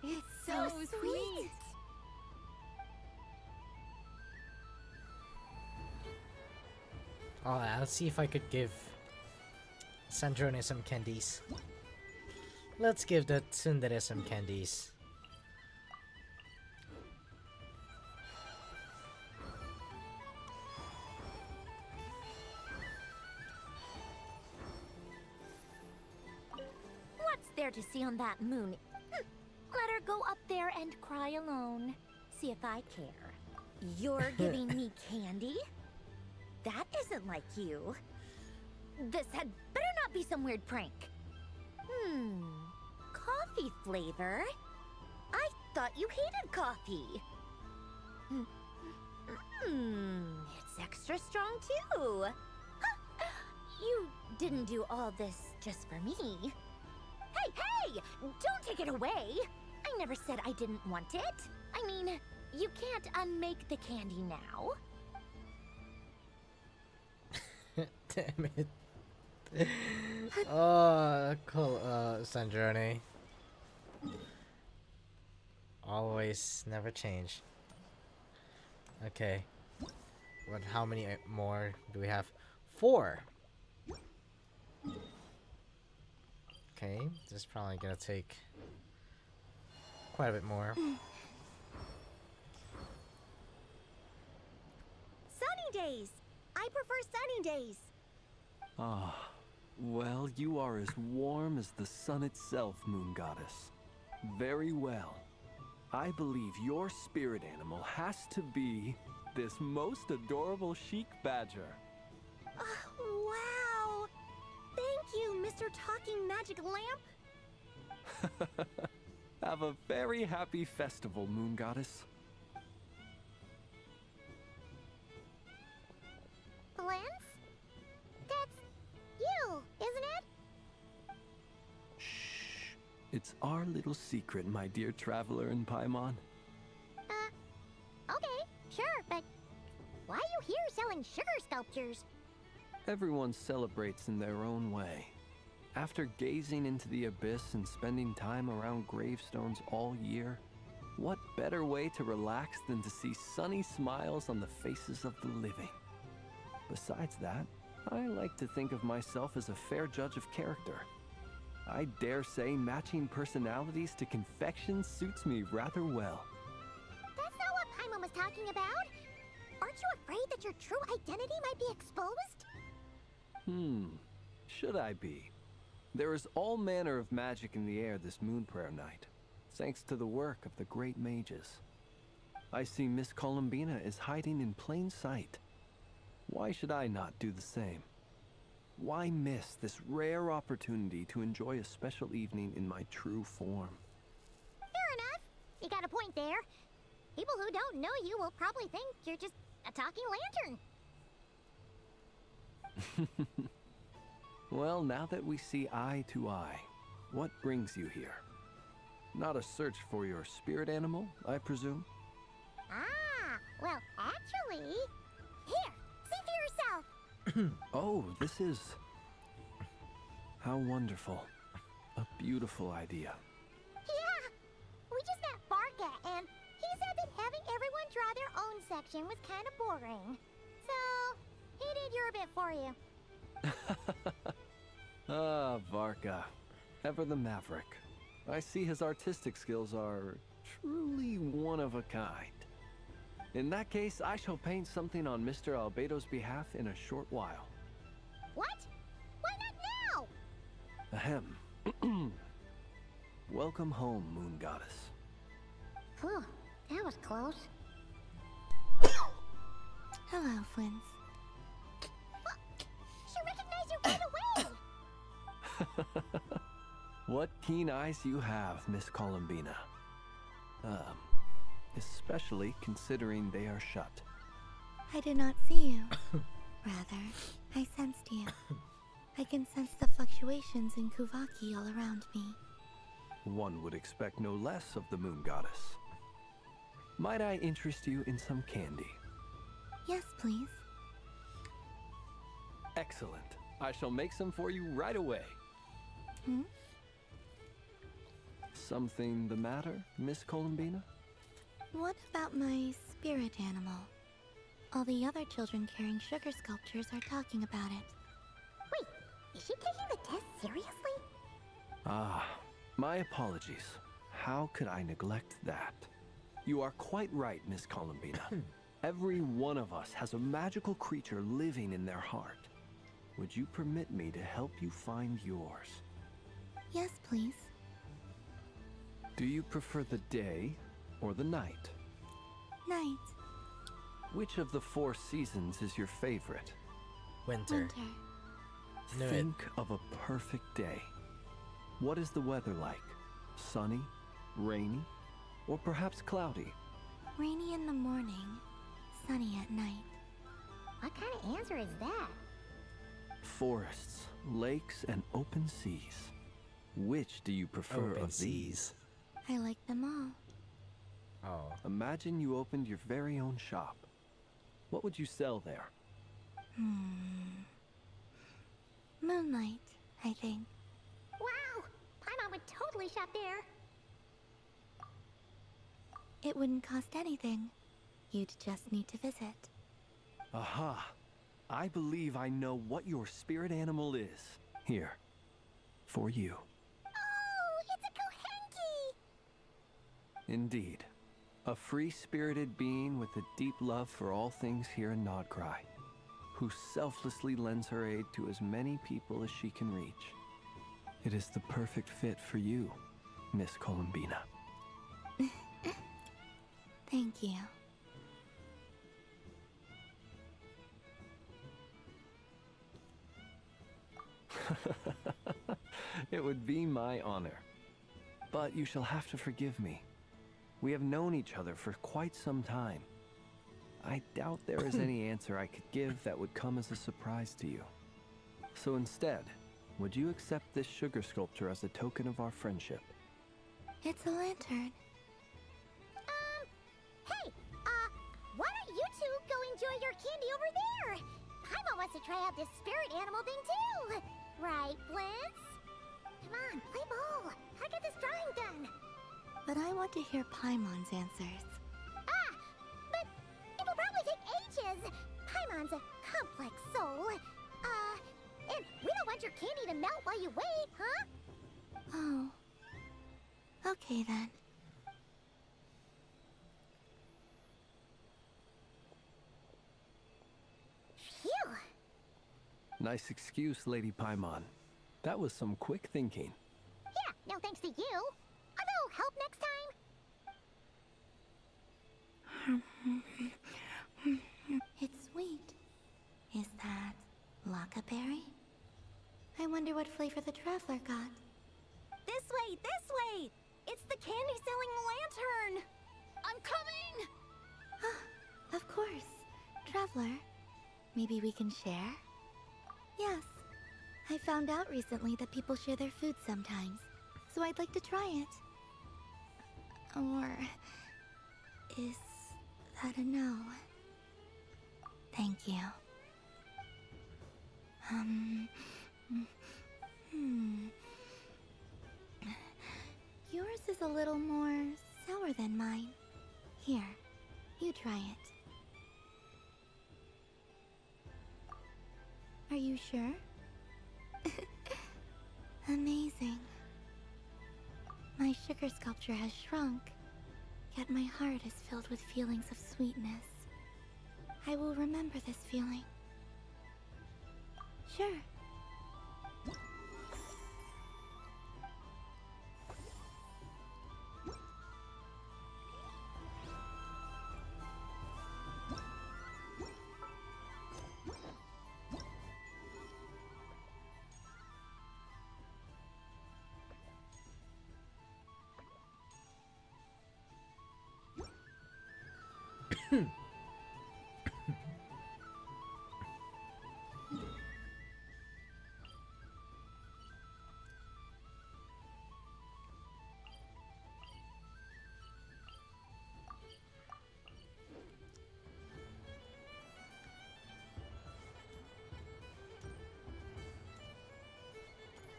It's so sweet. Oh, let's see if I could give Sandrone some candies. Let's give the tsundere some candies. What's there to see on that moon? Let her go up there and cry alone. See if I care. You're giving me candy? That isn't like you. This had better not be some weird prank. Coffee flavor? I thought you hated coffee. It's extra strong too. You didn't do all this just for me. Hey! Don't take it away! I never said I didn't want it. I mean, you can't unmake the candy now. Damn it. Oh, cool, Sandrone. Always, never change. Okay. What? How many more do we have? 4. Okay, this is probably gonna take quite a bit more. Sunny days! I prefer sunny days. Ah, well, you are as warm as the sun itself, Moon Goddess. Very well. I believe your spirit animal has to be this most adorable chic badger. Wow! Thank you, Mr. Talking Magic Lamp. Have a very happy festival, Moon Goddess. Lance? That's you, isn't it? Shh. It's our little secret, my dear traveler in Paimon. Okay, sure, but why are you here selling sugar sculptures? Everyone celebrates in their own way. After gazing into the abyss and spending time around gravestones all year, what better way to relax than to see sunny smiles on the faces of the living? Besides that, I like to think of myself as a fair judge of character. I dare say matching personalities to confection suits me rather well. That's not what Paimon was talking about. Aren't you afraid that your true identity might be exposed? Should I be? There is all manner of magic in the air this moon prayer night, thanks to the work of the great mages. I see Miss Columbina is hiding in plain sight. Why should I not do the same? Why miss this rare opportunity to enjoy a special evening in my true form? Fair enough. You got a point there. People who don't know you will probably think you're just a talking lantern. Well, now that we see eye to eye, what brings you here? Not a search for your spirit animal, I presume? Ah, well, actually... Here, see for yourself. Oh, this is... How wonderful. A beautiful idea. Yeah, we just met Barca, and he said that having everyone draw their own section was kind of boring. So, he did your bit for you. Ah, Varka. Ever the maverick. I see his artistic skills are truly one of a kind. In that case, I shall paint something on Mr. Albedo's behalf in a short while. What? Why not now? Ahem. Welcome home, Moon Goddess. Whew, that was close. Hello, Flins. She recognized you right away! What keen eyes you have, Miss Columbina. Especially considering they are shut. I did not see you. Rather, I sensed you. I can sense the fluctuations in Kuvaki all around me. One would expect no less of the Moon Goddess. Might I interest you in some candy? Yes, please. Excellent. I shall make some for you right away. Something the matter, Miss Columbina? What about my spirit animal? All the other children carrying sugar sculptures are talking about it. Wait, is she taking the test seriously? Ah, my apologies. How could I neglect that? You are quite right, Miss Columbina. Every one of us has a magical creature living in their heart. Would you permit me to help you find yours? Yes, please. Do you prefer the day or the night? Night. Which of the 4 seasons is your favorite? Winter. Think of a perfect day. What is the weather like? Sunny, rainy, or perhaps cloudy? Rainy in the morning, sunny at night. What kind of answer is that? Forests, lakes, and open seas. Which do you prefer Open of these? I like them all. Oh. Imagine you opened your very own shop. What would you sell there? Moonlight, I think. Wow! Paimon would totally shop there. It wouldn't cost anything. You'd just need to visit. Aha! I believe I know what your spirit animal is. Here. For you. Oh, it's a Kohenki! Indeed. A free-spirited being with a deep love for all things here in Nodcry, who selflessly lends her aid to as many people as she can reach. It is the perfect fit for you, Miss Columbina. Thank you. It would be my honor. But you shall have to forgive me. We have known each other for quite some time. I doubt there is any answer I could give that would come as a surprise to you. So instead, would you accept this sugar sculpture as a token of our friendship? It's a lantern. Hey, why don't you two go enjoy your candy over there? Paimon wants to try out this spirit animal thing too. Right, Blintz? Come on, play ball. I get this drawing done. But I want to hear Paimon's answers. But it'll probably take ages. Paimon's a complex soul. And we don't want your candy to melt while you wait, huh? Oh. Okay then. Phew. Nice excuse, Lady Paimon. That was some quick thinking. Yeah, no thanks to you. Although, help next time. It's sweet. Is that Lockaberry? I wonder what flavor the traveler got. This way, this way! It's the candy-selling lantern! I'm coming! Of course. Traveler, maybe we can share? Yes. I found out recently that people share their food sometimes, so I'd like to try it. Or... is that a no? Thank you. Yours is a little more sour than mine. Here, you try it. Are you sure? Amazing. My sugar sculpture has shrunk, yet my heart is filled with feelings of sweetness. I will remember this feeling. Sure.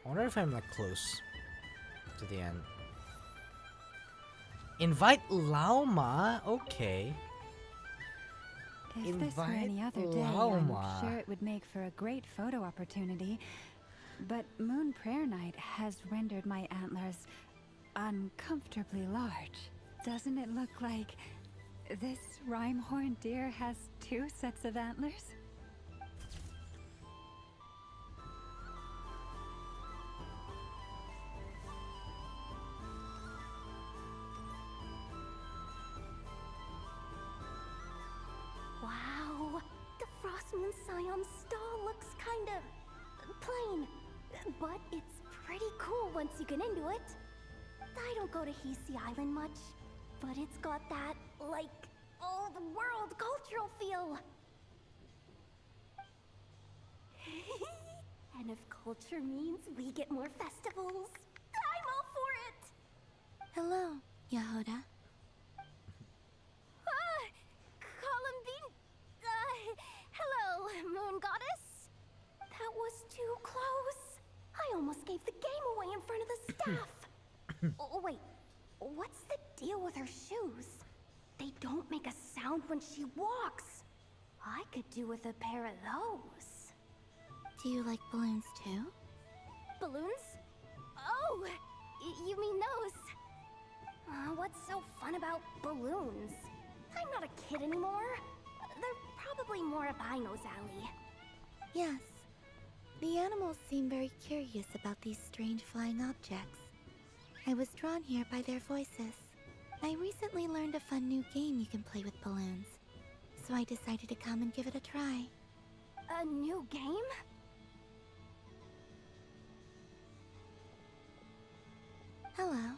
I wonder if I'm like close to the end. Invite Lauma? Okay. If this were any other day, I'm sure it would make for a great photo opportunity. But Moon Prayer Night has rendered my antlers uncomfortably large. Doesn't it look like this rhyme-horned deer has 2 sets of antlers? Wow, the Frostmoon Scion stall looks kind of plain, but it's pretty cool once you get into it. I don't go to Hisi Island much, but it's got that, like, all-the-world cultural feel. And if culture means we get more festivals, I'm all for it! Hello, Yahoda. Columbine... hello, Moon Goddess. That was too close. I almost gave the game away in front of the staff. Oh, wait. What's the deal with her shoes? They don't make a sound when she walks. I could do with a pair of those. Do you like balloons too? Balloons? Oh, you mean those? What's so fun about balloons? I'm not a kid anymore. They're probably more up Aino's alley. Yes. The animals seem very curious about these strange flying objects. I was drawn here by their voices. I recently learned a fun new game you can play with balloons, so I decided to come and give it a try. A new game? Hello.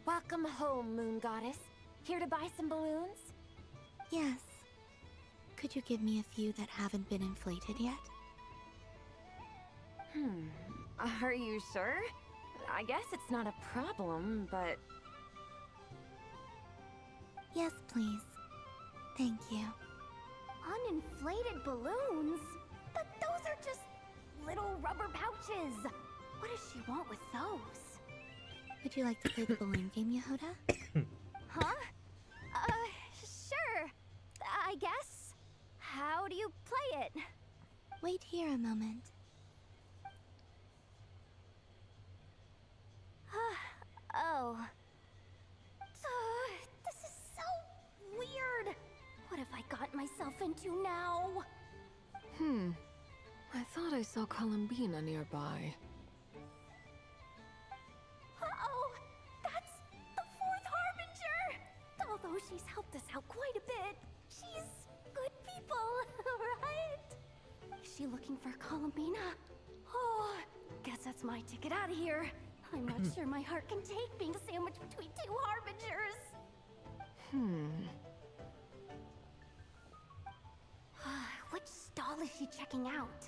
Welcome home, Moon Goddess. Here to buy some balloons? Yes. Could you give me a few that haven't been inflated yet? Are you sure? I guess it's not a problem, but... Yes, please. Thank you. Uninflated balloons? But those are just little rubber pouches. What does she want with those? Would you like to play the balloon game, Yehoda? Huh? Sure. I guess. How do you play it? Wait here a moment. Oh. This is so weird. What have I got myself into now? I thought I saw Columbina nearby. Uh-oh! That's the fourth Harbinger! Although she's helped us out quite a bit, she's good people, right? Is she looking for Columbina? Oh, guess that's my ticket out of here. I'm not sure my heart can take being sandwiched between two Harbingers. Which stall is she checking out?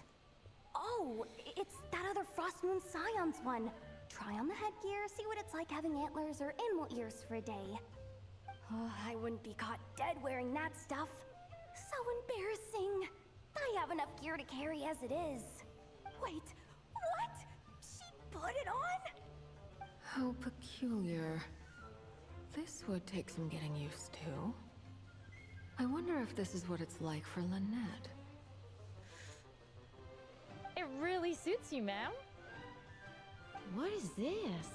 Oh, it's that other Frost Moon Scion's one. Try on the headgear, see what it's like having antlers or animal ears for a day. Oh, I wouldn't be caught dead wearing that stuff. So embarrassing. I have enough gear to carry as it is. Wait, what? She put it on? How peculiar. This would take some getting used to. I wonder if this is what it's like for Lynette. It really suits you, ma'am. What is this?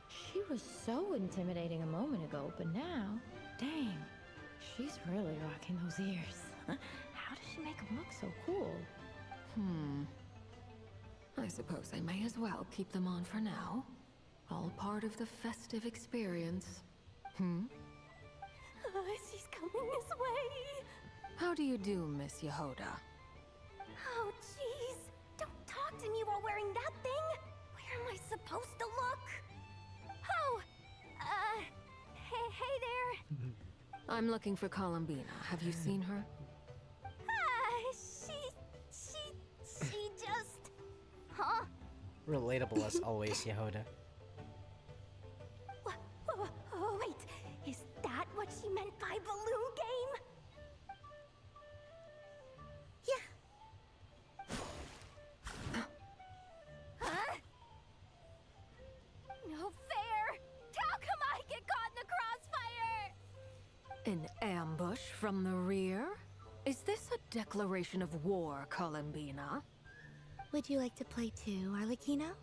She was so intimidating a moment ago, but now, dang, she's really rocking those ears. How does she make them look so cool? I suppose I may as well keep them on for now. All part of the festive experience. She's coming this way. How do you do, Miss Yehoda? Oh, jeez. Don't talk to me while wearing that thing. Where am I supposed to look? Oh, hey there. I'm looking for Columbina. Have you seen her? She just... Huh? Relatable as always, Yehoda. Oh, wait. Is that what she meant by balloon game? Huh? No fair! How come I get caught in the crossfire? An ambush from the rear? Is this a declaration of war, Columbina? Would you like to play too, Arlecchino?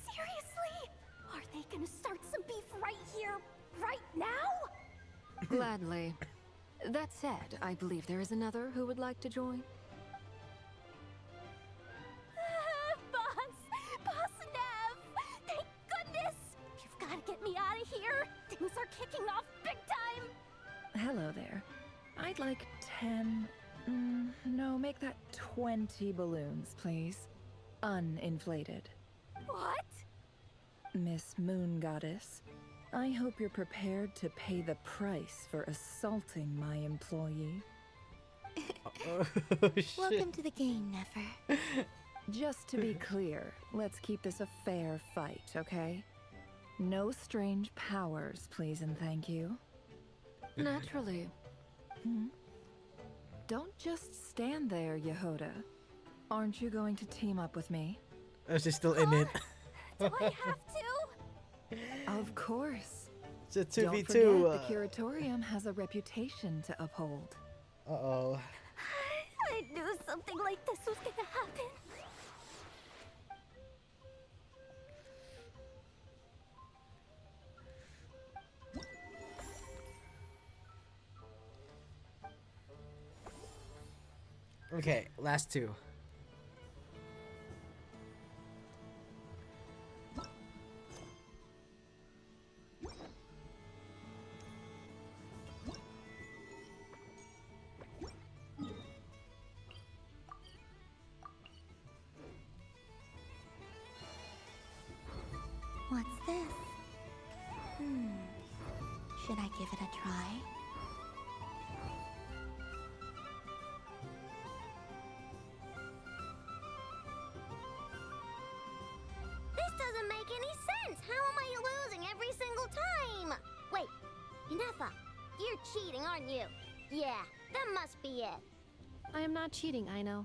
Seriously? Are they gonna start some beef right here, right now? Gladly. That said, I believe there is another who would like to join. Boss Nev! Thank goodness! You've gotta get me out of here! Things are kicking off big time! Hello there. I'd like 10... no, make that 20 balloons, please. Uninflated. What? Miss Moon Goddess, I hope you're prepared to pay the price for assaulting my employee. Welcome to the game, Nefer. Just to be clear, let's keep this a fair fight, okay? No strange powers, please and thank you. Naturally. Don't just stand there, Yehoda. Aren't you going to team up with me? Oh, she's still in it. Do I have to? Of course. It's a Don't 2v2. forget, the curatorium has a reputation to uphold. Uh-oh. I knew something like this was gonna happen. Okay, last two. What's this? Should I give it a try? This doesn't make any sense. How am I losing every single time? Wait, Inefa, you're cheating, aren't you? Yeah, that must be it. I am not cheating, I know.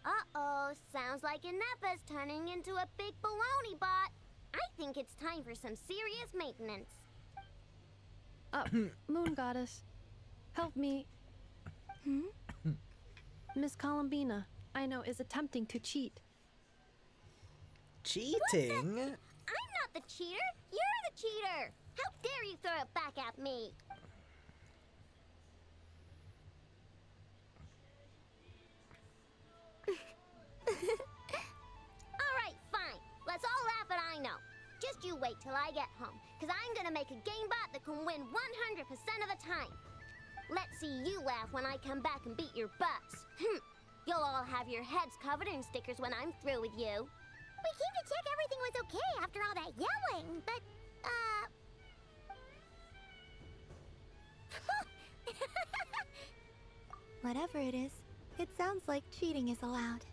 Uh-oh, sounds like Inefa's turning into a big baloney bot. I think it's time for some serious maintenance. Moon Goddess, help me. Miss Columbina, I know, is attempting to cheat. Cheating? I'm not the cheater. You're the cheater. How dare you throw it back at me? All right, fine. Let's all laugh at I know. Just you wait till I get home, because I'm going to make a game bot that can win 100% of the time. Let's see you laugh when I come back and beat your butts. You'll all have your heads covered in stickers when I'm through with you. We came to check everything was okay after all that yelling, but, Whatever it is, it sounds like cheating is allowed.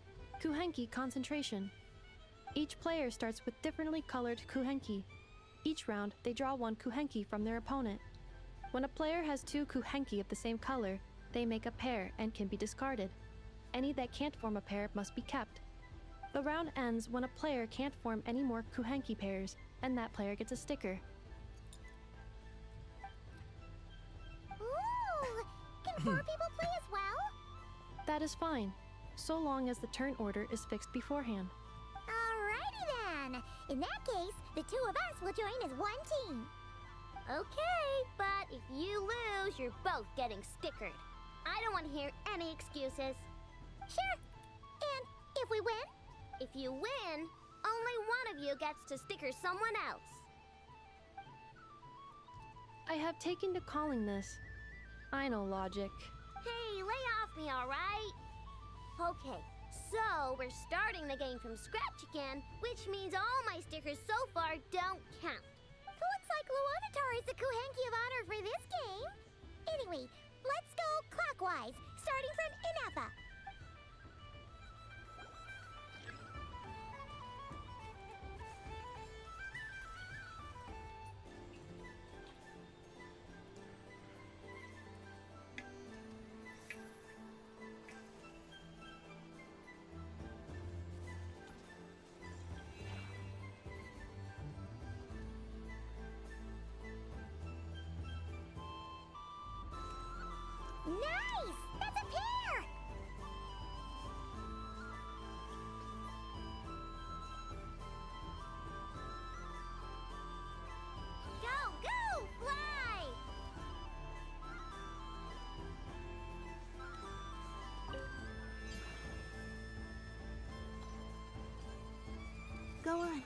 Kuhenki concentration. Each player starts with differently colored kuhenki. Each round, they draw one kuhenki from their opponent. When a player has two kuhenki of the same color, they make a pair and can be discarded. Any that can't form a pair must be kept. The round ends when a player can't form any more kuhenki pairs, and that player gets a sticker. ooh, can 4 people play as well? That is fine, so long as the turn order is fixed beforehand. Alrighty then. In that case, the 2 of us will join as one team. Okay, but if you lose, you're both getting stickered. I don't want to hear any excuses. Sure. And if we win? If you win, only one of you gets to sticker someone else. I have taken to calling this. I know logic. Hey, lay off me, alright? Okay, so we're starting the game from scratch again, which means all my stickers so far don't count. Looks like Luonatar is the Kuhenki of honor for this game. Anyway, let's go clockwise, starting from Inefa. Nice! That's a pair! Go, go, fly! Go on.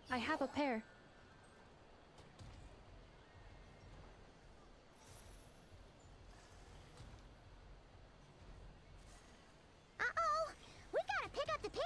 I have a pair. Uh-oh! We gotta pick up the pace!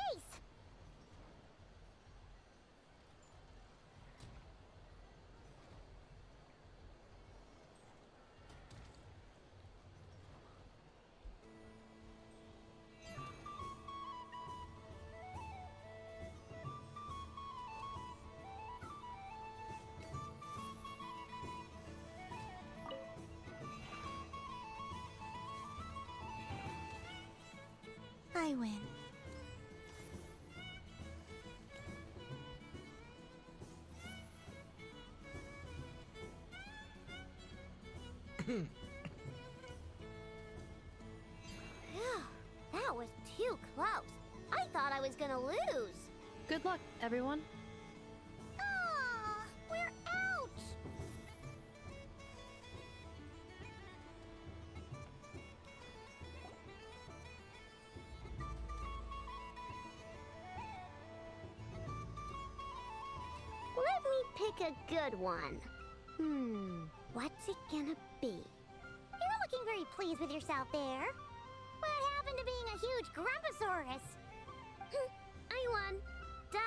I win. Phew, that was too close. I thought I was gonna lose. Good luck, everyone. Ah, we're out! Let me pick a good one. What's it gonna be? You're not looking very pleased with yourself there. What happened to being a huge Grumposaurus? I won. Duh.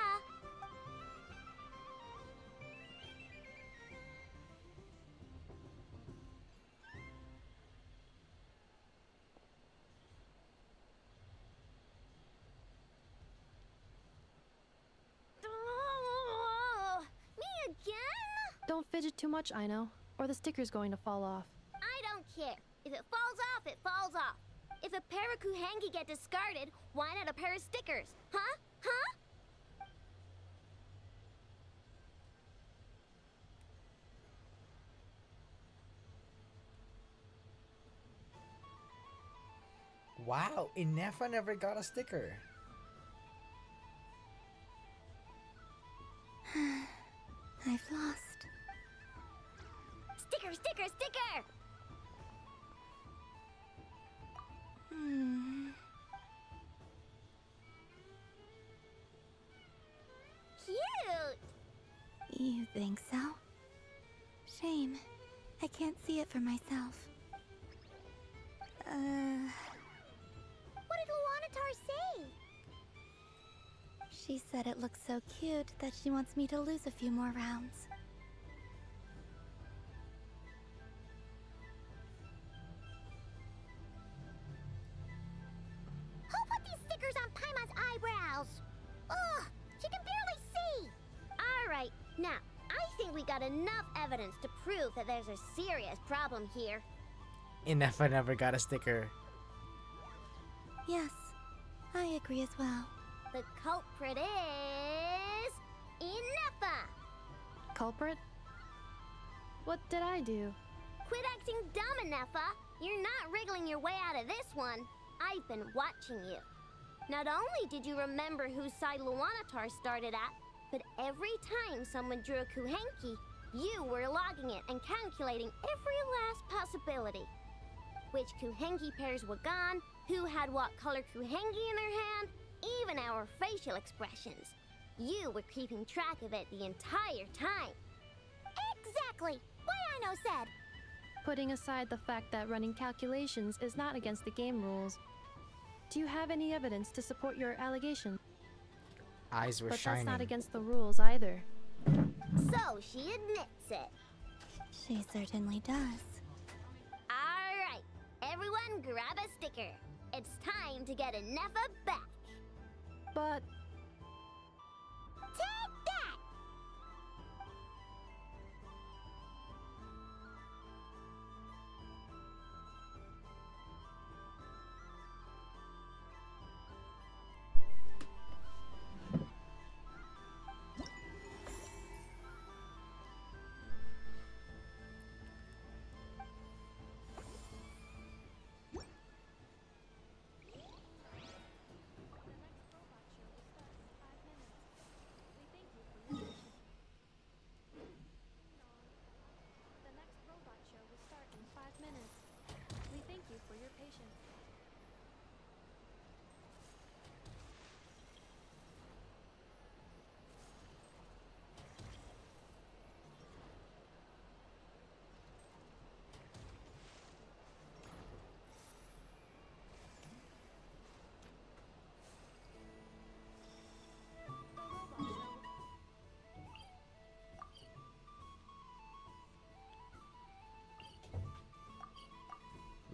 Me again? Don't fidget too much, Ino, or the sticker's going to fall off. I don't care. If it falls off, it falls off. If a pair of Kuhengi get discarded, why not a pair of stickers? Huh? Huh? Wow, Inefa never got a sticker. I've lost. Sticker, sticker, sticker! Cute! You think so? Shame. I can't see it for myself. What did Luanatar say? She said it looks so cute that she wants me to lose a few more rounds. Who put these stickers on Paimon's eyebrows? Ugh, she can barely see! Alright, now, I think we got enough evidence to prove that there's a serious problem here. Inefa never got a sticker. Yes, I agree as well. The culprit is... Inefa! Culprit? What did I do? Quit acting dumb, Inefa! You're not wriggling your way out of this one. I've been watching you. Not only did you remember whose side Luanatar started at, but every time someone drew a Kuhenki, you were logging it and calculating every last possibility. Which Kuhenki pairs were gone, who had what color Kuhenki in their hand, even our facial expressions. You were keeping track of it the entire time. Exactly! What Ino said! Putting aside the fact that running calculations is not against the game rules, do you have any evidence to support your allegation? Eyes were but shining. That's not against the rules either. So she admits it. She certainly does. Alright, everyone grab a sticker. It's time to get Inefa back. But... Take that!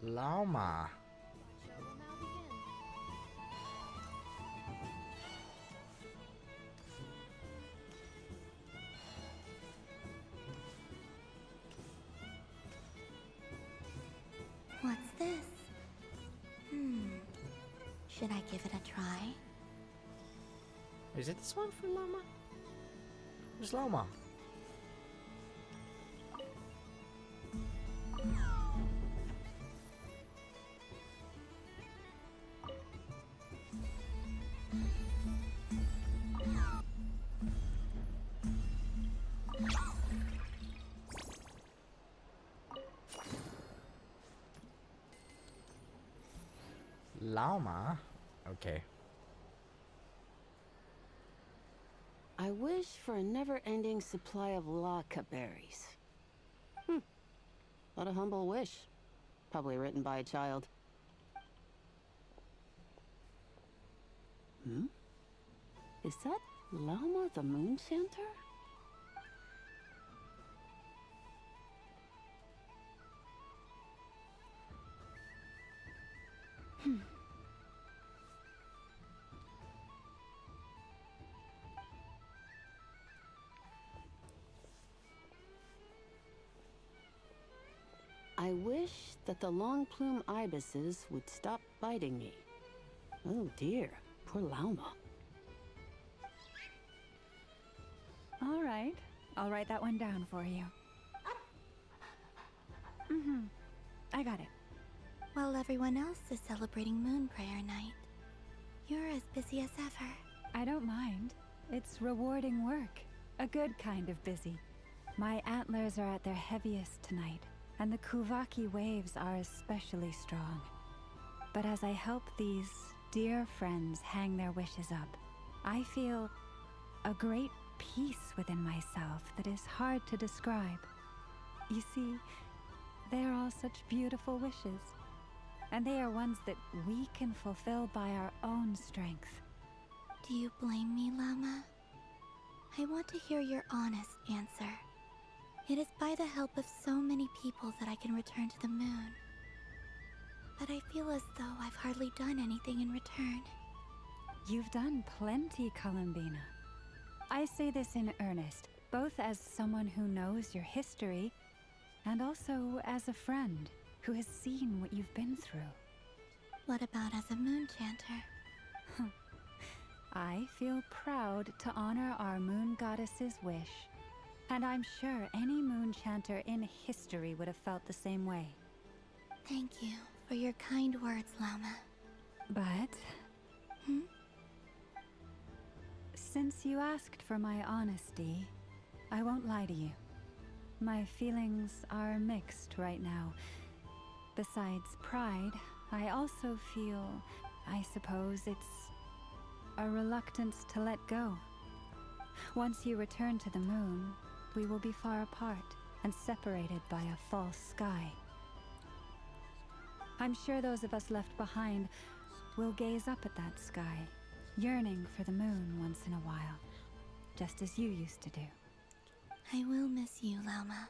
Llama. What's this? Should I give it a try? Is it this one for Llama? Where's Llama? Llama? Okay. I wish for a never-ending supply of laka berries. What a humble wish. Probably written by a child. Is that Llama the Moon Chanter? I wish that the long plume ibises would stop biting me. Oh dear, poor Llama. All right, I'll write that one down for you. I got it. While everyone else is celebrating Moon Prayer Night, you're as busy as ever. I don't mind. It's rewarding work. A good kind of busy. My antlers are at their heaviest tonight, and the Kuvaki waves are especially strong. But as I help these dear friends hang their wishes up, I feel a great peace within myself that is hard to describe. You see, they are all such beautiful wishes, and they are ones that we can fulfill by our own strength. Do you blame me, Llama? I want to hear your honest answer. It is by the help of so many people that I can return to the moon. But I feel as though I've hardly done anything in return. You've done plenty, Columbina. I say this in earnest, both as someone who knows your history, and also as a friend who has seen what you've been through. What about as a moon chanter? I feel proud to honor our moon goddess's wish, and I'm sure any moon chanter in history would have felt the same way. Thank you for your kind words, Llama. But... Since you asked for my honesty, I won't lie to you. My feelings are mixed right now. Besides pride, I also feel, I suppose it's a reluctance to let go. Once you return to the moon, we will be far apart and separated by a false sky. I'm sure those of us left behind will gaze up at that sky, yearning for the moon once in a while, just as you used to do. I will miss you, Llama.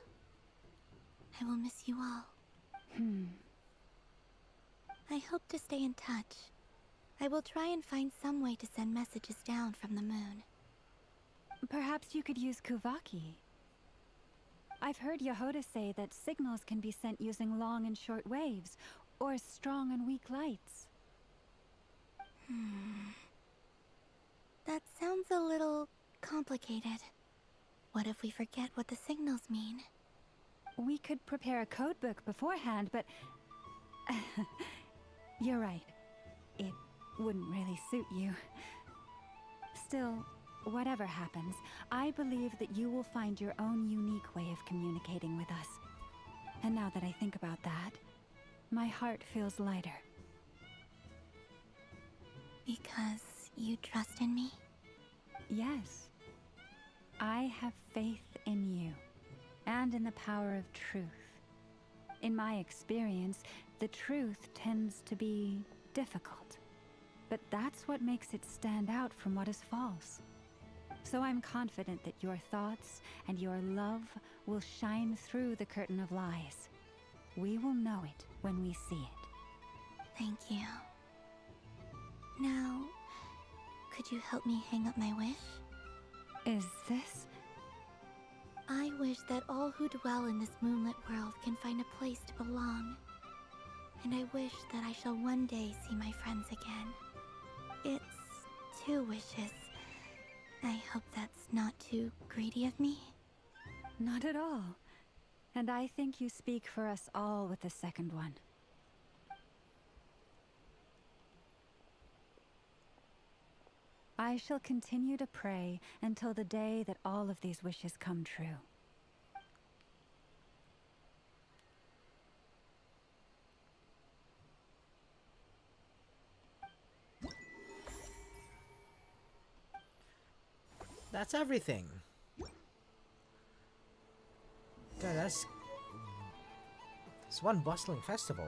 I will miss you all. I hope to stay in touch. I will try and find some way to send messages down from the moon. Perhaps you could use Kuvaki. I've heard Yehoda say that signals can be sent using long and short waves, or strong and weak lights. That sounds a little complicated. What if we forget what the signals mean? We could prepare a codebook beforehand, but... You're right. It wouldn't really suit you. Still, whatever happens, I believe that you will find your own unique way of communicating with us. And now that I think about that, my heart feels lighter. Because you trust in me? Yes. I have faith in you, and in the power of truth. In my experience, the truth tends to be difficult, but that's what makes it stand out from what is false. So I'm confident that your thoughts and your love will shine through the curtain of lies. We will know it when we see it. Thank you. Now, could you help me hang up my wish? Is this? I wish that all who dwell in this moonlit world can find a place to belong. And I wish that I shall one day see my friends again. It's 2 wishes. I hope that's not too greedy of me. Not at all. And I think you speak for us all with the second one. I shall continue to pray until the day that all of these wishes come true. That's everything. God, it's one bustling festival.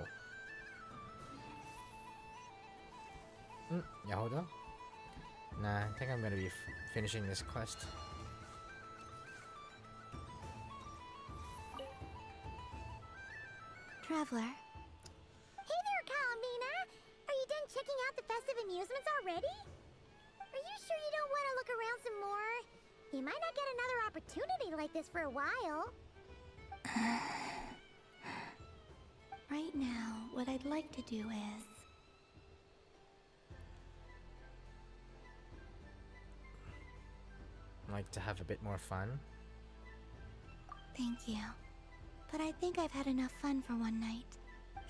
Yahoda? Nah, I think I'm gonna be finishing this quest. Traveler. Hey there, Kalamina! Are you done checking out the festive amusements already? Are you sure you don't want to look around some more? You might not get another opportunity like this for a while. Right now, what I'd like to do is... Like to have a bit more fun. Thank you. But I think I've had enough fun for one night.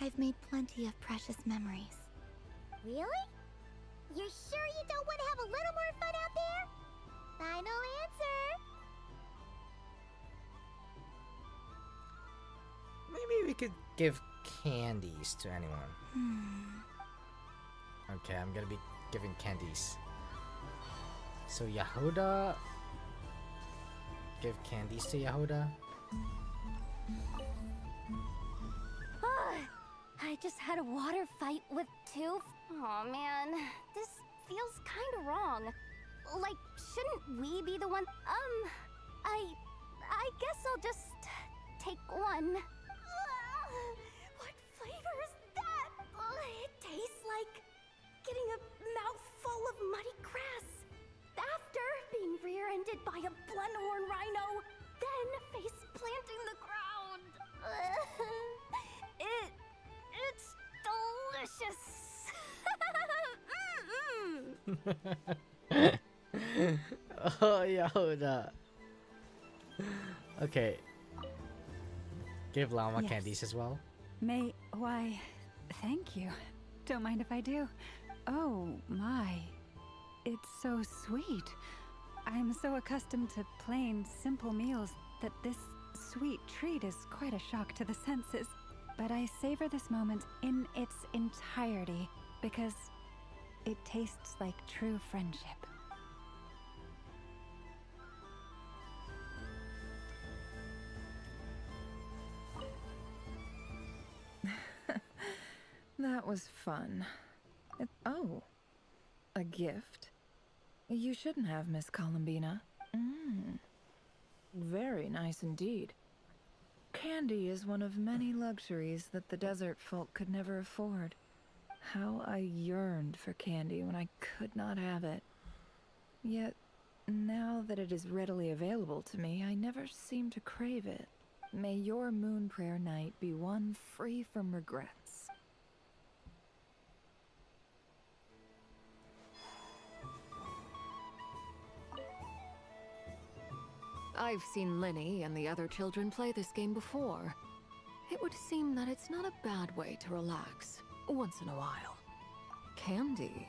I've made plenty of precious memories. Really? You're sure you don't want to have a little more fun out there? Final answer! Maybe we could give candies to anyone. Okay, I'm gonna be giving candies. So Yahoda... Give candies to Yahoda. I just had a water fight with Tooth. Oh man, this feels kind of wrong. Like, shouldn't we be the one? I guess I'll just take one. What flavor is that? It tastes like getting a mouthful of muddy grass. After being rear-ended by a blunt-horn rhino, then face-planting the ground. It's delicious. Oh, Yahoda. Okay. Give Llama Yes. candies as well. Why, thank you. Don't mind if I do. Oh, my. It's so sweet. I'm so accustomed to plain, simple meals that this sweet treat is quite a shock to the senses. But I savor this moment in its entirety because it tastes like true friendship. That was fun. Oh, a gift? You shouldn't have, Miss Columbina. Very nice indeed. Candy is one of many luxuries that the desert folk could never afford. How I yearned for candy when I could not have it. Yet, now that it is readily available to me, I never seem to crave it. May your moon prayer night be one free from regrets. I've seen Lenny and the other children play this game before. It would seem that it's not a bad way to relax, once in a while. Candy?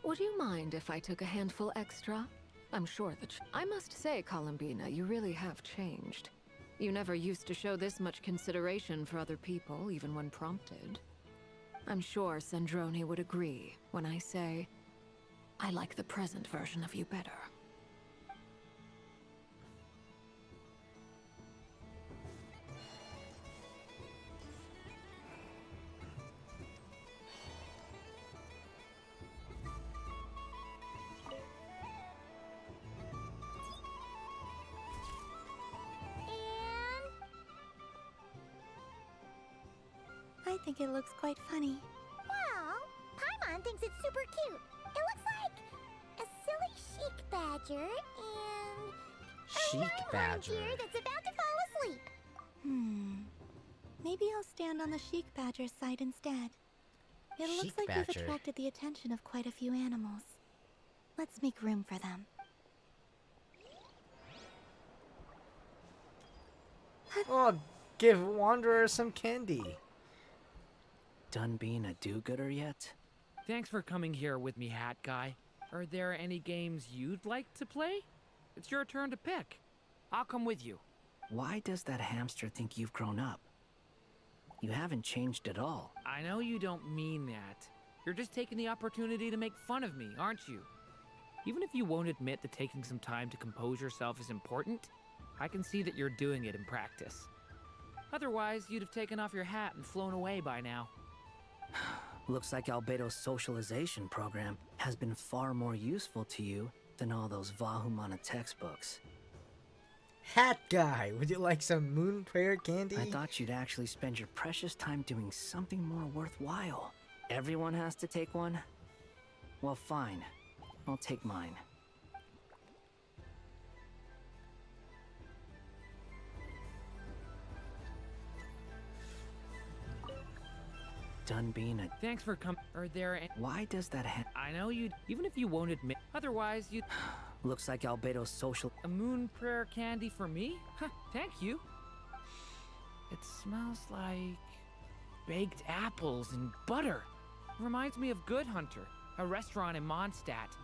Would you mind if I took a handful extra? I'm sure that I must say, Columbina, you really have changed. You never used to show this much consideration for other people, even when prompted. I'm sure Sandrone would agree when I say, I like the present version of you better. I think it looks quite funny. Well, Paimon thinks it's super cute. It looks like a silly chic badger and Chic badger. deer that's about to fall asleep. Maybe I'll stand on the chic badger's side instead. It looks Chic like badger. we've attracted the attention of quite a few animals. Let's make room for them. Oh, give Wanderer some candy. Done being a do-gooder yet? Thanks for coming here with me, Hat Guy. Are there any games you'd like to play? It's your turn to pick. I'll come with you. Why does that hamster think you've grown up? You haven't changed at all. I know you don't mean that. You're just taking the opportunity to make fun of me, aren't you? Even if you won't admit that taking some time to compose yourself is important, I can see that you're doing it in practice. Otherwise, you'd have taken off your hat and flown away by now. Looks like Albedo's socialization program has been far more useful to you than all those Vahumana textbooks. Hat Guy, would you like some moon prayer candy? I thought you'd actually spend your precious time doing something more worthwhile. Everyone has to take one? Well, fine. I'll take mine. Done being a... Thanks for coming. Are there any... Why does that I know you'd... Even if you won't admit... Otherwise, you'd... Looks like Albedo's social... A moon prayer candy for me? Huh, thank you. It smells like... baked apples and butter. Reminds me of Good Hunter, a restaurant in Mondstadt.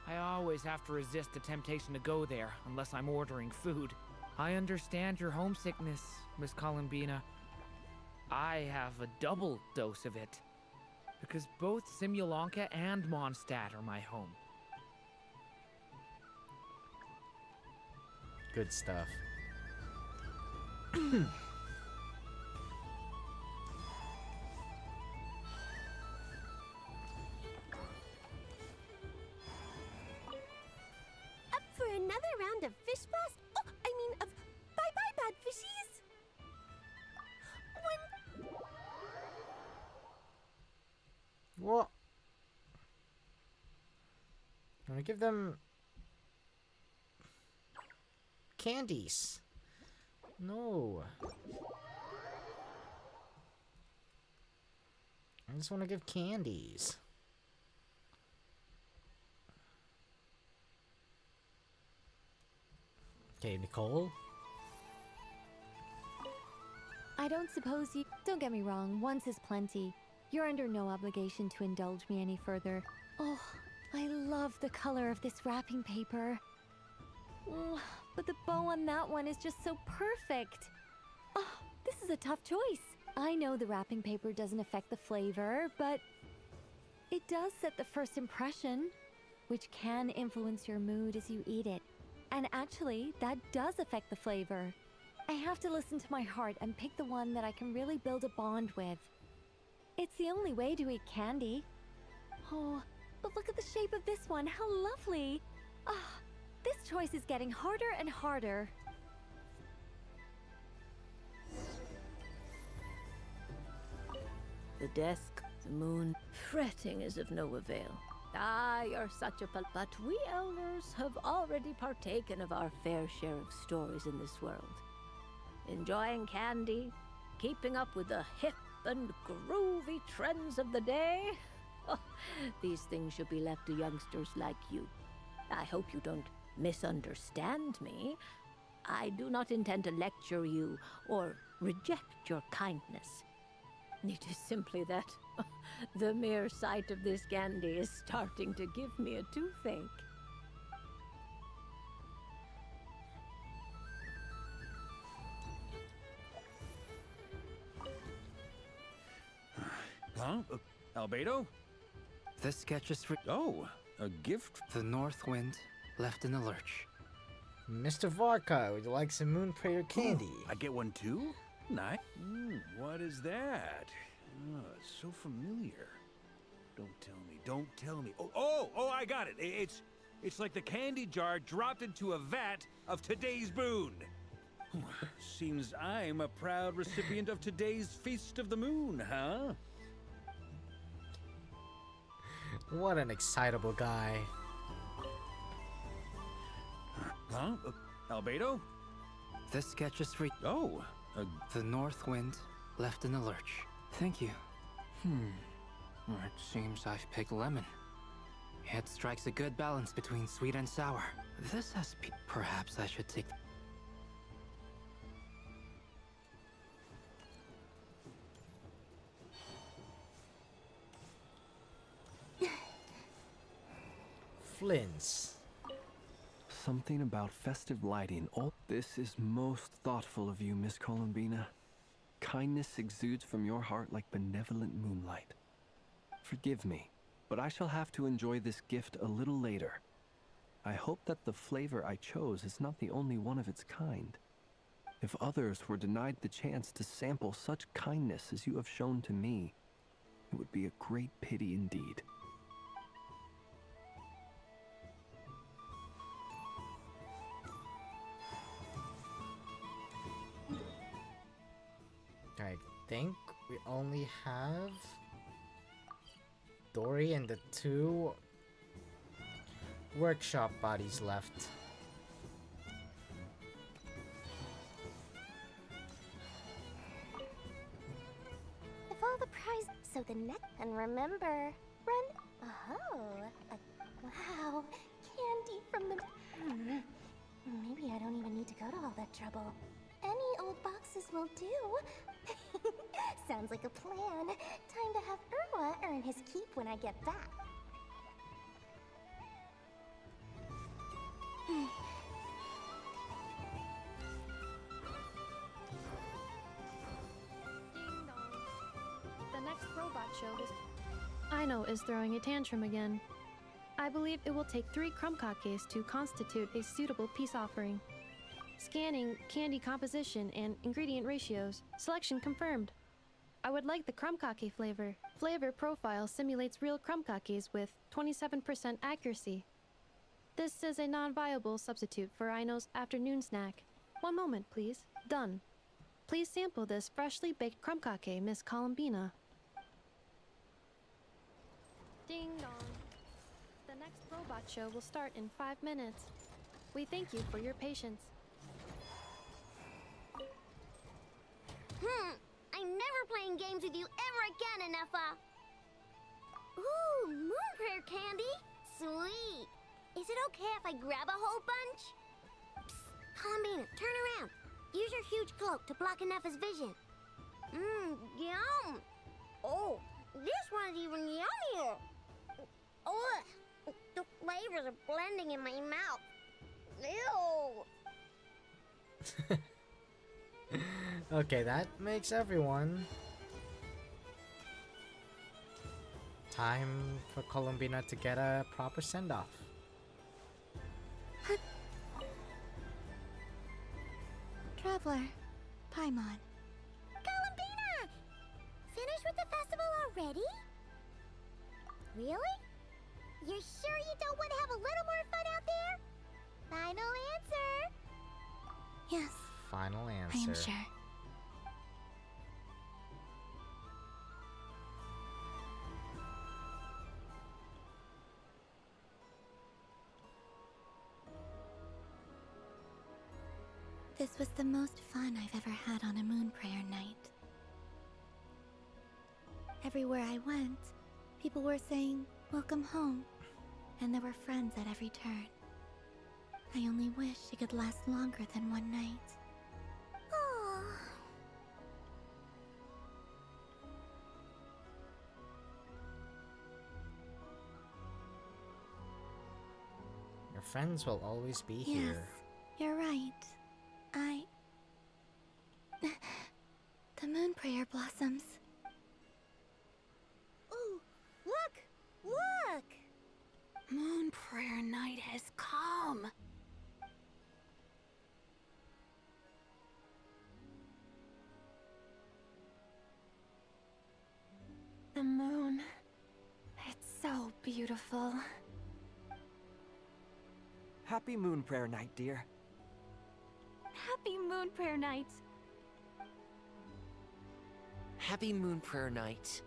I always have to resist the temptation to go there, unless I'm ordering food. I understand your homesickness, Miss Columbina. I have a double dose of it, because both Simulanka and Mondstadt are my home. Good stuff. Up for another round of fish blast? Oh, I mean of bye-bye, bad fishies. What? I'm gonna give them candies. No. I just want to give candies. Okay, Nicole. I don't suppose you... Don't get me wrong, once is plenty. You're under no obligation to indulge me any further. Oh, I love the color of this wrapping paper. But the bow on that one is just so perfect. Oh, this is a tough choice. I know the wrapping paper doesn't affect the flavor, but it does set the first impression, which can influence your mood as you eat it. And actually, that does affect the flavor. I have to listen to my heart and pick the one that I can really build a bond with. It's the only way to eat candy. Oh, but look at the shape of this one. How lovely. Ah, this choice is getting harder and harder. The desk, the moon, fretting is of no avail. Ah, you're such a but we elders have already partaken of our fair share of stories in this world. Enjoying candy, keeping up with the hip and groovy trends of the day. Oh, these things should be left to youngsters like you. I hope you don't misunderstand me. I do not intend to lecture you or reject your kindness. It is simply that the mere sight of this candy is starting to give me a toothache. Huh? Albedo? This sketch is for... Oh, a gift? The North Wind left in the lurch. Mr. Varka, would you like some moon prayer candy? I get one too? Nice. What is that? Oh, it's so familiar. Don't tell me. Oh, I got it. It's like the candy jar dropped into a vat of today's boon. Seems I'm a proud recipient of today's Feast of the Moon, huh? What an excitable guy. Huh? Albedo? This sketch is for... Oh, The North Wind left in the lurch. Thank you. It seems I've picked lemon. It strikes a good balance between sweet and sour. This has perhaps I should take... Flints. Something about festive lighting. Oh, this is most thoughtful of you, Miss Columbina. Kindness exudes from your heart like benevolent moonlight. Forgive me, but I shall have to enjoy this gift a little later. I hope that the flavor I chose is not the only one of its kind. If others were denied the chance to sample such kindness as you have shown to me, it would be a great pity indeed. I think we only have Dory and the 2 workshop bodies left. If all the prize, so the next, and remember, run. Oh, wow, candy from the. Maybe I don't even need to go to all that trouble. Any old boxes will do. Sounds like a plan. Time to have Irwa earn his keep when I get back. The next robot show is... Aino is throwing a tantrum again. I believe it will take 3 crumb-kakes to constitute a suitable peace offering. Scanning candy composition and ingredient ratios. Selection confirmed. I would like the crumb-kake flavor. Flavor profile simulates real crumb-kakes with 27% accuracy. This is a non-viable substitute for Aino's afternoon snack. One moment, please. Done. Please sample this freshly baked crumb-kake, Miss Columbina. Ding dong. The next robot show will start in 5 minutes. We thank you for your patience. I'm never playing games with you ever again, Enougha. Ooh, moon prayer candy. Sweet. Is it okay if I grab a whole bunch? Psst, Columbina, turn around. Use your huge cloak to block Enougha's vision. Yum. Oh, this one's even yummier. Oh, the flavors are blending in my mouth. Ew. Okay, that makes everyone. Time for Columbina to get a proper send-off. Traveler, Paimon. Columbina! Finished with the festival already? Really? You're sure you don't want to have a little more fun out there? Final answer. Yes. Final answer. I am sure. This was the most fun I've ever had on a moon prayer night. Everywhere I went, people were saying, "Welcome home," and there were friends at every turn. I only wish it could last longer than one night. Aww. Your friends will always be Yes, here. you're right. The moon prayer blossoms. Ooh, look! Look! Moon prayer night has come. The moon. It's so beautiful. Happy Moon Prayer Night, dear. Happy Moon Prayer Night. Happy Moon Prayer Night.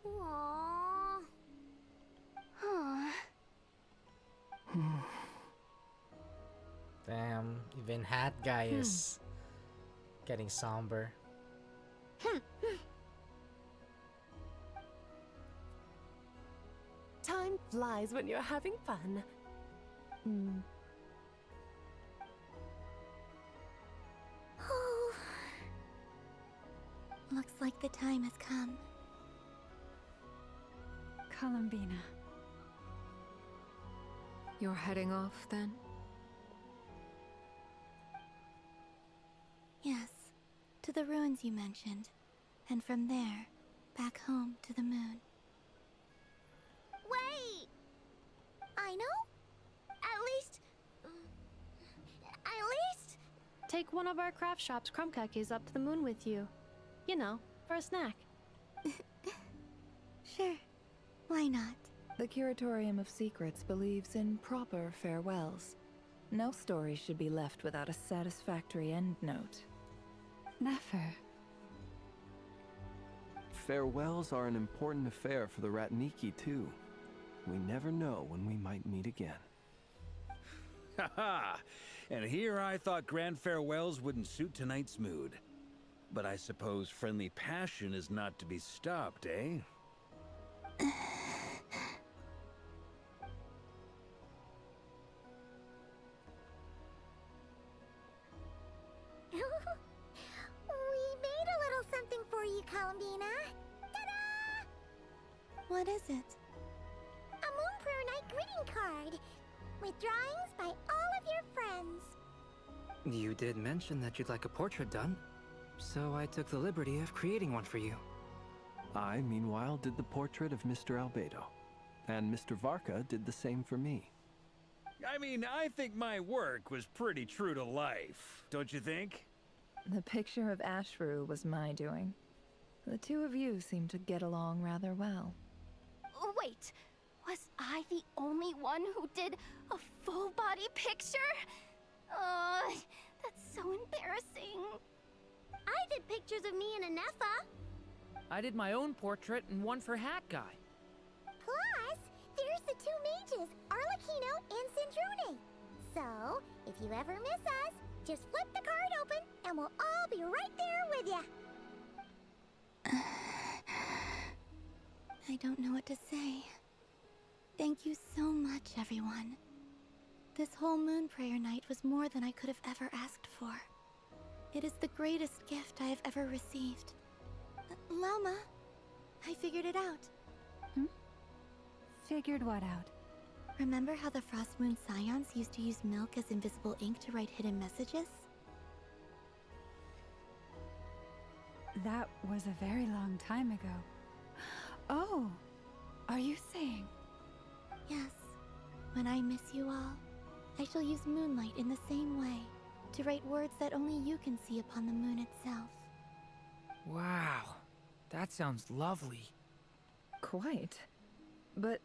Aww. Huh. Damn, even Hat Guy is getting somber. Time flies when you're having fun. Oh. Looks like the time has come. Columbina. You're heading off then? Yes, to the ruins you mentioned. And from there, back home to the moon. Wait! I know? At least... Take one of our craft shop's crumb cookies up to the moon with you. You know, for a snack. Sure. Why not? The Curatorium of Secrets believes in proper farewells. No story should be left without a satisfactory endnote. Never. Farewells are an important affair for the Ratniki, too. We never know when we might meet again. Haha! And here I thought grand farewells wouldn't suit tonight's mood. But I suppose friendly passion is not to be stopped, eh? We made a little something for you, Columbina. Ta-da! What is it? A Moon Prayer Night greeting card. With drawings by all of your friends. You did mention that you'd like a portrait done, so I took the liberty of creating one for you. I, meanwhile, did the portrait of Mr. Albedo, and Mr. Varka did the same for me. I mean, I think my work was pretty true to life, don't you think? The picture of Ashru was my doing. The two of you seem to get along rather well. Wait, was I the only one who did a full body picture? That's so embarrassing. I did pictures of me and Anefa. I did my own portrait and one for Hat Guy. Plus, there's the two mages, Arlecchino and Sandrune. So, if you ever miss us, just flip the card open and we'll all be right there with you. I don't know what to say. Thank you so much, everyone. This whole Moon Prayer Night was more than I could have ever asked for. It is the greatest gift I have ever received. Lama, I figured it out. Figured what out? Remember how the Frost Moon Scions used to use milk as invisible ink to write hidden messages? That was a very long time ago. Oh, are you saying? Yes. When I miss you all, I shall use moonlight in the same way, to write words that only you can see upon the moon itself. Wow, that sounds lovely. Quite. But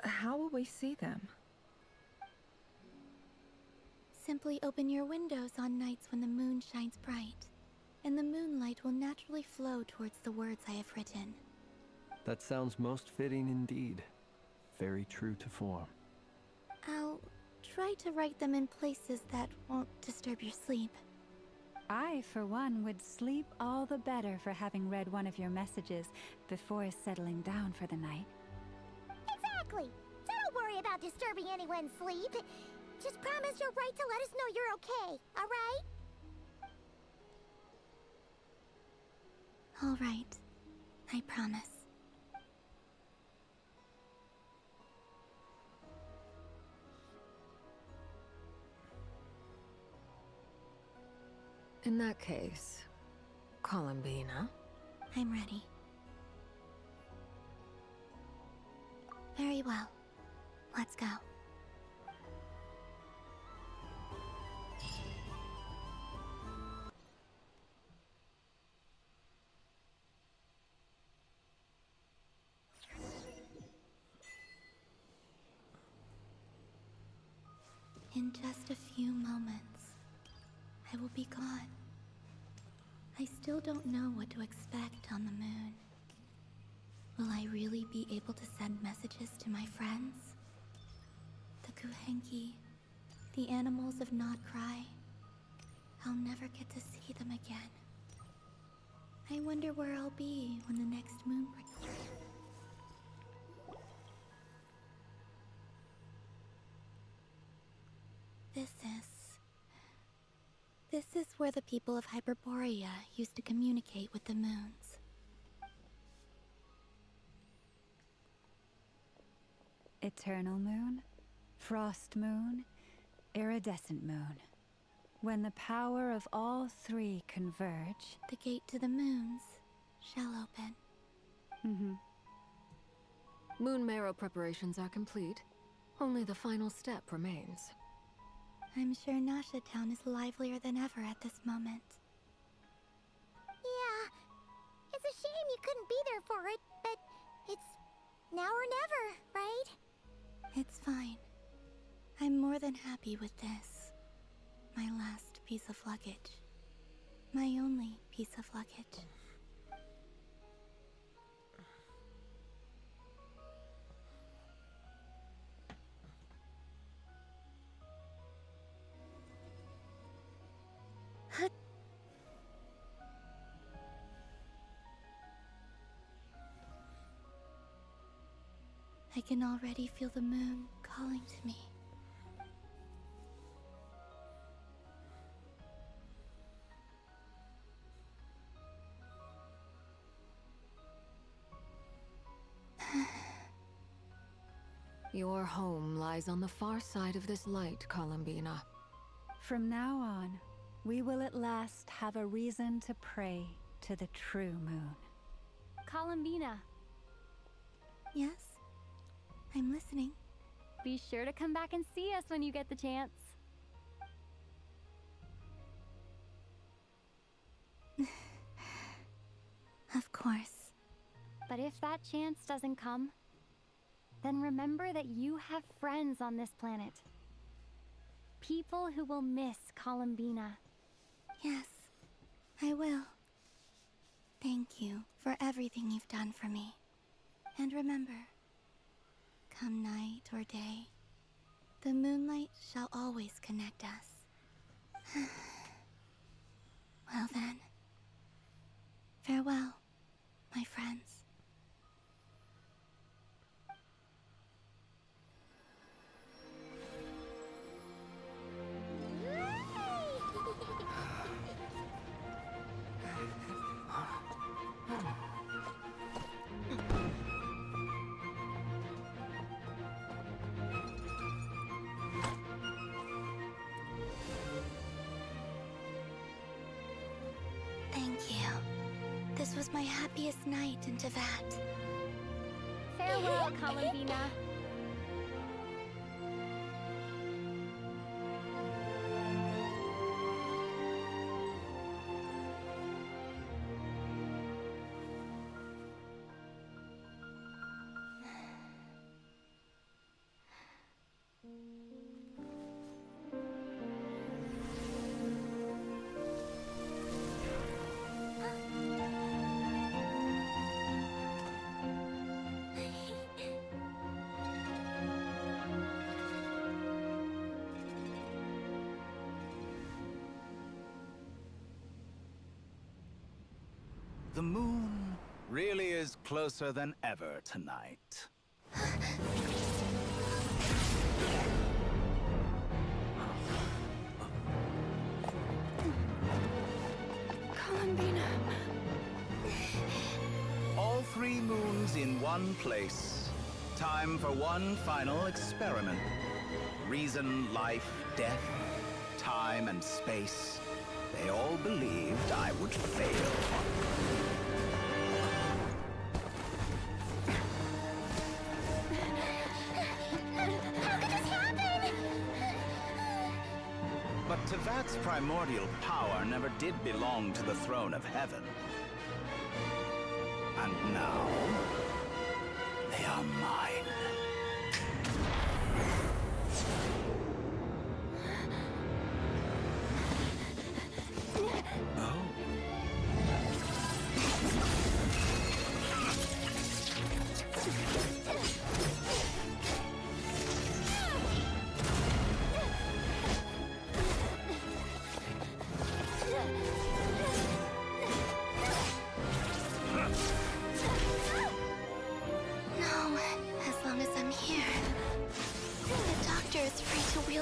how will we see them? Simply open your windows on nights when the moon shines bright, and the moonlight will naturally flow towards the words I have written. That sounds most fitting indeed. Very true to form. I'll try to write them in places that won't disturb your sleep. I, for one, would sleep all the better for having read one of your messages before settling down for the night. Exactly. So don't worry about disturbing anyone's sleep. Just promise you'll write to let us know you're okay, alright? All right. I promise. In that case, Columbina. I'm ready. Very well. Let's go. In just a few moments, I will be gone. I still don't know what to expect on the moon. Will I really be able to send messages to my friends? The Kuhenki, The animals of Nod cry. I'll never get to see them again. I wonder where I'll be when the next moon... This is where the people of Hyperborea used to communicate with the moons. Eternal moon, frost moon, iridescent moon. When the power of all three converge, the gate to the moons shall open. Moon marrow preparations are complete. Only the final step remains. I'm sure Nasha Town is livelier than ever at this moment. Yeah, it's a shame you couldn't be there for it, but it's now or never, right? It's fine. I'm more than happy with this. My last piece of luggage. My only piece of luggage. I can already feel the moon calling to me. Your home lies on the far side of this light, Columbina. From now on, we will at last have a reason to pray to the true moon. Columbina. Yes? I'm listening. Be sure to come back and see us when you get the chance. Of course. But if that chance doesn't come, then remember that you have friends on this planet. People who will miss Columbina. Yes, I will. Thank you for everything you've done for me. And remember, come night or day, the moonlight shall always connect us. Well then, farewell, my friends. Thank you. This was my happiest night in Tevat. Farewell, Columbina. The moon really is closer than ever tonight. Columbina. All three moons in one place. Time for one final experiment. Reason, life, death, time and space. They all believed I would fail. But Tevat's primordial power never did belong to the throne of heaven. And now, they are mine.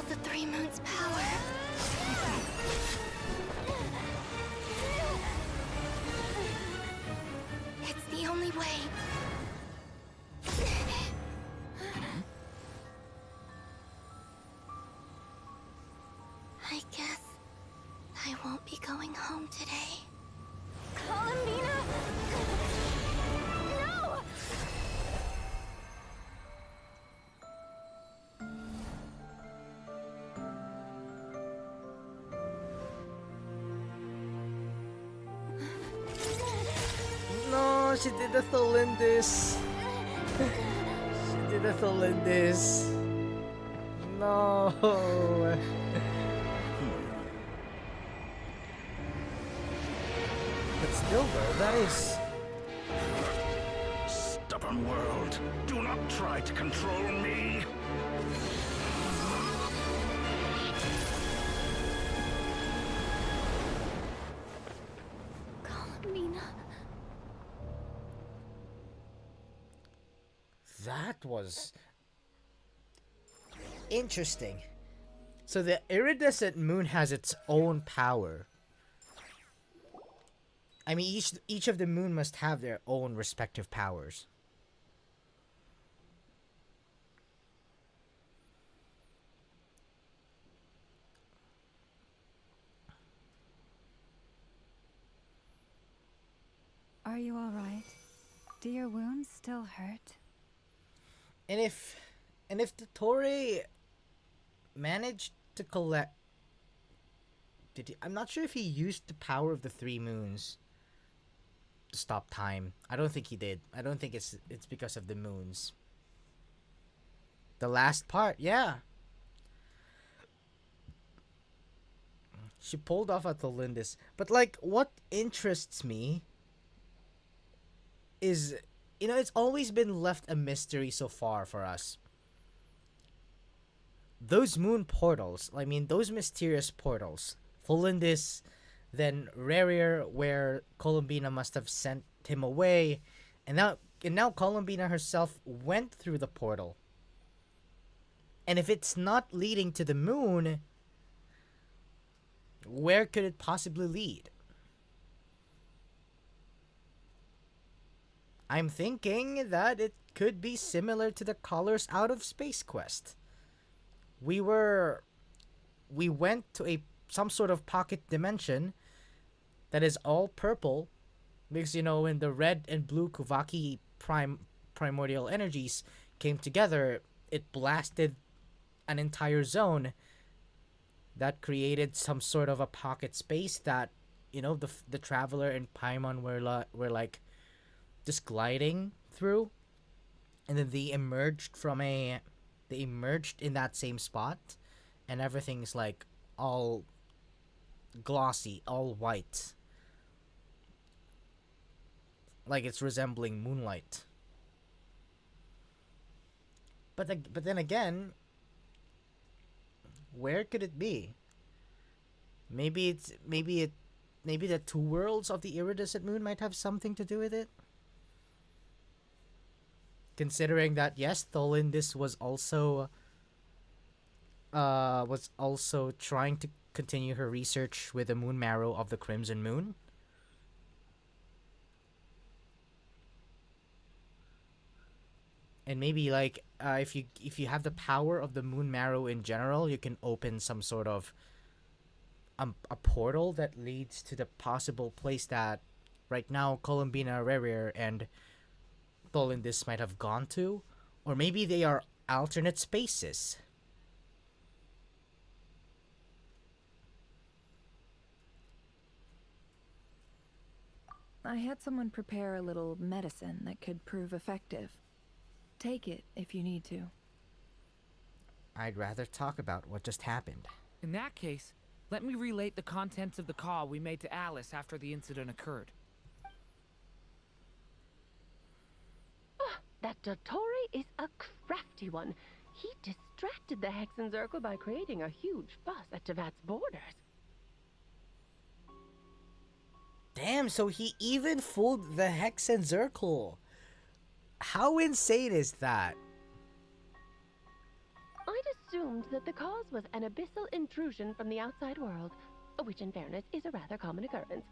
the three moons' power. It's the only way. I guess I won't be going home today. Columbina! No! No, she did a Tholindis. She did a Tholindis. No. But still, though, that is. Stubborn world, do not try to control me. Columbina. That was interesting. So the iridescent moon has its own power. I mean, each of the moon must have their own respective powers. Are you all right? Do your wounds still hurt? And if the Torre managed to collect, I'm not sure if he used the power of the three moons to stop time. I don't think he did. I don't think it's because of the moons. The last part, yeah. She pulled off at the Lindis. But like, what interests me is, you know, it's always been left a mystery so far for us. Those moon portals, I mean, those mysterious portals, Tholindis, then Rarier, where Columbina must have sent him away, and now Columbina herself went through the portal. And if it's not leading to the moon, where could it possibly lead? I'm thinking that it could be similar to the colors out of Space Quest. We went to some sort of pocket dimension that is all purple, because, you know, when the red and blue Kuvaki primordial energies came together, it blasted an entire zone that created some sort of a pocket space that, you know, the Traveler and Paimon were like just gliding through, and then they emerged in that same spot, and everything's like all glossy, all white, like it's resembling moonlight. But then again, where could it be? Maybe the two worlds of the iridescent moon might have something to do with it. Considering that, yes, Tholindis was also trying to continue her research with the moon marrow of the Crimson Moon. And maybe like if you have the power of the moon marrow in general, you can open some sort of a portal that leads to the possible place that right now Columbina, Rarier, and Tholindis might have gone to, or maybe they are alternate spaces. I had someone prepare a little medicine that could prove effective. Take it if you need to. I'd rather talk about what just happened. In that case, let me relate the contents of the call we made to Alice after the incident occurred. That Dottore is a crafty one. He distracted the Hexenzirkel by creating a huge fuss at Tevat's borders. Damn, so he even fooled the Hexenzirkel. How insane is that? I'd assumed that the cause was an abyssal intrusion from the outside world, which in fairness is a rather common occurrence.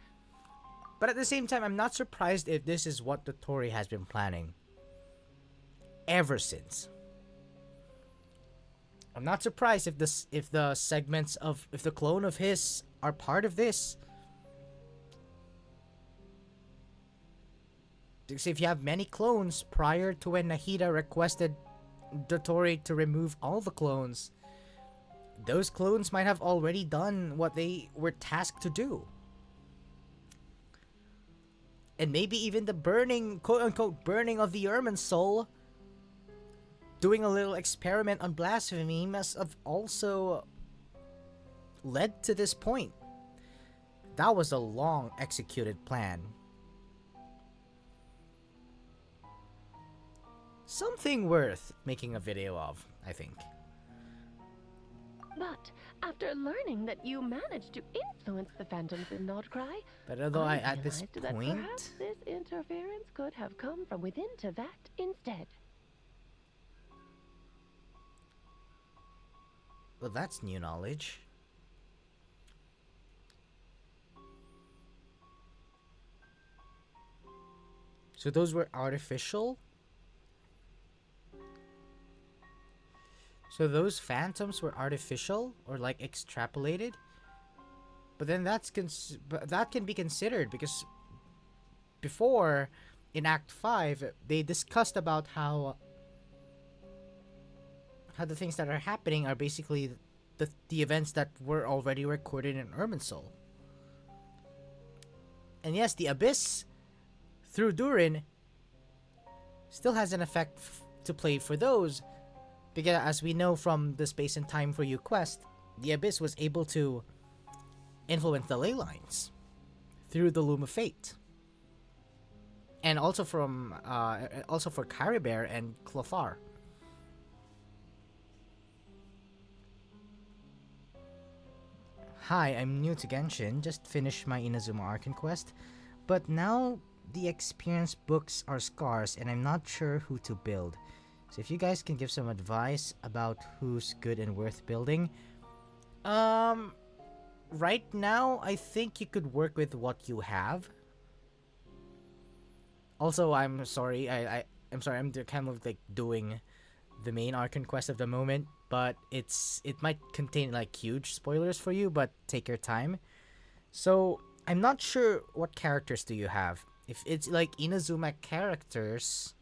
But at the same time, I'm not surprised if this is what the Tory has been planning ever since. I'm not surprised if the segments of if the clone of his are part of this. Because if you have many clones prior to when Nahida requested the Tory to remove all the clones, those clones might have already done what they were tasked to do. And maybe even the burning, quote-unquote, burning of the Ermine soul, doing a little experiment on blasphemy, must have also led to this point. That was a long executed plan. Something worth making a video of, I think. But after learning that you managed to influence the phantoms in Nordcry, But although I at this realized that point, perhaps this interference could have come from within Tevat instead. well, that's new knowledge. So those were artificial? So those phantoms were artificial or like extrapolated? But then but that can be considered because before in Act 5 they discussed about how the things that are happening are basically the events that were already recorded in Irminsul. And yes, the Abyss through Durin still has an effect to play for those, because as we know from the Space and Time for You quest, the Abyss was able to influence the ley lines through the Loom of Fate. And also from also for Caribert and Clothar. Hi, I'm new to Genshin, just finished my Inazuma Arcane quest, but now the experience books are scarce and I'm not sure who to build. So if you guys can give some advice about who's good and worth building. Right now, I think you could work with what you have. Also, I'm sorry, I'm sorry, I'm kind of like doing the main Arcane quest of the moment, but it might contain like huge spoilers for you, but take your time. So I'm not sure what characters do you have. If it's like Inazuma characters,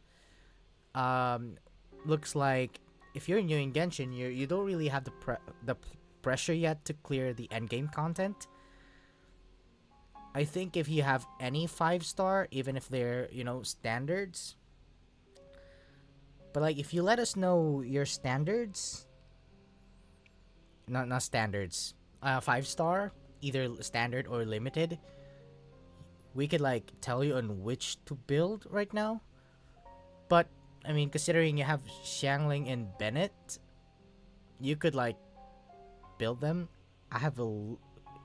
looks like if you're new in Genshin, you don't really have the pressure yet to clear the endgame content. I think if you have any 5-star, even if they're, you know, standards. But like if you let us know your standards, not standards, 5-star, either standard or limited, we could like tell you on which to build right now. But I mean, considering you have Xiangling and Bennett, you could like build them.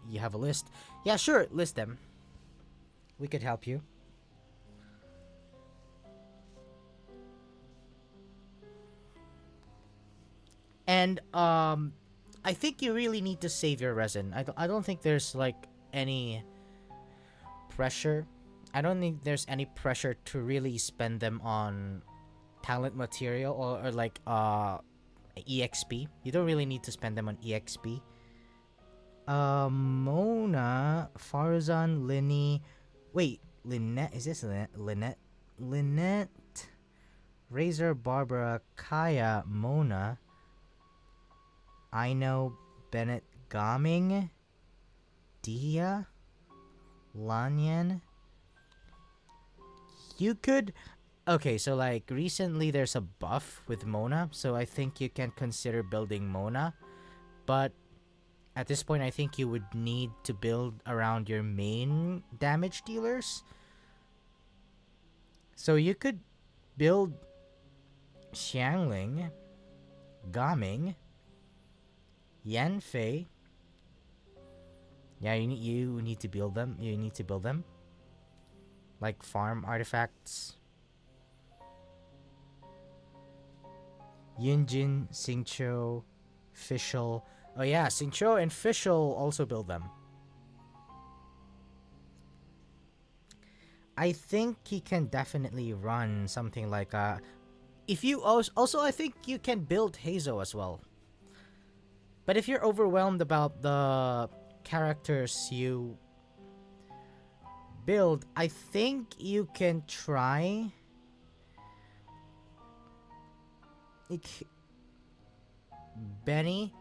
You have a list. Yeah, sure, list them. We could help you. And I think you really need to save your resin. I don't think there's like any pressure. I don't think there's any pressure to really spend them on talent material or like EXP. You don't really need to spend them on EXP. Mona, Farzan, Linny. Wait, Lynette. Is this Lynette? Lynette, Razor, Barbara, Kaya, Mona. Aino, Bennett, Gaming, Dia, Lanyan. You could. Okay, so like recently there's a buff with Mona, so I think you can consider building Mona. But at this point, I think you would need to build around your main damage dealers. So you could build Xiangling, Gaming, Yanfei. Yeah, you need to build them. You need to build them. Like farm artifacts. Yunjin, Xingqiu, Fischl. Oh yeah, Sincho and Fischl also build them. I think he can definitely run something like if you also I think you can build Hazo as well. But if you're overwhelmed about the characters you build, I think you can try Benny.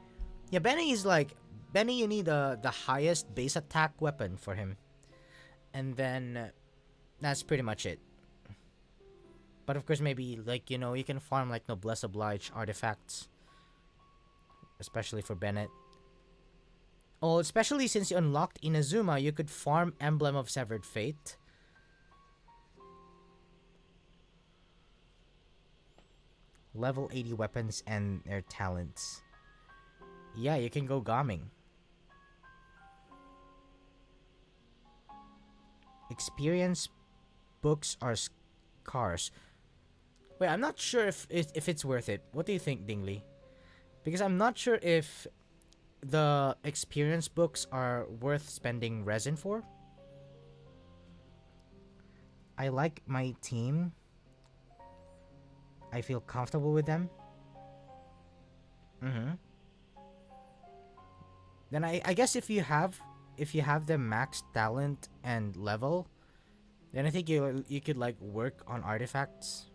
Yeah, Benny is like Benny. You need the highest base attack weapon for him, and then that's pretty much it. But of course, maybe like you can farm like Noblesse Oblige artifacts, especially for Bennett. Oh, especially since you unlocked Inazuma, you could farm Emblem of Severed Fate. Level 80 weapons and their talents. Yeah, you can go Gaming. Experience books are scarce. Wait, I'm not sure if it's worth it. What do you think, Dingley? Because I'm not sure if the experience books are worth spending resin for. I like my team. I feel comfortable with them. Then I guess if you have the max talent and level, then I think you could like work on artifacts.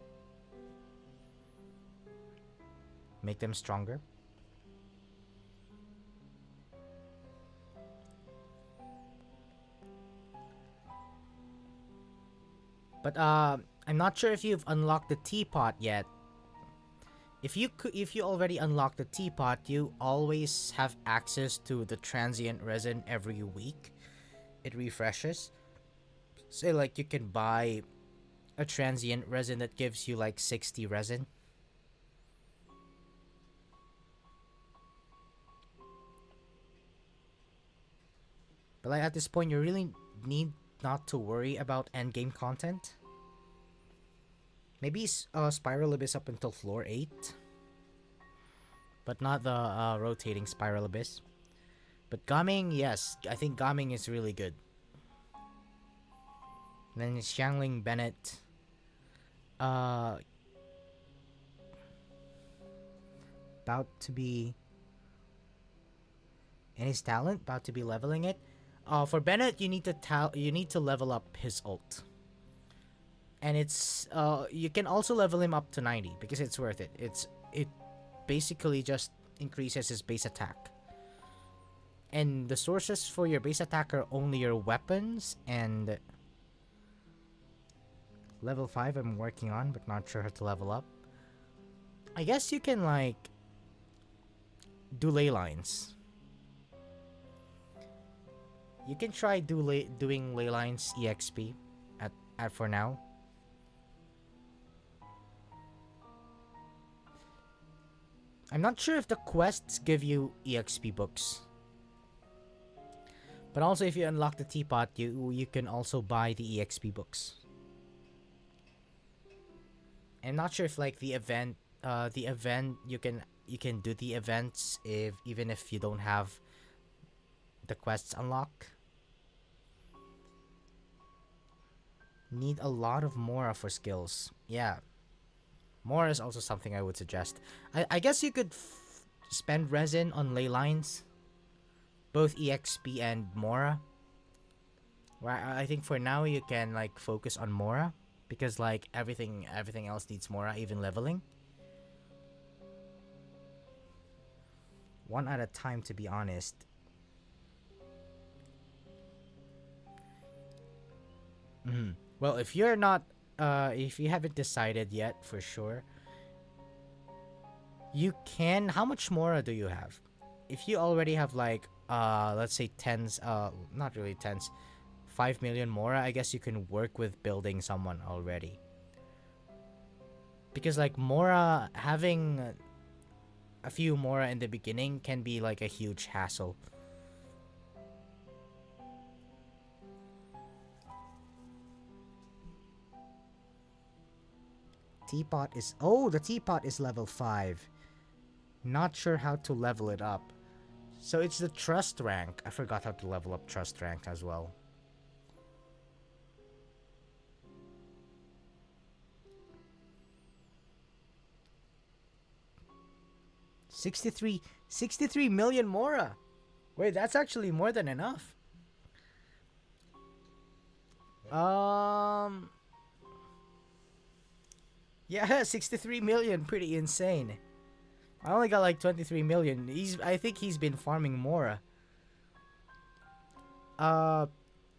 Make them stronger. But I'm not sure if you've unlocked the teapot yet. If you already unlocked the teapot, you always have access to the transient resin every week. It refreshes. So like you can buy a transient resin that gives you like 60 resin. But like at this point, you really need not to worry about endgame content. Maybe Spiral Abyss up until floor 8. But not the rotating Spiral Abyss. But Gaming, yes. I think Gaming is really good. And then Xiangling Bennett. About to be... And his talent? About to be leveling it. For Bennett, you need to level up his ult. And it's you can also level him up to 90 because it's worth it. It basically just increases his base attack. And the sources for your base attack are only your weapons and level 5 I'm working on but not sure how to level up. I guess you can like do ley lines. You can try doing ley lines EXP at for now. I'm not sure if the quests give you EXP books. But also if you unlock the teapot, you can also buy the EXP books. I'm not sure if like the event you can do the events even if you don't have the quests unlock. Need a lot of Mora for skills. Yeah. Mora is also something I would suggest. I guess you could spend resin on ley lines. Both EXP and Mora. Right, I think for now you can like focus on Mora. Because like everything else needs Mora, even leveling. One at a time, to be honest. Well, if you're not if you haven't decided yet for sure, you can. How much Mora do you have? If you already have like let's say tens, not really tens, 5 million Mora, I guess you can work with building someone already. Because like Mora, having a few Mora in the beginning can be like a huge hassle. Teapot is... Oh, the teapot is level 5. Not sure how to level it up. So it's the trust rank. I forgot how to level up trust rank as well. $63 million Mora. Wait, that's actually more than enough. Yeah, 63 million, pretty insane. I only got like 23 million. I think he's been farming Mora.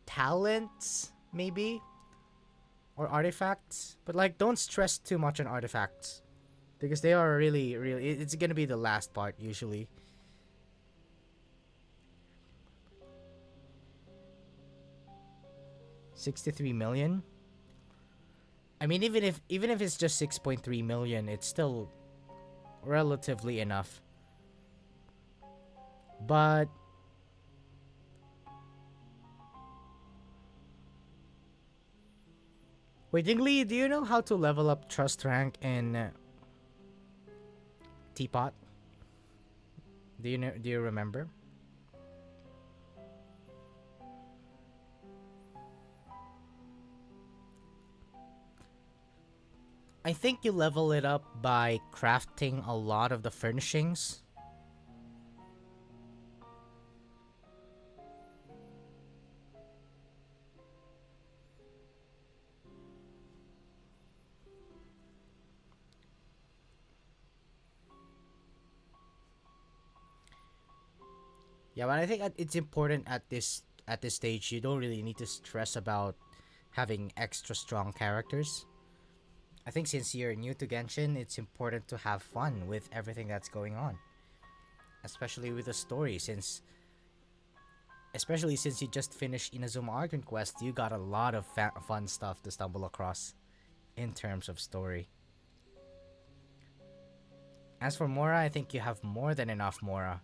Talents maybe, or artifacts, but like don't stress too much on artifacts because they are really it's gonna be the last part usually. $63 million. I mean, even if it's just 6.3 million, it's still relatively enough. But wait, Dingley, do you know how to level up trust rank in Teapot? Do you remember? I think you level it up by crafting a lot of the furnishings. Yeah, but I think it's important at this stage. You don't really need to stress about having extra strong characters. I think since you're new to Genshin, it's important to have fun with everything that's going on. Especially with the story, especially since you just finished Inazuma Argent Quest, you got a lot of fun stuff to stumble across in terms of story. As for Mora, I think you have more than enough Mora.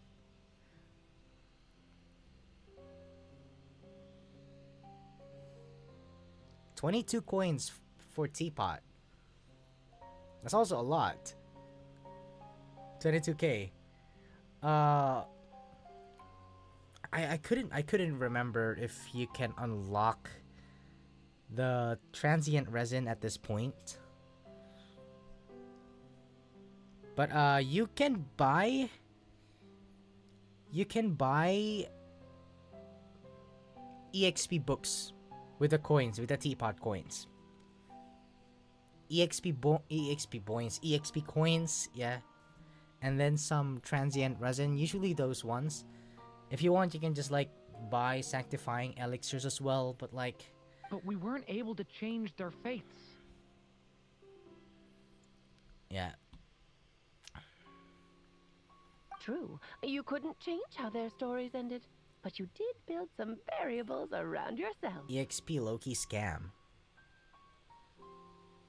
$22 coins for Teapot. That's also a lot. 22k. I couldn't remember if you can unlock the transient resin at this point. But you can buy EXP books with the coins, with the Teapot coins. EXP coins, yeah. And then some transient resin, usually those ones. If you want, you can just like buy sanctifying elixirs as well, but like... But we weren't able to change their fates. Yeah. True, you couldn't change how their stories ended, but you did build some variables around yourself. EXP Loki scam.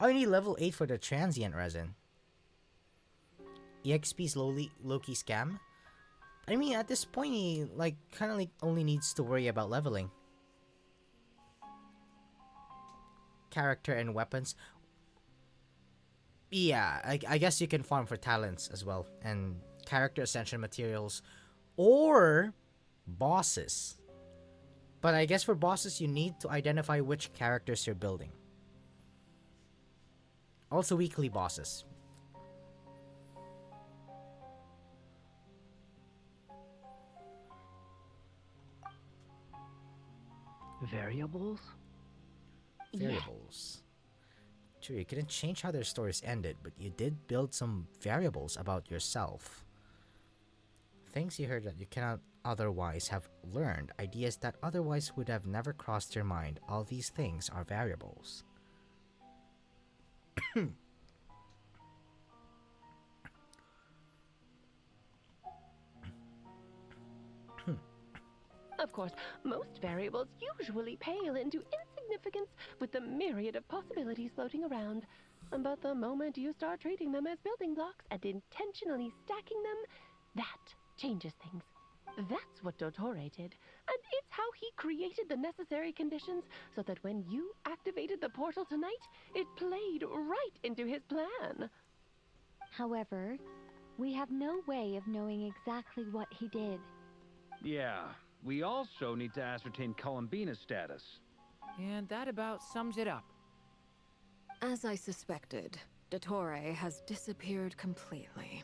Oh, you need level 8 for the transient resin. EXP's Loki scam? I mean, at this point, he like kind of like only needs to worry about leveling. Character and weapons. Yeah, I guess you can farm for talents as well, and character ascension materials, or bosses. But I guess for bosses, you need to identify which characters you're building. Also weekly bosses. Variables? Variables. True, you couldn't change how their stories ended, but you did build some variables about yourself. Things you heard that you cannot otherwise have learned, ideas that otherwise would have never crossed your mind. All these things are variables. Of course, most variables usually pale into insignificance with the myriad of possibilities floating around. But the moment you start treating them as building blocks and intentionally stacking them, that changes things. That's what Dottore did, and it's how he created the necessary conditions so that when you activated the portal tonight, it played right into his plan. However, We have no way of knowing exactly what he did. Yeah, we also need to ascertain Columbina's status. And that about sums it up. As I suspected, Dottore has disappeared completely.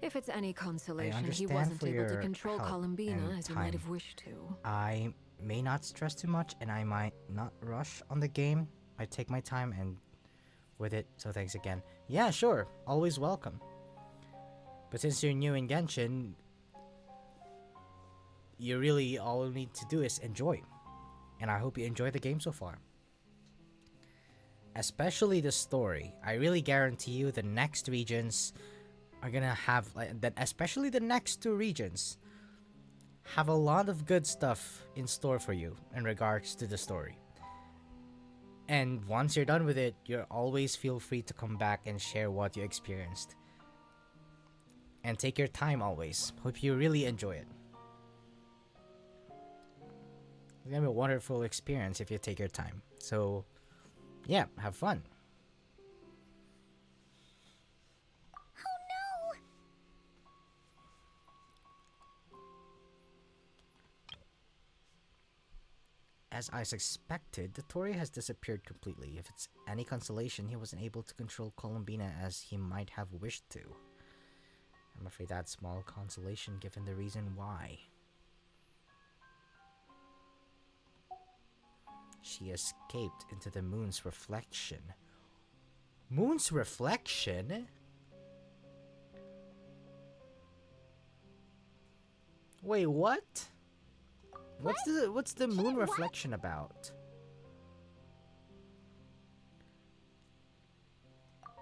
If it's any consolation, he wasn't able to control Columbina as he might have wished to. I may not stress too much, and I might not rush on the game. I take my time and with it, so thanks again. Yeah, sure, always welcome. But since you're new in Genshin, you really all you need to do is enjoy. And I hope you enjoy the game so far. Especially the story. I really guarantee you the next regions are gonna have that, especially the next two regions have a lot of good stuff in store for you in regards to the story. And once you're done with it, you'll always feel free to come back and share what you experienced. And take your time always. Hope you really enjoy it. It's gonna be a wonderful experience if you take your time. So, yeah, have fun. As I suspected, Dottore has disappeared completely. If it's any consolation, he wasn't able to control Columbina as he might have wished to. I'm afraid that's small consolation given the reason why. She escaped into the moon's reflection. Moon's reflection? Wait, what? What's the moon reflection about?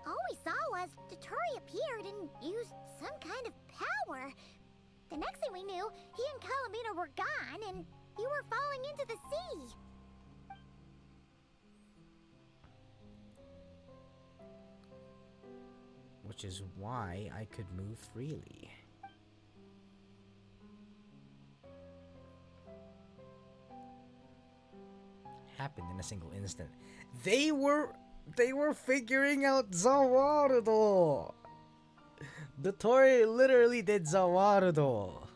All we saw was Dottore appeared and used some kind of power. The next thing we knew, he and Columbina were gone and you were falling into the sea. Which is why I could move freely. Happened in a single instant. They were figuring out Zawarudo. Dottore literally did Zawarudo.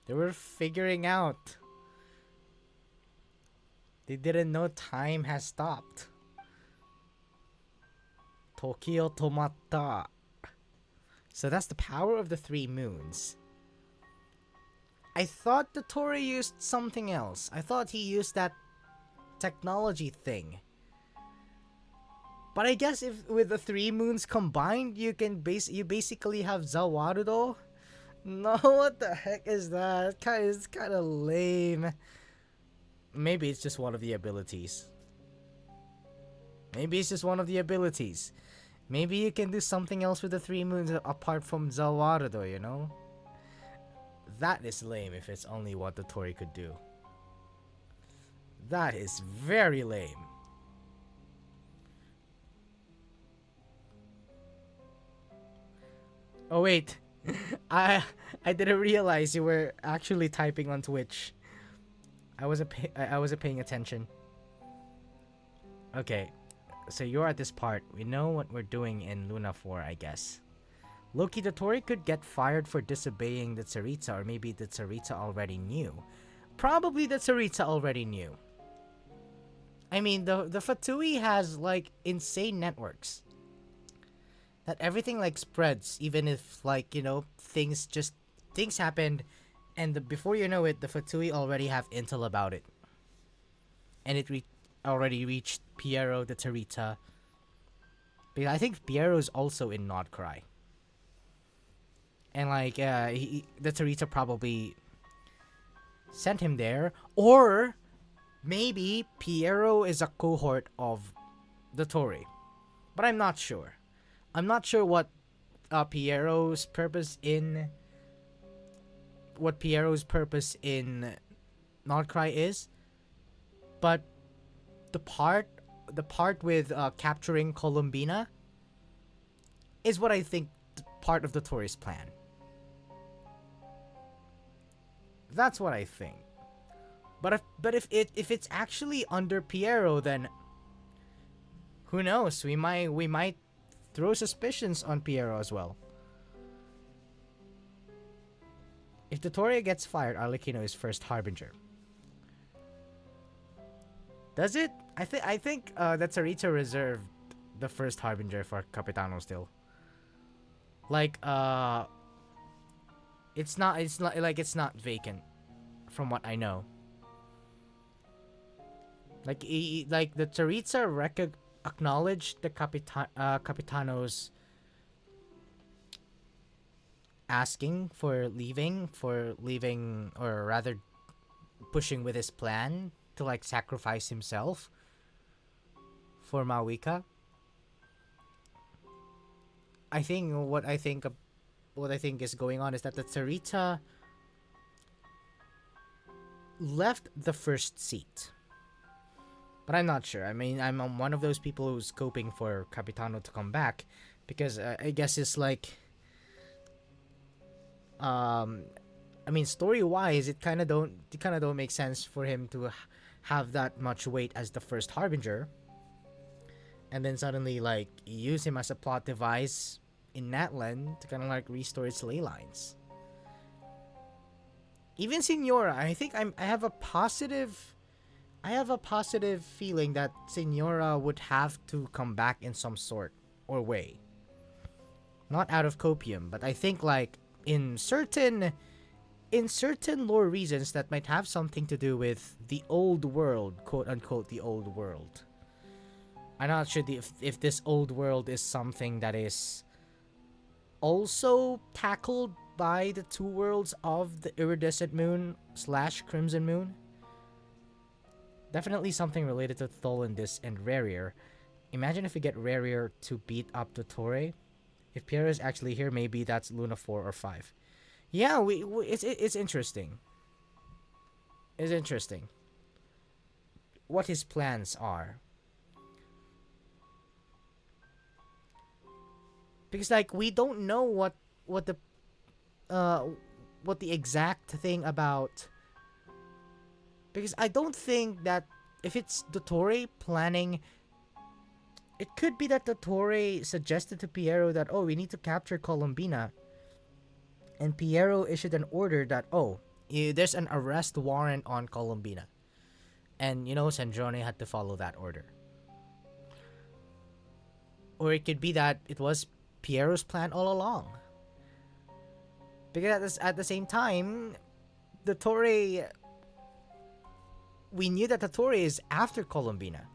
They were figuring out. They didn't know time has stopped. Tokyo Tomatta. So that's the power of the three moons. I thought Dottore used something else. I thought he used that technology thing. But I guess if with the three moons combined, you basically have Zawarudo. No, what the heck is that? It's kind of lame. Maybe it's just one of the abilities. Maybe it's just one of the abilities. Maybe you can do something else with the three moons apart from Zawarudo, you know? That is lame if it's only what the Dottore could do. That is very lame. Oh wait, I didn't realize you were actually typing on Twitch. I wasn't paying attention. Okay, so you're at this part. We know what we're doing in Luna 4, I guess. Loki, Dottore could get fired for disobeying the Tsaritsa, or maybe the Tsaritsa already knew. Probably the Tsaritsa already knew. I mean, the Fatui has like insane networks. That everything like spreads, even if like, you know, things happened, and before you know it, the Fatui already have intel about it. And it already reached Piero the Tsaritsa. Because I think Piero's also in Nordcry. And like, the Tsaritsa probably sent him there. Or maybe Piero is a cohort of the Dottore. But I'm not sure. I'm not sure what Piero's purpose in Nordcry is. But the part with capturing Columbina is what I think part of the Dottore plan. That's what I think. But if it's actually under Piero, then who knows? We might throw suspicions on Piero as well. If Dottore gets fired, Arlecchino is first harbinger. Does it? I think that Sarita reserved the first harbinger for Capitano still. Like it's not it's not vacant from what I know. Like the Tsaritsa acknowledged the Capitano's asking for leaving, or rather pushing with his plan to like sacrifice himself for Mawika. I think what I think is going on is that the Tsaritsa left the first seat. But I'm not sure. I mean, I'm one of those people who's hoping for Capitano to come back, because I guess it's like, I mean, story-wise, it kind of don't make sense for him to have that much weight as the first harbinger, and then suddenly like use him as a plot device in Natlan to kind of like restore its ley lines. Even Signora, I think I have a positive feeling that Signora would have to come back in some sort or way. Not out of copium, but I think like in certain lore reasons that might have something to do with the old world, quote unquote the old world. I'm not sure if this old world is something that is also tackled by the two worlds of the iridescent moon / crimson moon. Definitely something related to Tholendis and Rarier. Imagine if we get Rarier to beat up Dottore. If Pierre is actually here, maybe that's Luna 4 or 5. Yeah, it's interesting. It's interesting what his plans are. Because like we don't know what the exact thing about. Because I don't think that if it's Dottore planning, it could be that Dottore suggested to Piero that, oh, we need to capture Colombina. And Piero issued an order that, oh, there's an arrest warrant on Colombina. And, you know, Sandrone had to follow that order. Or it could be that it was Piero's plan all along. Because at the same time, Dottore... We knew that Dottore is after Colombina.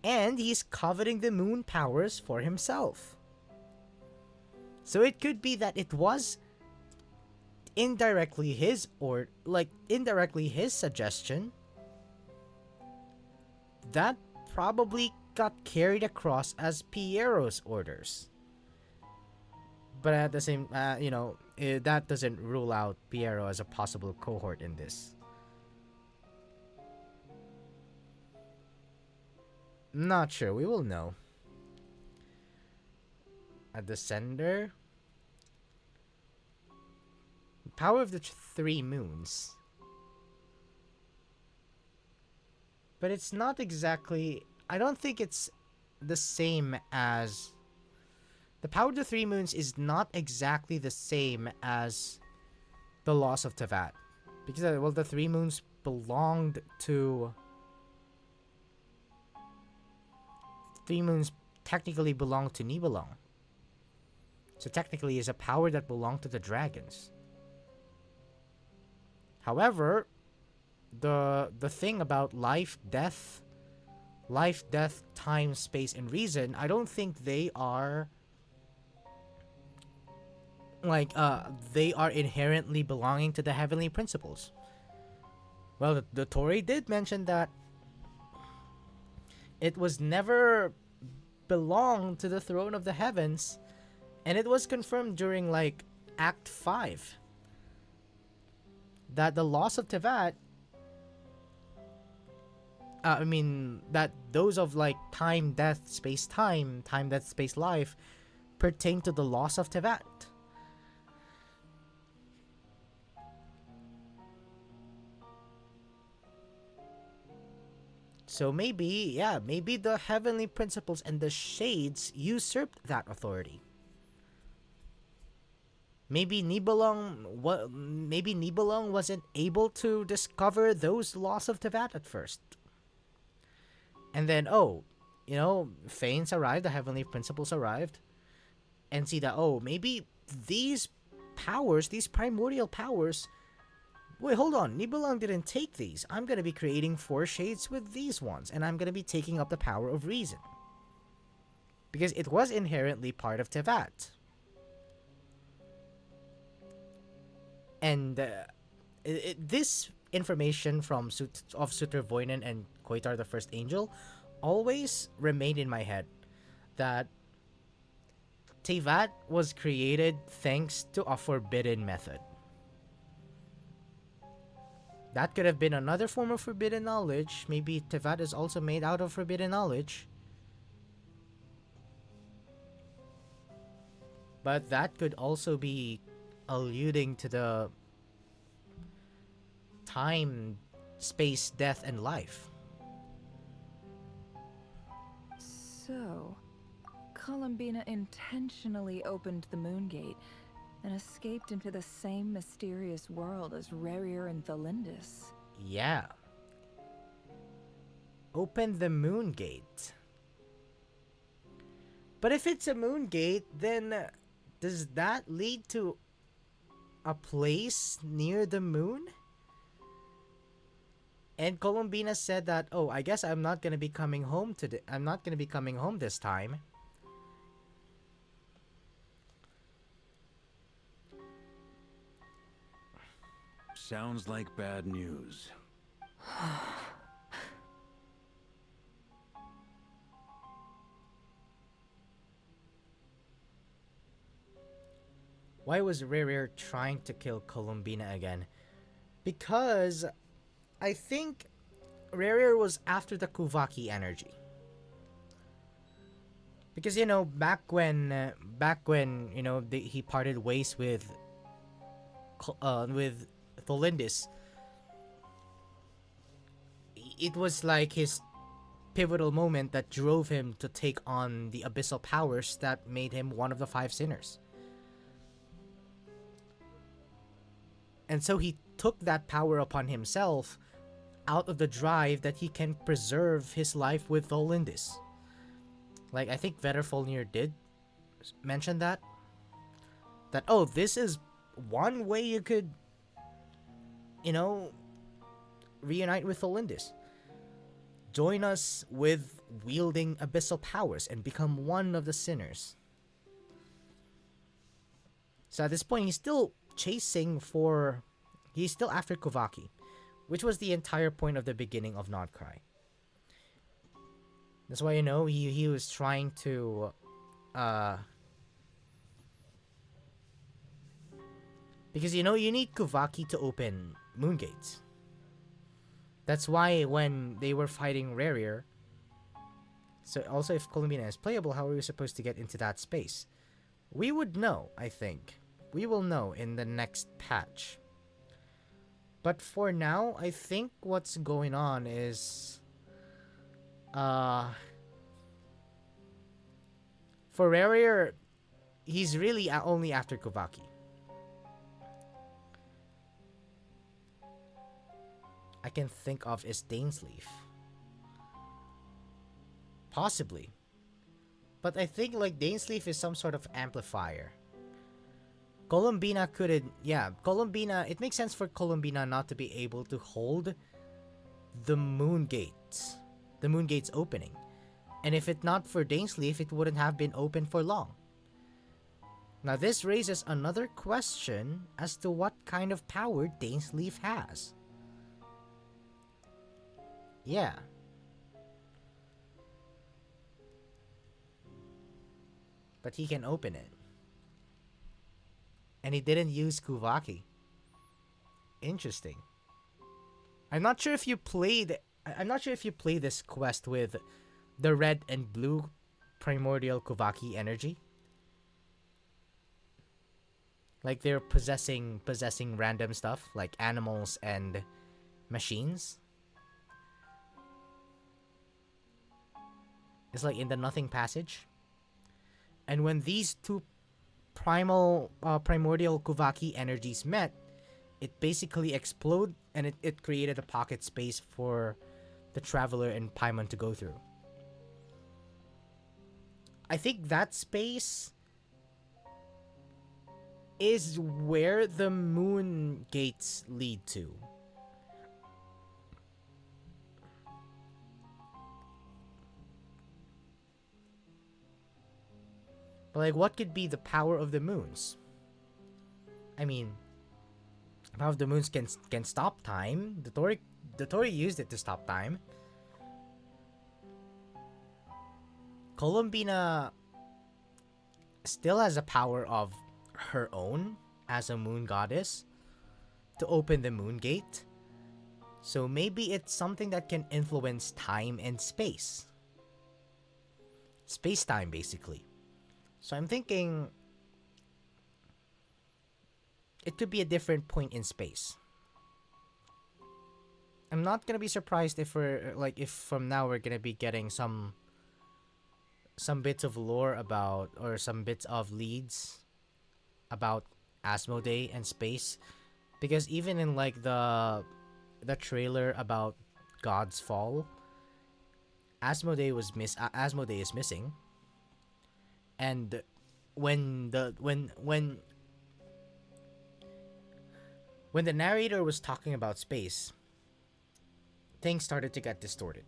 And he's coveting the moon powers for himself. So it could be that it was indirectly his suggestion that probably got carried across as Piero's orders. But at the same, that doesn't rule out Piero as a possible cohort in this. Not sure. We will know. A Descender. Power of the Three Moons. But it's not exactly... I don't think it's the same as... The Power of the Three Moons is not exactly the same as the Loss of Tevat. Because, well, the Three Moons belonged to... Three Moons technically belong to Nibelung. So technically is a power that belonged to the dragons. However, the thing about life, death, time, space, and reason, I don't think they are they are inherently belonging to the heavenly principles. Well, the Tory did mention that it was never belonged to the throne of the heavens, and it was confirmed during like Act 5 that the loss of Tevat, that those of like time, death, space, time, death, space, life pertain to the loss of Tevat. So maybe, yeah, maybe the heavenly principles and the shades usurped that authority. Maybe Nibelung wasn't able to discover those laws of Tevat at first. And then, oh, you know, Fanes arrived, the heavenly principles arrived, and see that, oh, maybe these powers, these primordial powers, wait, hold on, Nibelung didn't take these. I'm going to be creating 4 shades with these ones, and I'm going to be taking up the power of reason. Because it was inherently part of Tevat. And this information from Sutter Voinen and Koitar the First Angel always remained in my head that Tevat was created thanks to a forbidden method. That could have been another form of forbidden knowledge. Maybe Tevat is also made out of forbidden knowledge. But that could also be alluding to the time, space, death, and life. So, Columbina intentionally opened the Moon Gate and escaped into the same mysterious world as Rerir and Thalindis. Yeah. Open the Moon Gate. But if it's a Moon Gate, then does that lead to a place near the moon? And Columbina said that, oh, I guess I'm not gonna be coming home today. I'm not gonna be coming home this time. Sounds like bad news. Why was Rerir trying to kill Columbina again? Because I think Rerir was after the Kuvaki energy. Because, you know, back when you know, he parted ways with Tholindis, it was like his pivotal moment that drove him to take on the abyssal powers that made him one of the 5 sinners. And so he took that power upon himself out of the drive that he can preserve his life with Tholindis. Like, I think Vetterfolnir did mention that. That, oh, this is one way you could, you know, reunite with Tholindis. Join us with wielding abyssal powers and become one of the sinners. So at this point, he's still he's still after Kuvaki, which was the entire point of the beginning of Notcry. That's why, you know, he was trying to because, you know, you need Kuvaki to open moon gates. That's why when they were fighting Rerir, so also if Columbina is playable, how are we supposed to get into that space? We would know, I think. We will know in the next patch. But for now, I think what's going on is for Rerir, he's really only after Kuvaki. I can think of is Dainsleif. Possibly. But I think like Dainsleif is some sort of amplifier. Columbina couldn't, Columbina, it makes sense for Columbina not to be able to hold the moon gates opening. And if it's not for Dainsleif, it wouldn't have been open for long. Now this raises another question as to what kind of power Dainsleif has. Yeah. But he can open it. And he didn't use Kuvaki. Interesting. I'm not sure if you play this quest with the red and blue primordial Kuvaki energy. Like they're possessing random stuff like animals and machines. It's like in the Nothing Passage. And when these two primordial Kuvaki energies met, it basically exploded, and it created a pocket space for the Traveler and Paimon to go through. I think that space is where the moon gates lead to. But like, what could be the power of the moons? I mean, the power of the moons can stop time. The Tori used it to stop time. Columbina still has a power of her own as a moon goddess to open the moon gate. So maybe it's something that can influence time and space. Space-time, basically. So I'm thinking it could be a different point in space. I'm not gonna be surprised if if from now we're gonna be getting some bits of lore about, or some bits of leads about Asmodee and space, because even in like the trailer about God's Fall, Asmodee is missing. And when the narrator was talking about space, things started to get distorted.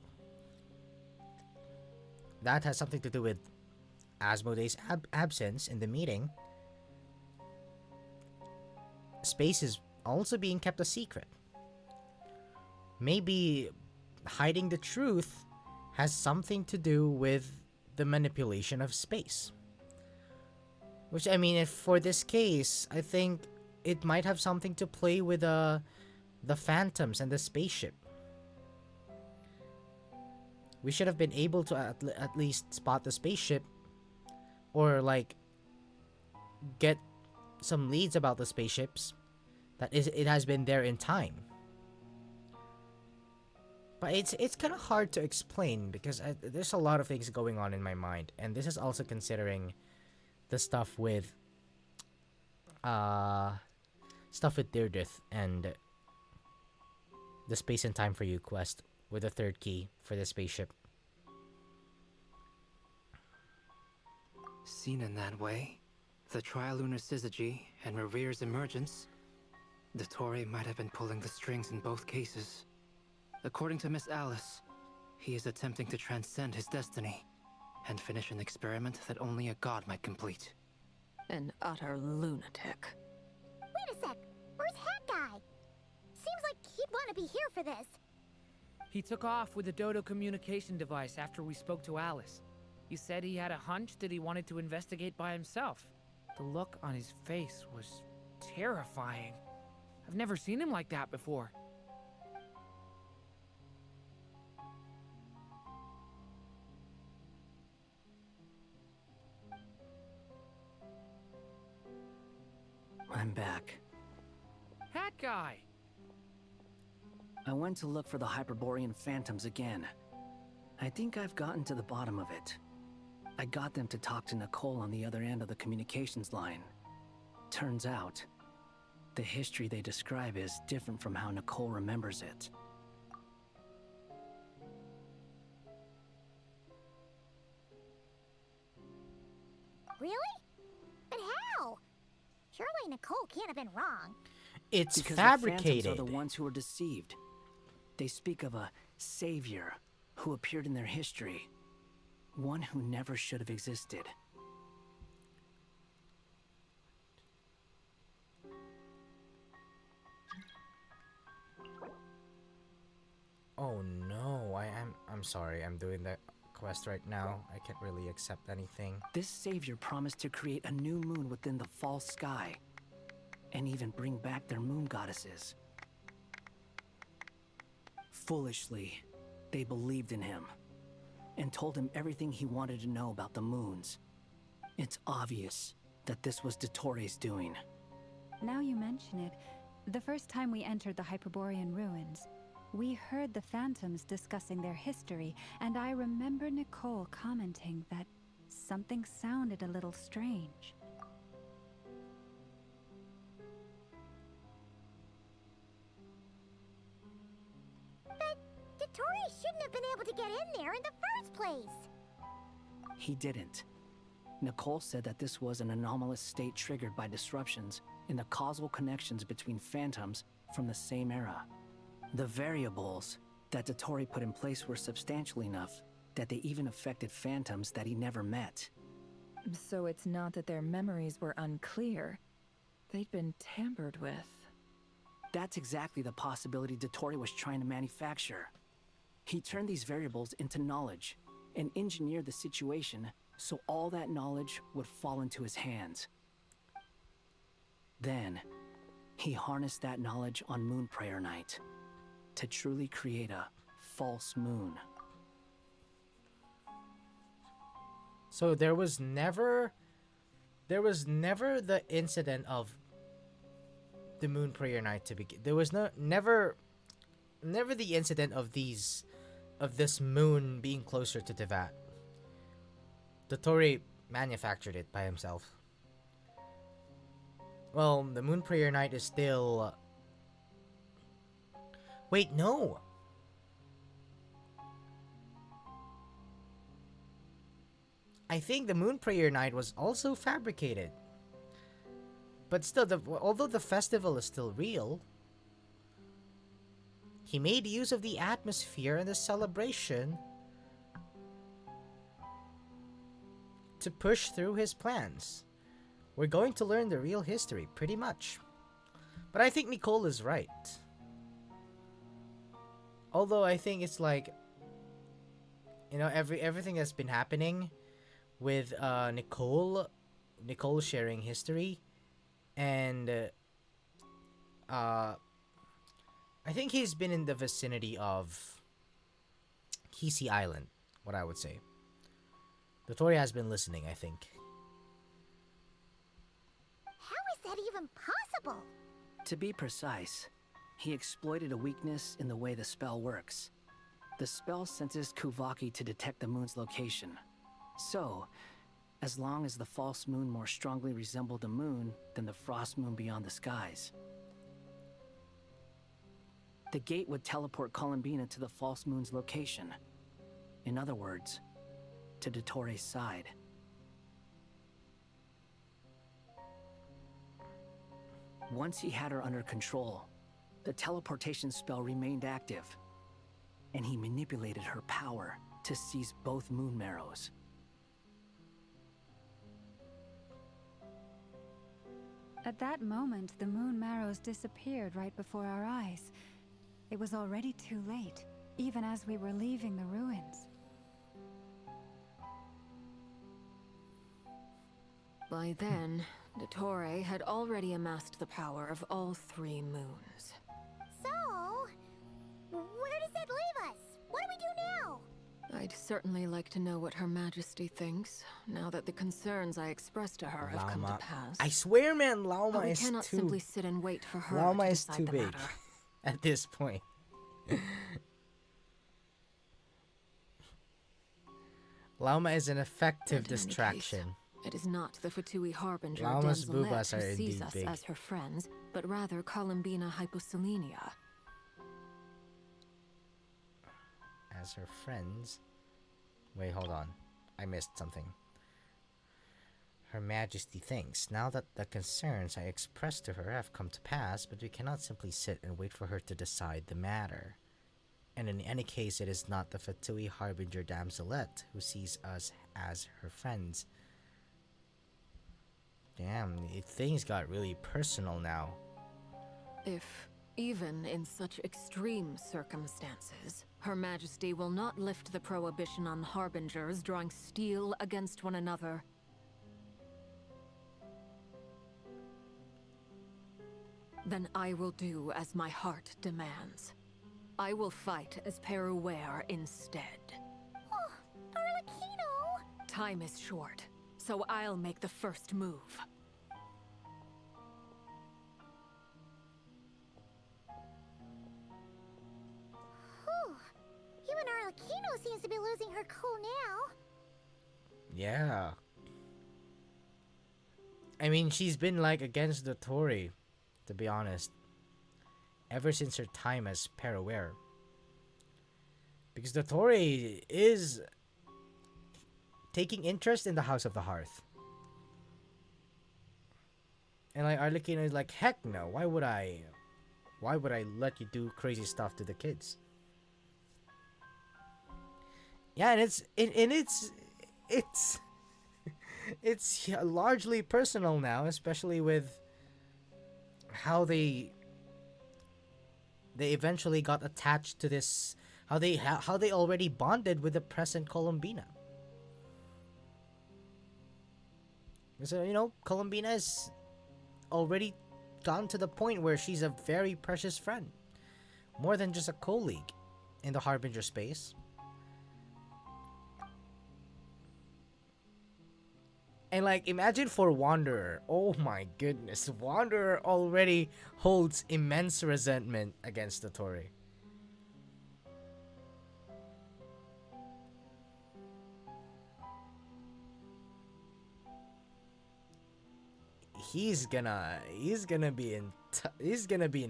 That has something to do with Asmodee's absence in the meeting. Space is also being kept a secret. Maybe hiding the truth has something to do with the manipulation of space. Which, I mean, if for this case, I think it might have something to play with the phantoms and the spaceship. We should have been able to at least spot the spaceship, or like get some leads about the spaceships that it has been there in time. But it's kind of hard to explain because there's a lot of things going on in my mind, and this is also considering the stuff with Deirdrith and the Space and Time for You quest with the third key for the spaceship. Seen in that way, the Trilunar Syzygy and Revere's emergence, the Tori might have been pulling the strings in both cases. According to Miss Alice, he is attempting to transcend his destiny and finish an experiment that only a god might complete. An utter lunatic. Wait a sec. Where's Hat Guy? Seems like he'd want to be here for this. He took off with the Dodo communication device after we spoke to Alice. He said he had a hunch that he wanted to investigate by himself. The look on his face was terrifying. I've never seen him like that before. I'm back. Hat Guy! I went to look for the Hyperborean phantoms again. I think I've gotten to the bottom of it. I got them to talk to Nicole on the other end of the communications line. Turns out, the history they describe is different from how Nicole remembers it. Really? But how? Surely Nicole can't have been wrong. It's because fabricated. The phantoms are the ones who were deceived. They speak of a savior who appeared in their history. One who never should have existed. Oh no, I'm sorry, I'm doing that quest right now. I can't really accept anything. This savior promised to create a new moon within the false sky, and even bring back their moon goddesses. Foolishly, they believed in him, and told him everything he wanted to know about the moons. It's obvious that this was Dottores' doing. Now you mention it, the first time we entered the Hyperborean ruins, We heard the phantoms discussing their history, and I remember Nicole commenting that something sounded a little strange. But Dottore shouldn't have been able to get in there in the first place. He didn't. Nicole said that this was an anomalous state triggered by disruptions in the causal connections between phantoms from the same era. The variables that Dottore put in place were substantial enough that they even affected phantoms that he never met. So it's not that their memories were unclear. They'd been tampered with. That's exactly the possibility Dottore was trying to manufacture. He turned these variables into knowledge and engineered the situation so all that knowledge would fall into his hands. Then, he harnessed that knowledge on Moon Prayer Night to truly create a false moon. So there was never the incident of the Moon Prayer Night to begin. There was never the incident of this moon being closer to Tevat. Dottore manufactured it by himself. Well, the Moon Prayer Night is still... Wait, no! I think the Moon Prayer Night was also fabricated. But still, although the festival is still real, he made use of the atmosphere and the celebration to push through his plans. We're going to learn the real history, pretty much. But I think Nicole is right. Although I think it's like, you know, everything that's been happening with Nicole sharing history, and I think he's been in the vicinity of Kisi Island, what I would say. Dottore has been listening, I think. How is that even possible? To be precise, he exploited a weakness in the way the spell works. The spell senses Kuvaki to detect the moon's location. So, as long as the false moon more strongly resembled the moon than the frost moon beyond the skies, the gate would teleport Columbina to the false moon's location. In other words, to Dottore's side. Once he had her under control, the teleportation spell remained active, and he manipulated her power to seize both moon marrows. At that moment, the moon marrows disappeared right before our eyes. It was already too late, even as we were leaving the ruins. By then, Dottore had already amassed the power of all three moons. So, where does that leave us? What do we do now? I'd certainly like to know what Her Majesty thinks, now that the concerns I expressed to her have come to pass. I swear, man, Lauma But we is too... cannot simply sit and wait for her Lauma to is decide too the big matter. at this point. Lauma is an effective And in any distraction. case, it is not the Fatui Harbinger Lauma's Damselette boobas who are sees indeed us big. as her friends, but rather Columbina Hyposelenia. As her friends... Wait, hold on. I missed something. Her Majesty thinks, now that the concerns I expressed to her have come to pass, but we cannot simply sit and wait for her to decide the matter. And in any case, it is not the Fatui Harbinger Damselette who sees us as her friends. Damn, things got really personal now. If, even in such extreme circumstances, Her Majesty will not lift the prohibition on Harbingers drawing steel against one another, then I will do as my heart demands. I will fight as Peruware instead. Oh, Arlecchino! Time is short, so I'll make the first move. Juno seems to be losing her cool now. Yeah. I mean, she's been like against the Tory, to be honest, ever since her time as Paraware. Because the Tory is taking interest in the House of the Hearth. And like Arlecchino is like, heck no, why would I let you do crazy stuff to the kids? Yeah, and it's largely personal now, especially with how they eventually got attached to this, how they already bonded with the present Columbina. So, you know, Columbina has already gotten to the point where she's a very precious friend, more than just a colleague in the Harbinger space. And like, imagine for Wanderer. Oh my goodness, Wanderer already holds immense resentment against the Tory. He's gonna be in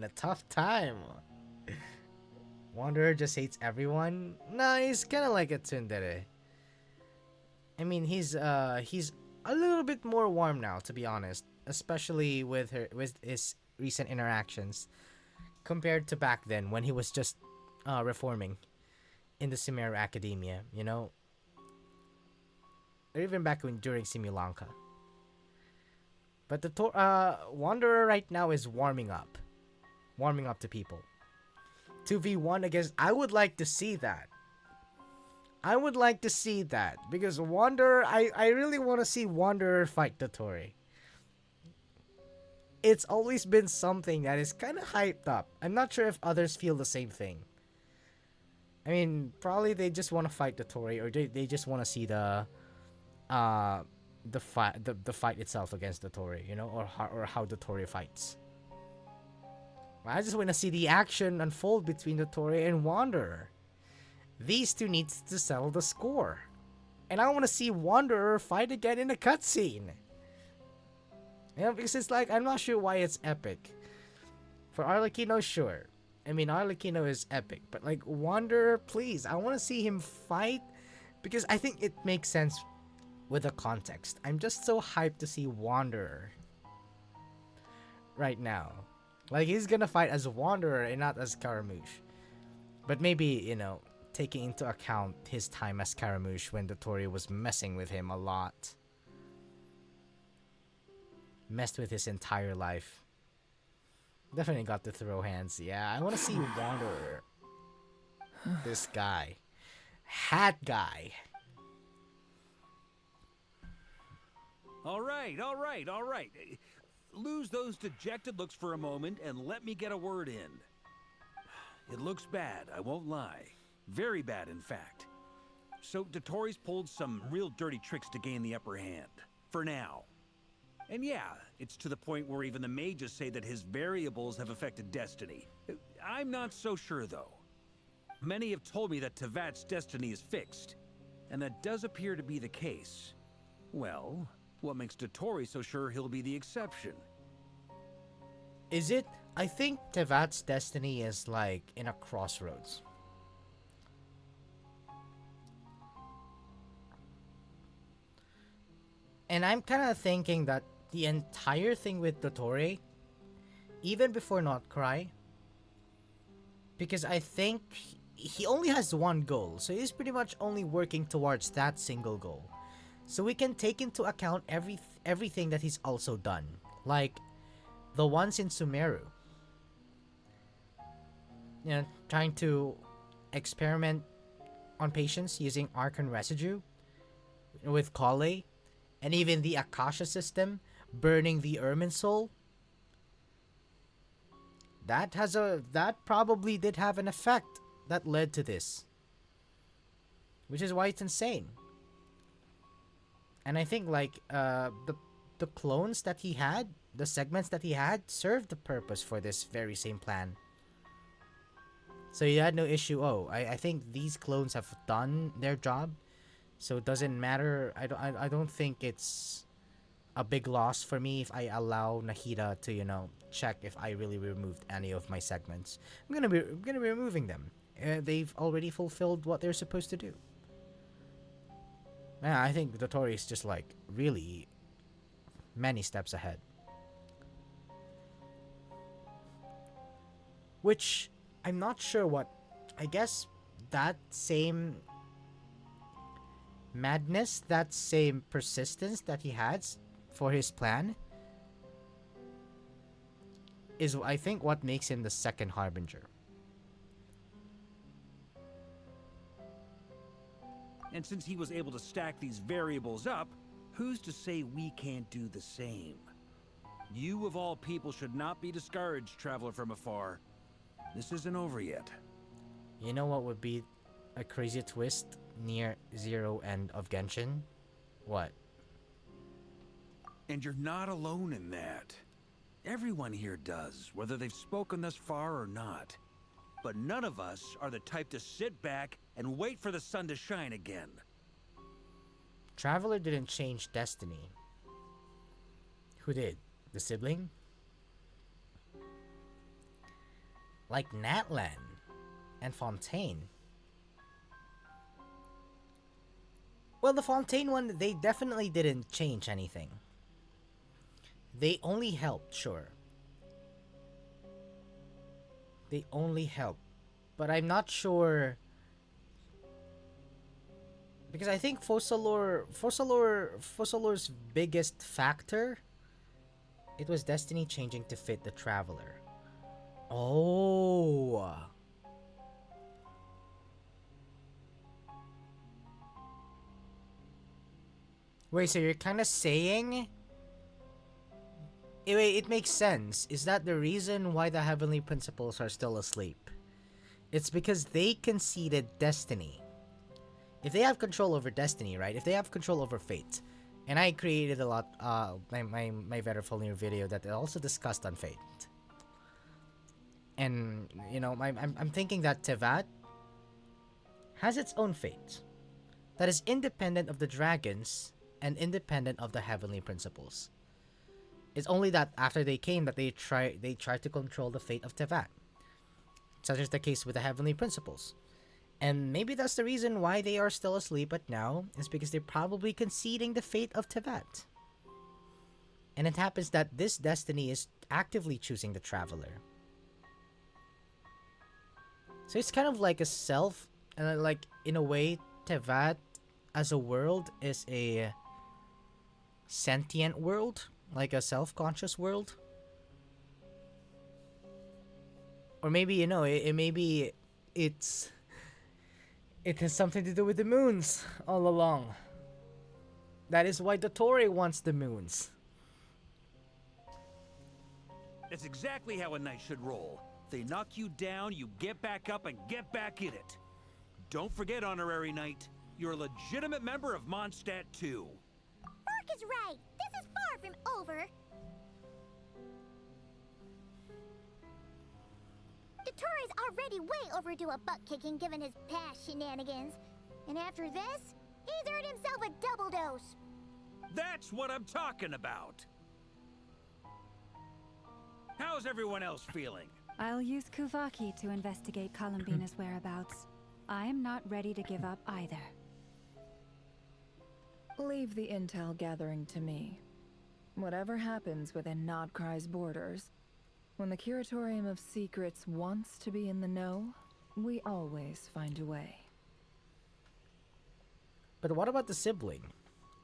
a tough time. Wanderer just hates everyone. No, he's kind of like a tsundere. I mean, he's a little bit more warm now, to be honest, especially with his recent interactions compared to back then when he was just reforming in the Chimera Academia, you know, or even back during Simulanka. But the Wanderer right now is warming up to people. 2v1 against. I would like to see that. Because Wanderer, I really want to see Wanderer fight the Tory. It's always been something that is kind of hyped up. I'm not sure if others feel the same thing. I mean, probably they just want to fight the Tory, or they just want to see the fight itself against the Tory, you know, or how the Tory fights. I just want to see the action unfold between the Tory and Wanderer. These two needs to settle the score. And I want to see Wanderer fight again in a cutscene. You know, because it's like, I'm not sure why it's epic. For Arlecchino, sure. I mean, Arlecchino is epic. But like, Wanderer, please. I want to see him fight. Because I think it makes sense with the context. I'm just so hyped to see Wanderer right now. Like, he's gonna fight as Wanderer and not as Scaramouche. But maybe, you know, taking into account his time as Scaramouche when the Tory was messing with him a lot. Messed with his entire life. Definitely got to throw hands. Yeah, I want to see Wanderer. This guy. Hat guy. All right. Lose those dejected looks for a moment and let me get a word in. It looks bad, I won't lie. Very bad, in fact. So Dotori's pulled some real dirty tricks to gain the upper hand. For now. And yeah, it's to the point where even the mages say that his variables have affected destiny. I'm not so sure, though. Many have told me that Tevat's destiny is fixed. And that does appear to be the case. Well, what makes Dotori so sure he'll be the exception? Is it? I think Tevat's destiny is like in a crossroads. And I'm kind of thinking that the entire thing with Dotori, even before Not Cry, because I think he only has one goal, so he's pretty much only working towards that single goal. So we can take into account everything that he's also done, like the ones in Sumeru. You know, trying to experiment on patients using Archon residue with Kale, and even the Akasha system, burning the Ermin soul. That probably did have an effect that led to this, which is why it's insane. And I think like the clones that he had, the segments that he had, served the purpose for this very same plan. So you had no issue. Oh, I think these clones have done their job, so it doesn't matter. I don't think it's a big loss for me if I allow Nahida to, you know, check if I really removed any of my segments. I'm gonna be removing them. They've already fulfilled what they're supposed to do. Man, I think Dotori is just like really many steps ahead. Which I'm not sure what. I guess that same madness, that same persistence that he has for his plan is, I think, what makes him the second Harbinger. And since he was able to stack these variables up, who's to say we can't do the same? You of all people should not be discouraged, traveler from afar. This isn't over yet. You know what would be a crazy twist near zero end of Genshin? What? And you're not alone in that. Everyone here does, whether they've spoken thus far or not. But none of us are the type to sit back and wait for the sun to shine again. Traveler didn't change destiny. Who did? The sibling? Like Natlan and Fontaine. Well, the Fontaine one, they definitely didn't change anything. They only helped, sure. They only helped. But I'm not sure, because I think Fossalor's biggest factor, it was destiny changing to fit the traveler. Oh. Wait, so you're kind of saying... Wait, it makes sense. Is that the reason why the Heavenly Principles are still asleep? It's because they conceded destiny. If they have control over destiny, right? If they have control over fate. And I created a lot, my Verifolier video that also discussed on fate. And, you know, I'm thinking that Tevat has its own fate. That is independent of the dragons and independent of the Heavenly Principles. It's only that after they came that they tried to control the fate of Tevat. Such is the case with the Heavenly Principles. And maybe that's the reason why they are still asleep at now, is because they're probably conceding the fate of Tevat. And it happens that this destiny is actively choosing the Traveler. So it's kind of like a self, like in a way, Tevat as a world is a sentient world, like a self-conscious world. Or maybe, you know, it has something to do with the moons all along. That is why Dotori wants the moons. That's exactly how a knight should roll. They knock you down, you get back up and get back in it. Don't forget, Honorary Knight, you're a legitimate member of Mondstadt too. Mark is right. This is far from over. Dotori's already way overdue a butt-kicking given his past shenanigans. And after this, he's earned himself a double dose. That's what I'm talking about. How's everyone else feeling? I'll use Kuvaki to investigate Columbina's whereabouts. I am not ready to give up either. Leave the intel gathering to me. Whatever happens within Nodcry's borders, when the Curatorium of Secrets wants to be in the know, we always find a way. But what about the sibling?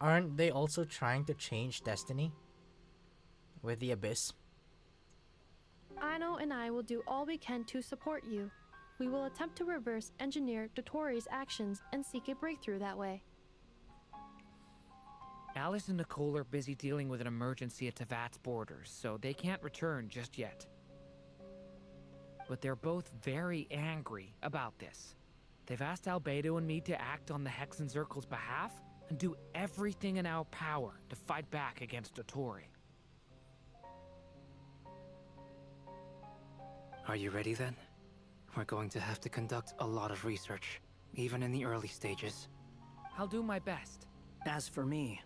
Aren't they also trying to change destiny? With the Abyss? Ano and I will do all we can to support you. We will attempt to reverse engineer Dotori's actions and seek a breakthrough that way. Alice and Nicole are busy dealing with an emergency at Tevat's borders, so they can't return just yet. But they're both very angry about this. They've asked Albedo and me to act on the Hexen Circle's behalf and do everything in our power to fight back against Dotori. Are you ready then? We're going to have to conduct a lot of research, even in the early stages. I'll do my best. As for me,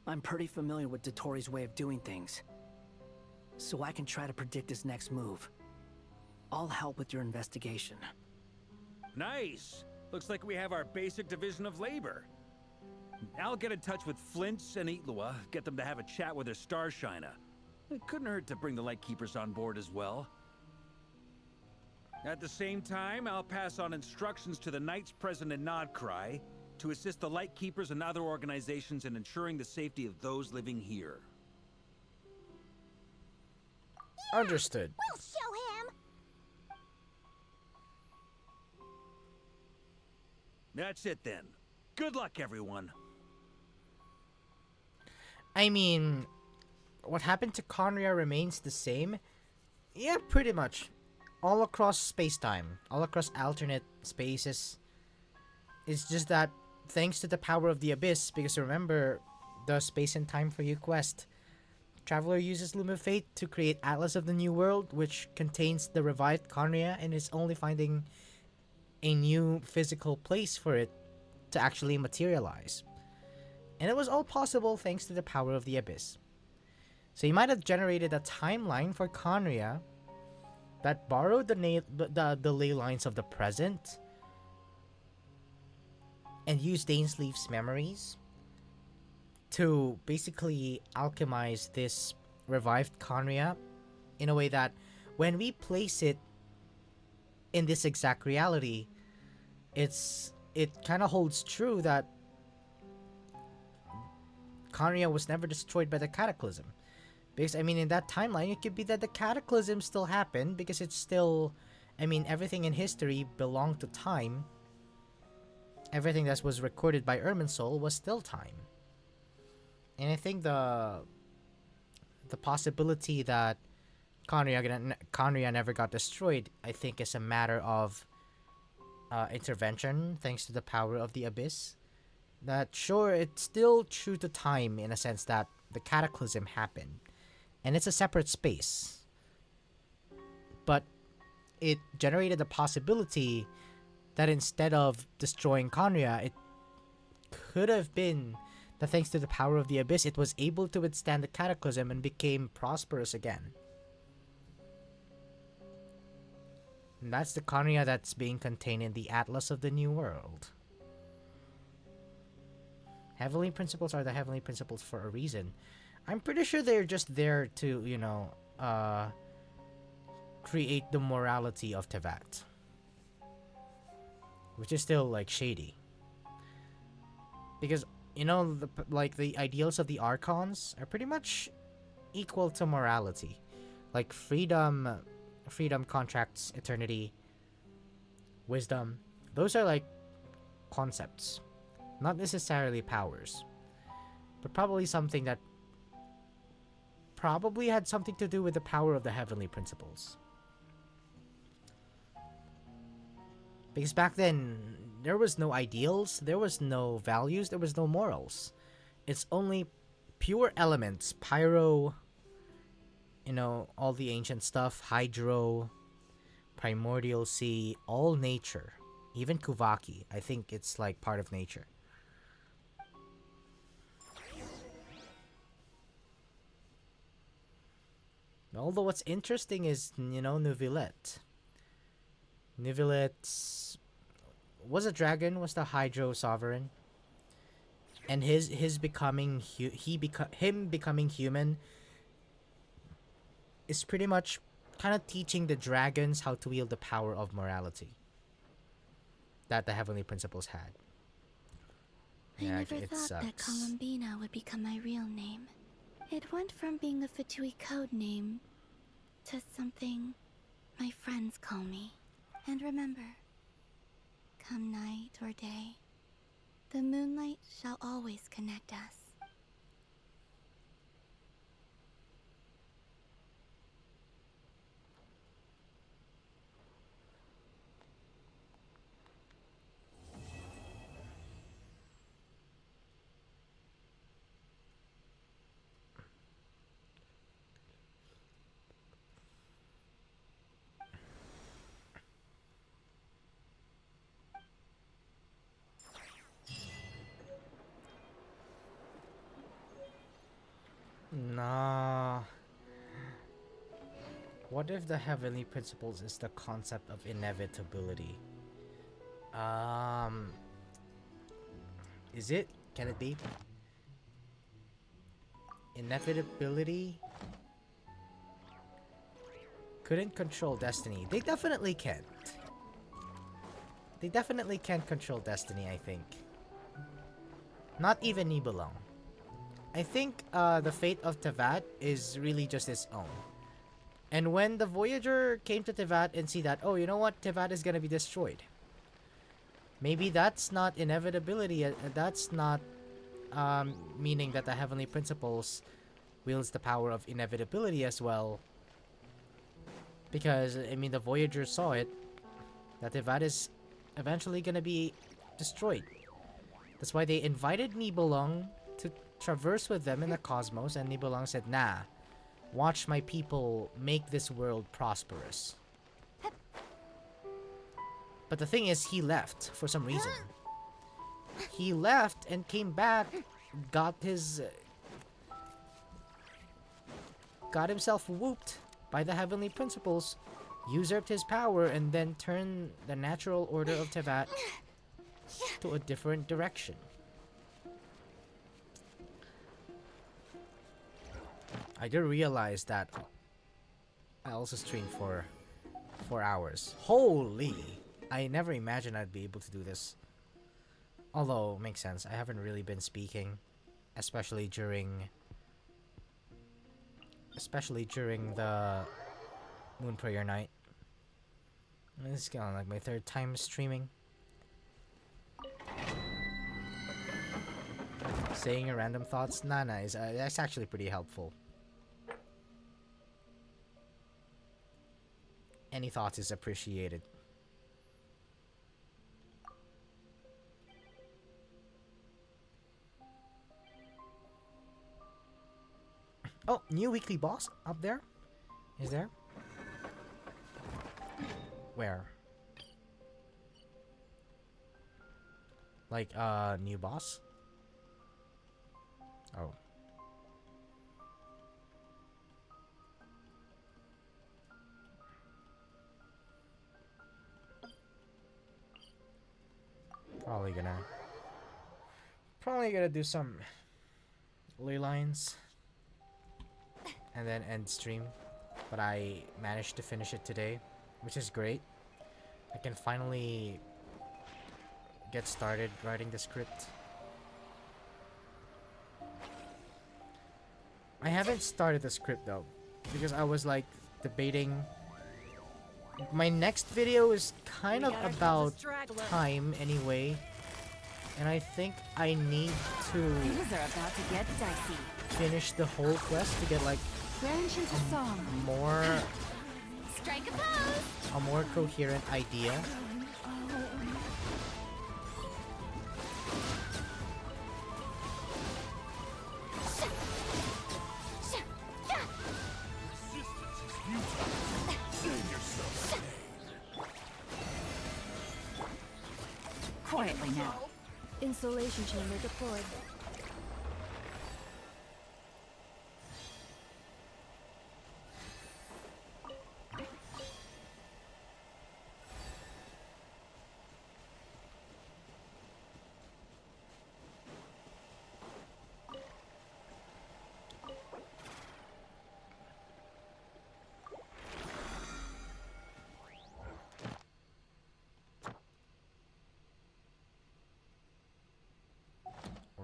I'm pretty familiar with Dotori's way of doing things, so I can try to predict his next move. I'll help with your investigation. Nice! Looks like we have our basic division of labor. I'll get in touch with Flints and Itlua, get them to have a chat with their Starshiner. It couldn't hurt to bring the Lightkeepers on board as well. At the same time, I'll pass on instructions to the Knights present in Nodcry to assist the Lightkeepers and other organizations in ensuring the safety of those living here. Understood. We'll show him! That's it then. Good luck, everyone. I mean, what happened to Conria remains the same? Yeah, pretty much. All across space-time, all across alternate spaces. It's just that, thanks to the power of the Abyss, because remember, the Space and Time for You quest, Traveler uses Loom of Fate to create Atlas of the New World, which contains the revived Conria, and is only finding a new physical place for it to actually materialize. And it was all possible thanks to the power of the Abyss. So you might have generated a timeline for Conria that borrowed the ley lines of the present and used Dainsleif's memories to basically alchemize this revived Conria in a way that when we place it in this exact reality, it kind of holds true that Conria was never destroyed by the Cataclysm. Because, I mean, in that timeline, it could be that the Cataclysm still happened, because it's still, I mean, everything in history belonged to time. Everything that was recorded by Irminsul was still time. And I think the possibility that Conria never got destroyed, I think, is a matter of intervention, thanks to the power of the Abyss. That, sure, it's still true to time in a sense that the Cataclysm happened. And it's a separate space. But it generated the possibility that instead of destroying Conria, it could have been that thanks to the power of the Abyss, it was able to withstand the Cataclysm and became prosperous again. And that's the Conria that's being contained in the Atlas of the New World. Heavenly Principles are the Heavenly Principles for a reason. I'm pretty sure they're just there to, you know, create the morality of Tevat. Which is still, like, shady. Because, you know, the ideals of the Archons are pretty much equal to morality. Like, freedom, contracts, eternity, wisdom. Those are, like, concepts. Not necessarily powers. But probably something that probably had something to do with the power of the Heavenly Principles. Because back then, there was no ideals, there was no values, there was no morals. It's only pure elements. Pyro, you know, all the ancient stuff, Hydro, Primordial Sea, all nature. Even Kuvaki, I think it's like part of nature. Although what's interesting is, you know, Neuvillette. Neuvillette was a dragon, was the Hydro Sovereign. And him becoming human is pretty much kind of teaching the dragons how to wield the power of morality that the Heavenly Principles had. I never thought that Columbina would become my real name. It went from being a Fatui code name to something my friends call me. And remember, come night or day, the moonlight shall always connect us. what if the heavenly principles is the concept of inevitability? Is it? Can it be? Inevitability? Couldn't control destiny. They definitely can't. They definitely can't control destiny, I think. Not even Nibelung. I think the fate of Tevat is really just its own. And when the Voyager came to Tevat and see that, oh, you know what? Tevat is gonna be destroyed. Maybe that's not inevitability. That's not meaning that the heavenly principles wields the power of inevitability as well. Because, I mean, the Voyager saw it. That Tevat is eventually gonna be destroyed. That's why they invited Nibelung to traverse with them in the cosmos, and Nibelung said, nah, watch my people make this world prosperous. But the thing is, he left for some reason. He left and came back, got himself whooped by the heavenly principles, usurped his power, and then turned the natural order of Tevat to a different direction. I did realize that I also streamed for 4 hours. Holy! I never imagined I'd be able to do this. Although, makes sense. I haven't really been speaking, especially during the Moon Prayer night. This is kind of like my 3rd time streaming. Saying your random thoughts? Nah, nice. That's actually pretty helpful. Any thoughts is appreciated. Oh, new weekly boss up there? Is there? Where? Like, new boss? Oh. Probably gonna do some ley lines and then end stream, but I managed to finish it today, which is great. I can finally get started writing the script. I haven't started the script though, because I was like debating. My next video is kind of about time anyway, and I think I need to finish the whole quest to get like a more coherent idea. Quietly now. Insulation chamber deployed.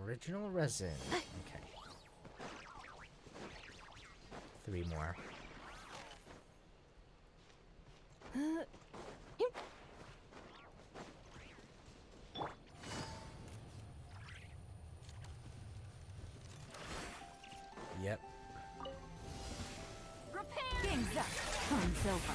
Original resin. Okay. 3 more. Yep. Things up. Time's over.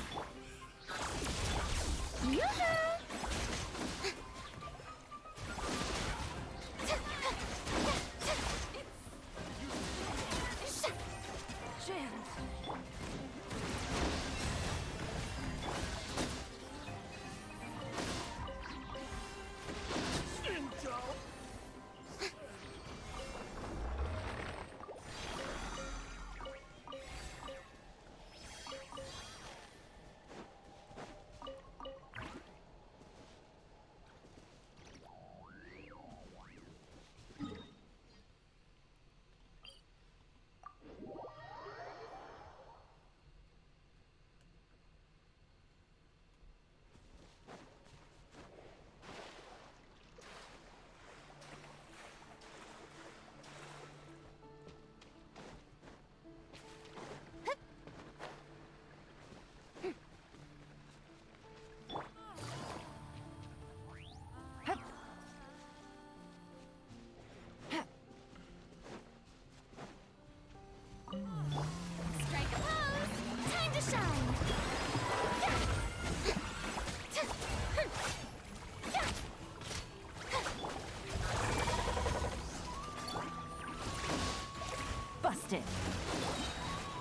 it.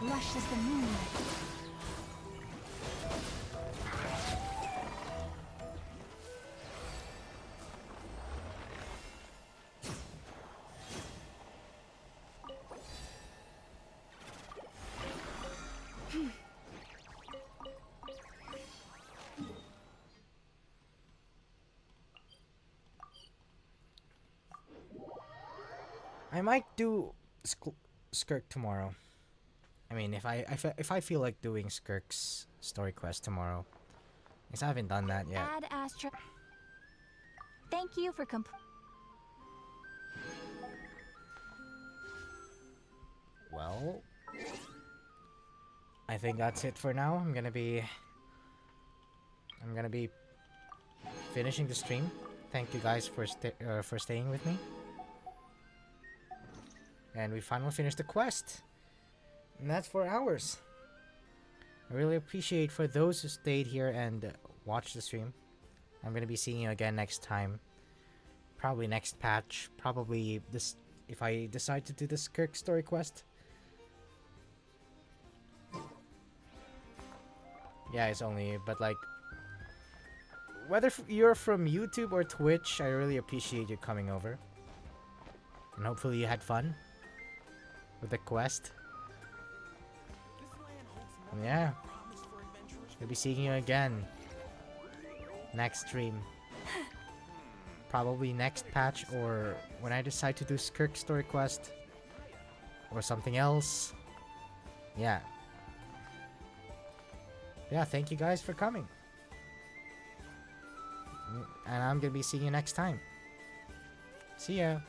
Lush as the moonlight. I might do Skirk tomorrow. I mean, if I feel like doing Skirk's story quest tomorrow, because I haven't done that yet. Add Astra. Thank you for Well, I think that's it for now. I'm gonna be finishing the stream. Thank you guys for staying with me. And we finally finished the quest. And that's 4 hours. I really appreciate for those who stayed here and watched the stream. I'm gonna be seeing you again next time. Probably next patch. Probably this if I decide to do this Kirk story quest. Yeah, it's only, but like, whether you're from YouTube or Twitch, I really appreciate you coming over. And hopefully you had fun with the quest. And yeah, we'll be seeing you again next stream. Probably next patch, or when I decide to do Skirk story quest or something else. Yeah. Yeah, thank you guys for coming. And I'm gonna be seeing you next time. See ya.